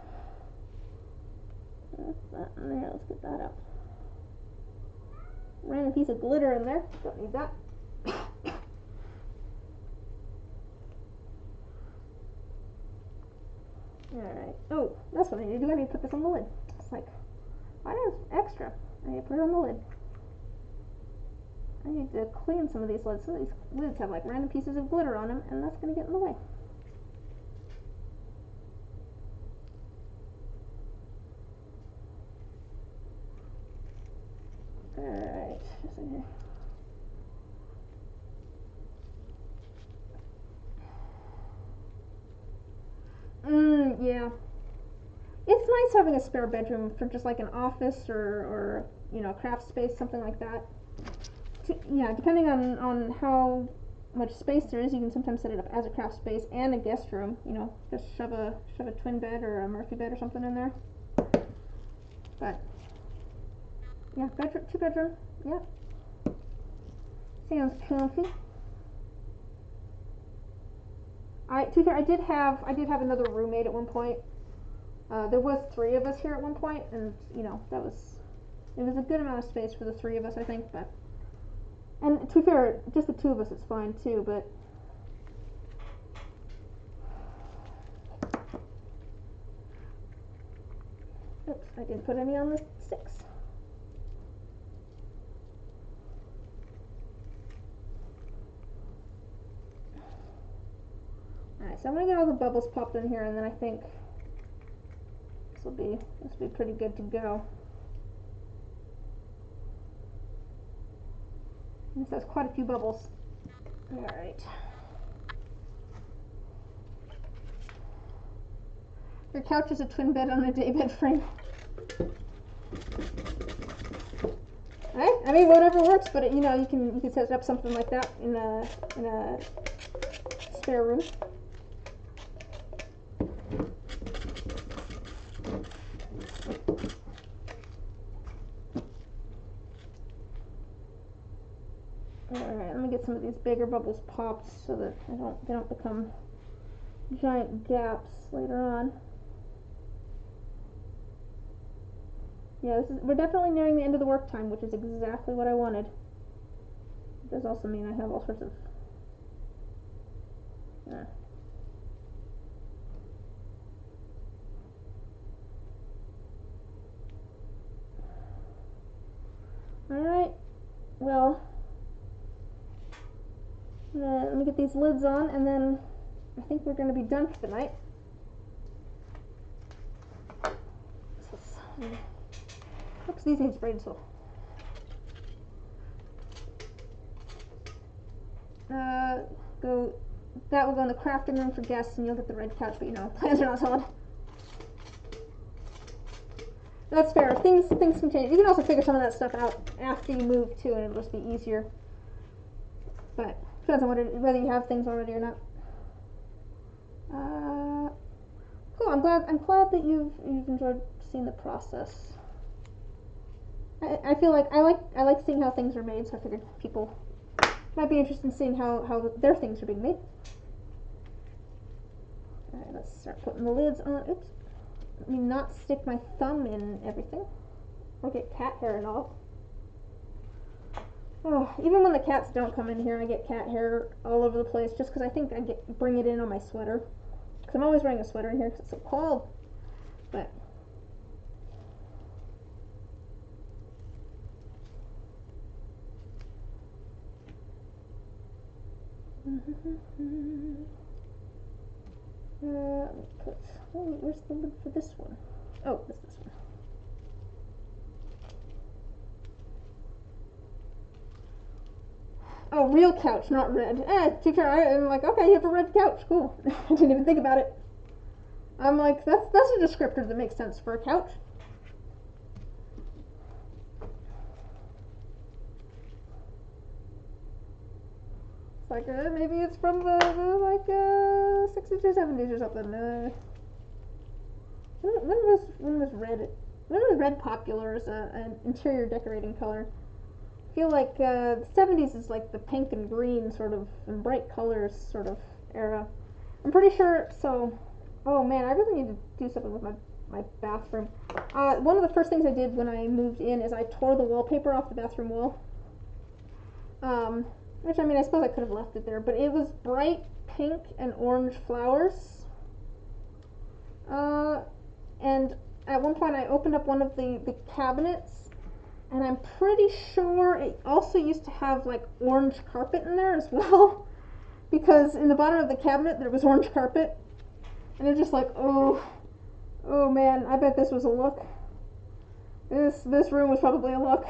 [SPEAKER 2] That's that in there. Let's get that up. Random piece of glitter in there. Don't need that. Alright. Oh, that's what I need to do. I need to put this on the lid. It's like, why is extra? I need to put it on the lid. I need to clean some of these lids. Some of these lids have like random pieces of glitter on them, and that's going to get in the way. Alright, just in here. Yeah. It's nice having a spare bedroom for just like an office or you know, craft space, something like that. Yeah, depending on how much space there is, you can sometimes set it up as a craft space and a guest room. You know, just shove a twin bed or a Murphy bed or something in there. But yeah, 2 bedroom. Yeah, sounds comfy. To be fair, I did have another roommate at one point. There was 3 of us here at one point, and you know, it was a good amount of space for the 3 of us, I think. But and to be fair, just the 2 of us, it's fine too. But oops, I didn't put any on the sticks. Alright, so I'm gonna get all the bubbles popped in here, and then I think this will be pretty good to go. This has quite a few bubbles. Alright. Your couch is a twin bed on a daybed frame. Right? I mean, whatever works, but you know, you can set up something like that in a spare room. Alright, let me get some of these bigger bubbles popped so that they don't become giant gaps later on. Yeah, we're definitely nearing the end of the work time, which is exactly what I wanted. It does also mean I have all sorts of Alright, well, let me get these lids on, and then I think we're going to be done for the night. Oops, these need sprayed, so. That will go in the crafting room for guests, and you'll get the red couch, but you know, plans are not solid. That's fair. Things can change. You can also figure some of that stuff out after you move too, and it'll just be easier. But depends on whether you have things already or not. Cool. I'm glad that you've enjoyed seen the process. I feel like I like seeing how things are made, so I figured people might be interested in seeing how their things are being made. Alright, let's start putting the lids on. Oops. Let me not stick my thumb in everything. Or get cat hair and all. Oh, even when the cats don't come in here, I get cat hair all over the place just because I think I bring it in on my sweater. Because I'm always wearing a sweater in here because it's so cold. But where's the lid for this one? Oh, this one. Oh, real couch, not red. I'm like, okay, you have a red couch, cool. I didn't even think about it. I'm like, that's a descriptor that makes sense for a couch. It's like, maybe it's from the 60s or 70s or something. When was red popular as an interior decorating color? I feel like the 70s is like the pink and green sort of, and bright colors sort of era. I'm pretty sure, so, oh man, I really need to do something with my bathroom. One of the first things I did when I moved in is I tore the wallpaper off the bathroom wall. Which, I mean, I suppose I could have left it there, but it was bright pink and orange flowers. And at one point I opened up one of the cabinets, and I'm pretty sure it also used to have like orange carpet in there as well, because in the bottom of the cabinet there was orange carpet, and it's just like, oh man, I bet this was a look. This room was probably a look.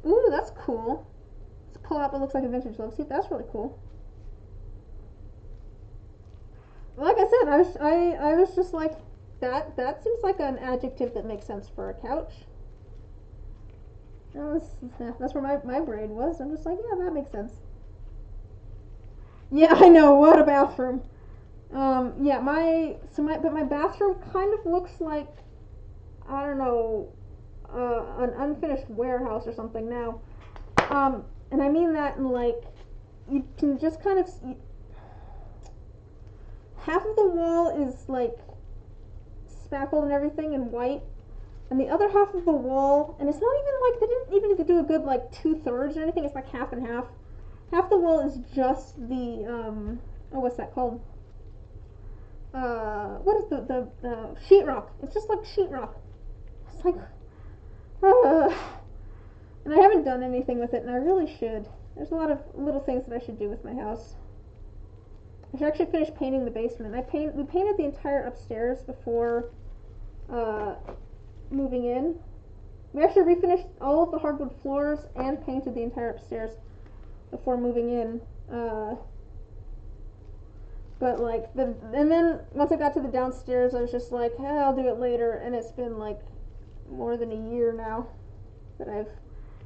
[SPEAKER 2] Ooh, that's cool. Let's pull out what looks like a vintage love seat. That's really cool. Like I said, I was just like, that seems like an adjective that makes sense for a couch. That's where my brain was. I'm just like, yeah, that makes sense. Yeah, I know, what a bathroom. Yeah, but my bathroom kind of looks like, I don't know, an unfinished warehouse or something now. And I mean that in like, you can just kind of, half of the wall is like spackled and everything in white, and the other half of the wall, and it's not even like, they didn't even do a good like 2/3 or anything, it's like half and half. Half the wall is just the, oh, what's that called? What is the sheetrock? It's just like sheetrock. It's like, and I haven't done anything with it, and I really should. There's a lot of little things that I should do with my house. I should actually finish painting the basement. We painted the entire upstairs before moving in. We actually refinished all of the hardwood floors and painted the entire upstairs before moving in. But like and then once I got to the downstairs, I was just like, I'll do it later. And it's been like more than a year now that I've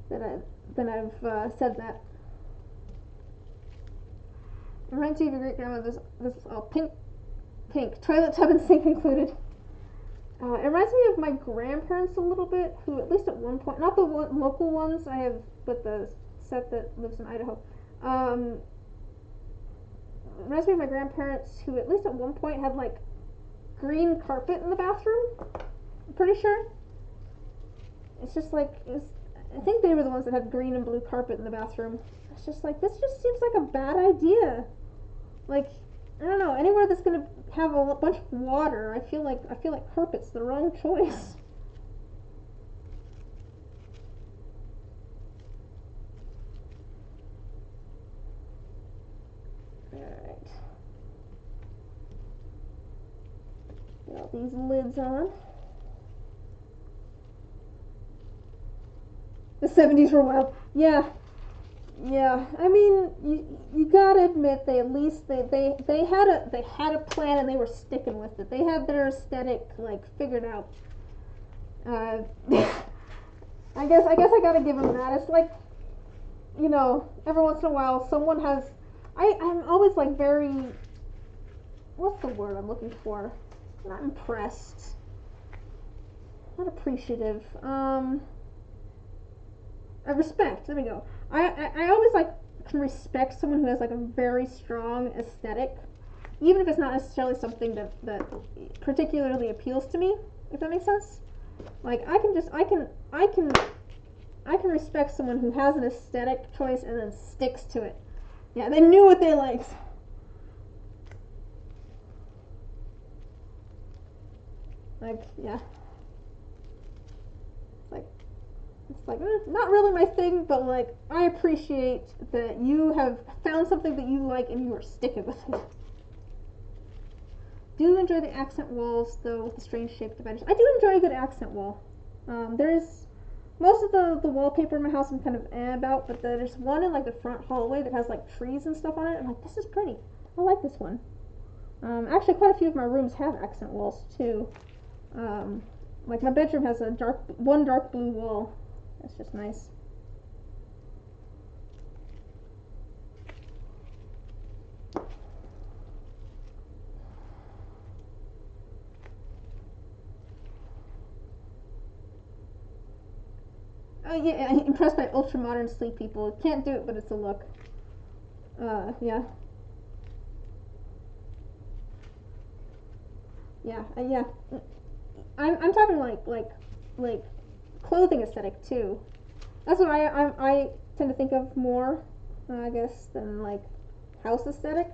[SPEAKER 2] said that. Reminds you of your great grandmother. This is all pink, toilet tub and sink included. It reminds me of my grandparents a little bit, who at least at one point, not the local ones I have, but the set that lives in Idaho. It reminds me of my grandparents, who at least at one point had like green carpet in the bathroom. I'm pretty sure. It's just like, I think they were the ones that had green and blue carpet in the bathroom. It's just like, this just seems like a bad idea. Like, I don't know, anywhere that's gonna have a bunch of water, I feel like carpet's the wrong choice. Alright. Get all these lids on. The 70s were wild. Yeah. I mean, you gotta admit, they at least they had a plan, and they were sticking with it. They had their aesthetic like figured out. I guess I gotta give them that. It's like, you know, every once in a while someone has. I'm always like very what's the word I'm looking for? Not impressed. Not appreciative. Respect. There we go. I always like can respect someone who has like a very strong aesthetic, even if it's not necessarily something that particularly appeals to me. If that makes sense. Like I can respect someone who has an aesthetic choice and then sticks to it. Yeah, they knew what they liked. Like, yeah. It's like, not really my thing, but like, I appreciate that you have found something that you like and you are sticking with it. Do you enjoy the accent walls, though, with the strange shaped dividers? I do enjoy a good accent wall. There's most of the wallpaper in my house I'm kind of about, but there's one in like the front hallway that has like trees and stuff on it. I'm like, this is pretty. I like this one. Actually, quite a few of my rooms have accent walls too. Like my bedroom has one dark blue wall. That's just nice. Oh yeah, I'm impressed by ultra modern sleep people. Can't do it, but it's a look. Yeah. Yeah. I'm talking like clothing aesthetic too. That's what I tend to think of more, I guess, than like house aesthetic.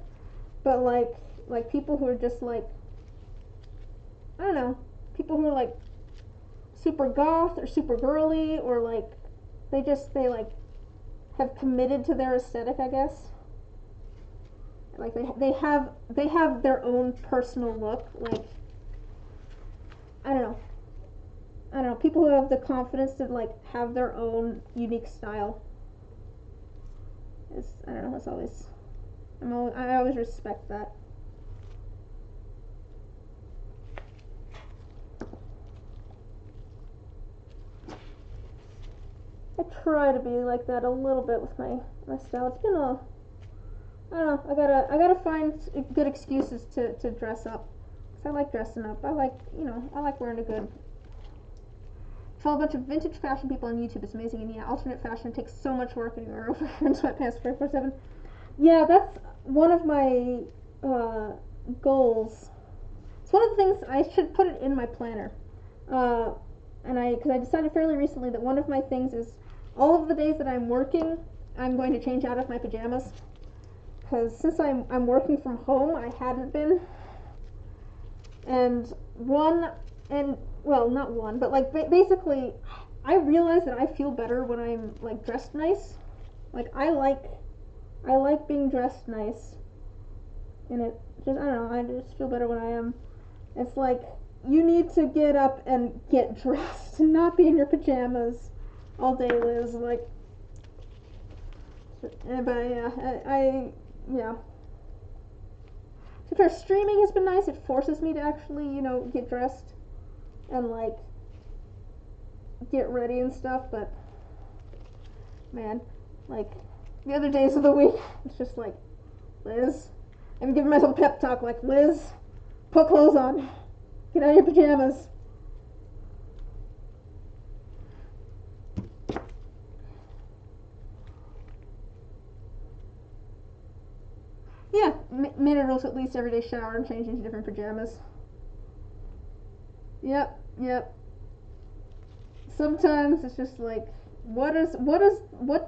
[SPEAKER 2] But like people who are just like, I don't know, people who are like super goth or super girly, or like they like have committed to their aesthetic, I guess. Like they have their own personal look. Like I don't know, people who have the confidence to like have their own unique style. I don't know, it's always I always respect that. I try to be like that a little bit with my style. It's been I don't know, I gotta find good excuses to dress up. Cause I like dressing up. I like, I like wearing a good. Follow a bunch of vintage fashion people on YouTube. It's amazing. And yeah, alternate fashion takes so much work when you're over here in sweatpants 24/7. Yeah, that's one of my goals. It's one of the things I should put it in my planner. Because I decided fairly recently that one of my things is all of the days that I'm working, I'm going to change out of my pajamas. Because since I'm working from home, I hadn't been. And well, not one, but like basically, I realize that I feel better when I'm like dressed nice. Like I like being dressed nice, and it just I don't know, I just feel better when I am. It's like you need to get up and get dressed and not be in your pajamas all day, Liz. Like, but yeah, yeah. So streaming has been nice. It forces me to actually, get dressed and like get ready and stuff. But man, like the other days of the week, it's just like, Liz, I'm giving myself a pep talk. Like, Liz, put clothes on, get out of your pajamas. Yeah, made a rule to at least every day shower and change into different pajamas. Yep. Sometimes it's just like, what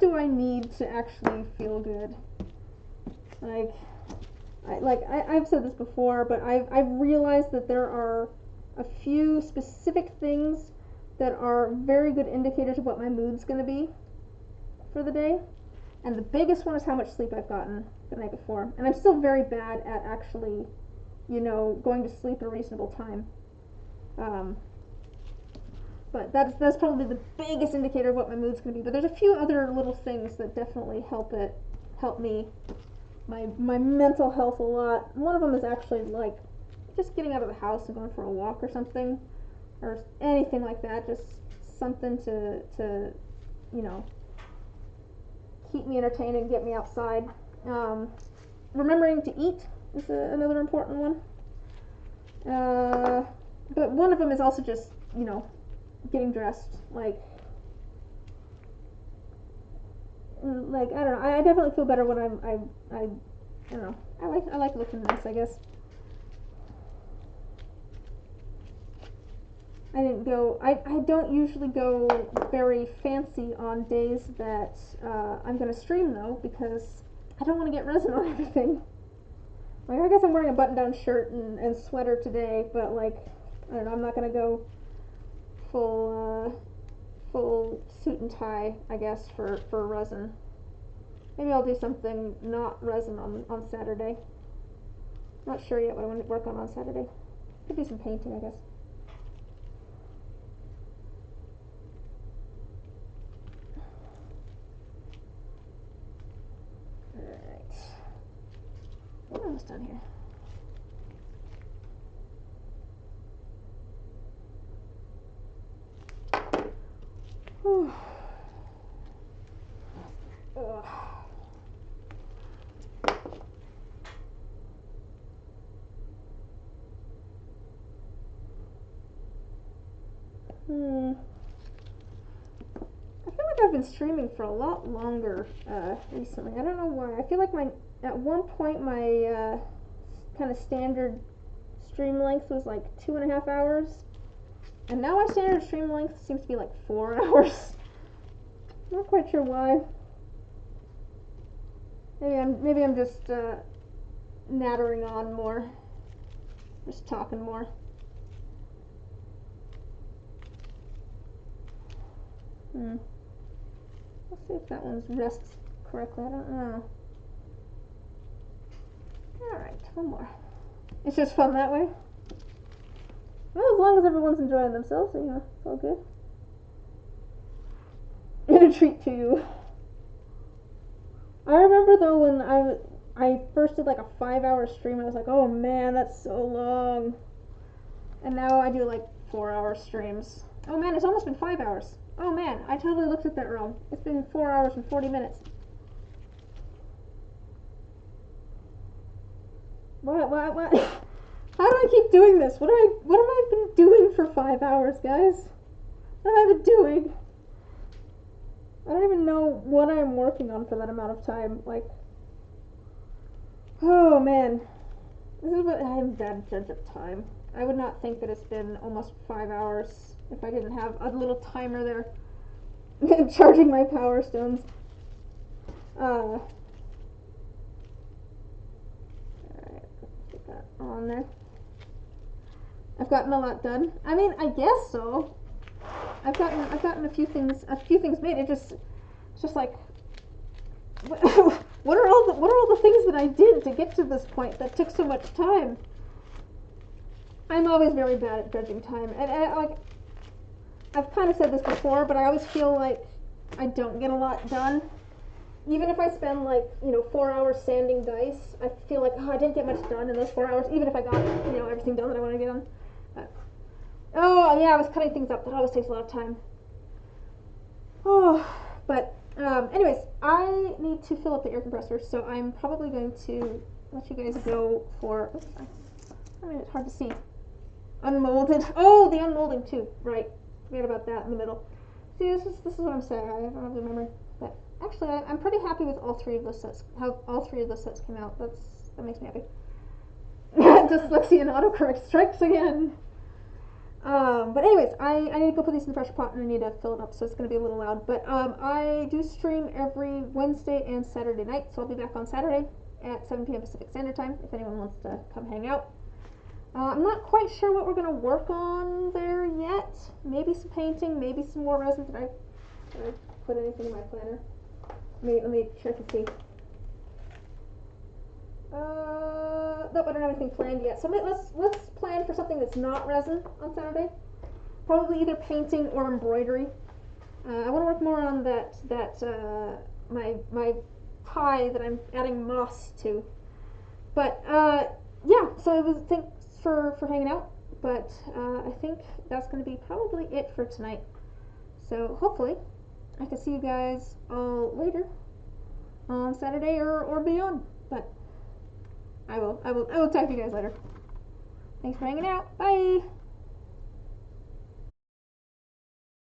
[SPEAKER 2] do I need to actually feel good? I've said this before, but I've realized that there are a few specific things that are very good indicators of what my mood's going to be for the day. And the biggest one is how much sleep I've gotten the night before. And I'm still very bad at actually, going to sleep at a reasonable time. But that's probably the biggest indicator of what my mood's going to be. But there's a few other little things that definitely help me, my mental health a lot. One of them is actually like just getting out of the house and going for a walk or something, or anything like that. Just something to keep me entertained and get me outside. Remembering to eat is another important one. But one of them is also just, you know, getting dressed. Like I don't know. I definitely feel better when I don't know. I like looking nice, I guess. I don't usually go very fancy on days that I'm going to stream, though, because I don't want to get resin on everything. Like, I guess I'm wearing a button-down shirt and sweater today, but, like, I don't know, I'm not going to go full suit and tie, I guess, for resin. Maybe I'll do something not resin on Saturday. Not sure yet what I want to work on Saturday. Could do some painting, I guess. Alright. We're almost done here. Whew. Ugh. I feel like I've been streaming for a lot longer recently. I don't know why. I feel like at one point my kind of standard stream length was like 2.5 hours, and now my standard stream length seems to be like 4 hours. Not quite sure why. Maybe I'm just nattering on more, just talking more. Let's see if that one rests correctly. I don't know. Alright, one more. It's just fun that way. Well, as long as everyone's enjoying themselves, you know, it's all good. And a treat to you. I remember though when I first did like a 5-hour stream, I was like, oh man, that's so long. And now I do like 4-hour streams. Oh man, it's almost been 5 hours. Oh man, I totally looked at that wrong. It's been 4 hours and 40 minutes. What? How do I keep doing this? What have I been doing for 5 hours, guys? What have I been doing? I don't even know what I'm working on for that amount of time. Like, oh man, I'm a bad judge of time. I would not think that it's been almost 5 hours if I didn't have a little timer there charging my power stones. Alright, get that on there. I've gotten a lot done. I mean, I guess so. I've gotten a few things made. It's just like what are all the things that I did to get to this point that took so much time? I'm always very bad at judging time, and like I've kind of said this before, but I always feel like I don't get a lot done. Even if I spend like 4 hours sanding dice, I feel like I didn't get much done in those 4 hours. Even if I got everything done that I want to get done. Oh yeah, I was cutting things up. That always takes a lot of time. Oh, but anyways, I need to fill up the air compressor, so I'm probably going to let you guys go for. Oops, I mean, it's hard to see. Unmolded. Oh, the unmolding too. Right. Forget about that in the middle. See, this is what I'm saying. I don't have the memory, but actually, I'm pretty happy with all three of those sets. How all three of those sets came out. That makes me happy. Dyslexia and autocorrect strikes again. But anyways, I need to go put these in the pressure pot and I need to fill it up, so it's going to be a little loud. But I do stream every Wednesday and Saturday night, so I'll be back on Saturday at 7 p.m. Pacific Standard Time if anyone wants to come hang out. I'm not quite sure what we're going to work on there yet. Maybe some painting, maybe some more resin. Did I put anything in my planner? Let me check and see. Nope, I don't have anything planned yet. So let's plan for something that's not resin on Saturday. Probably either painting or embroidery. I want to work more on that my tie that I'm adding moss to. But yeah, so it was thanks for hanging out. But I think that's going to be probably it for tonight. So hopefully I can see you guys all later on Saturday or beyond. But I will talk to you guys later. Thanks for hanging out. Bye.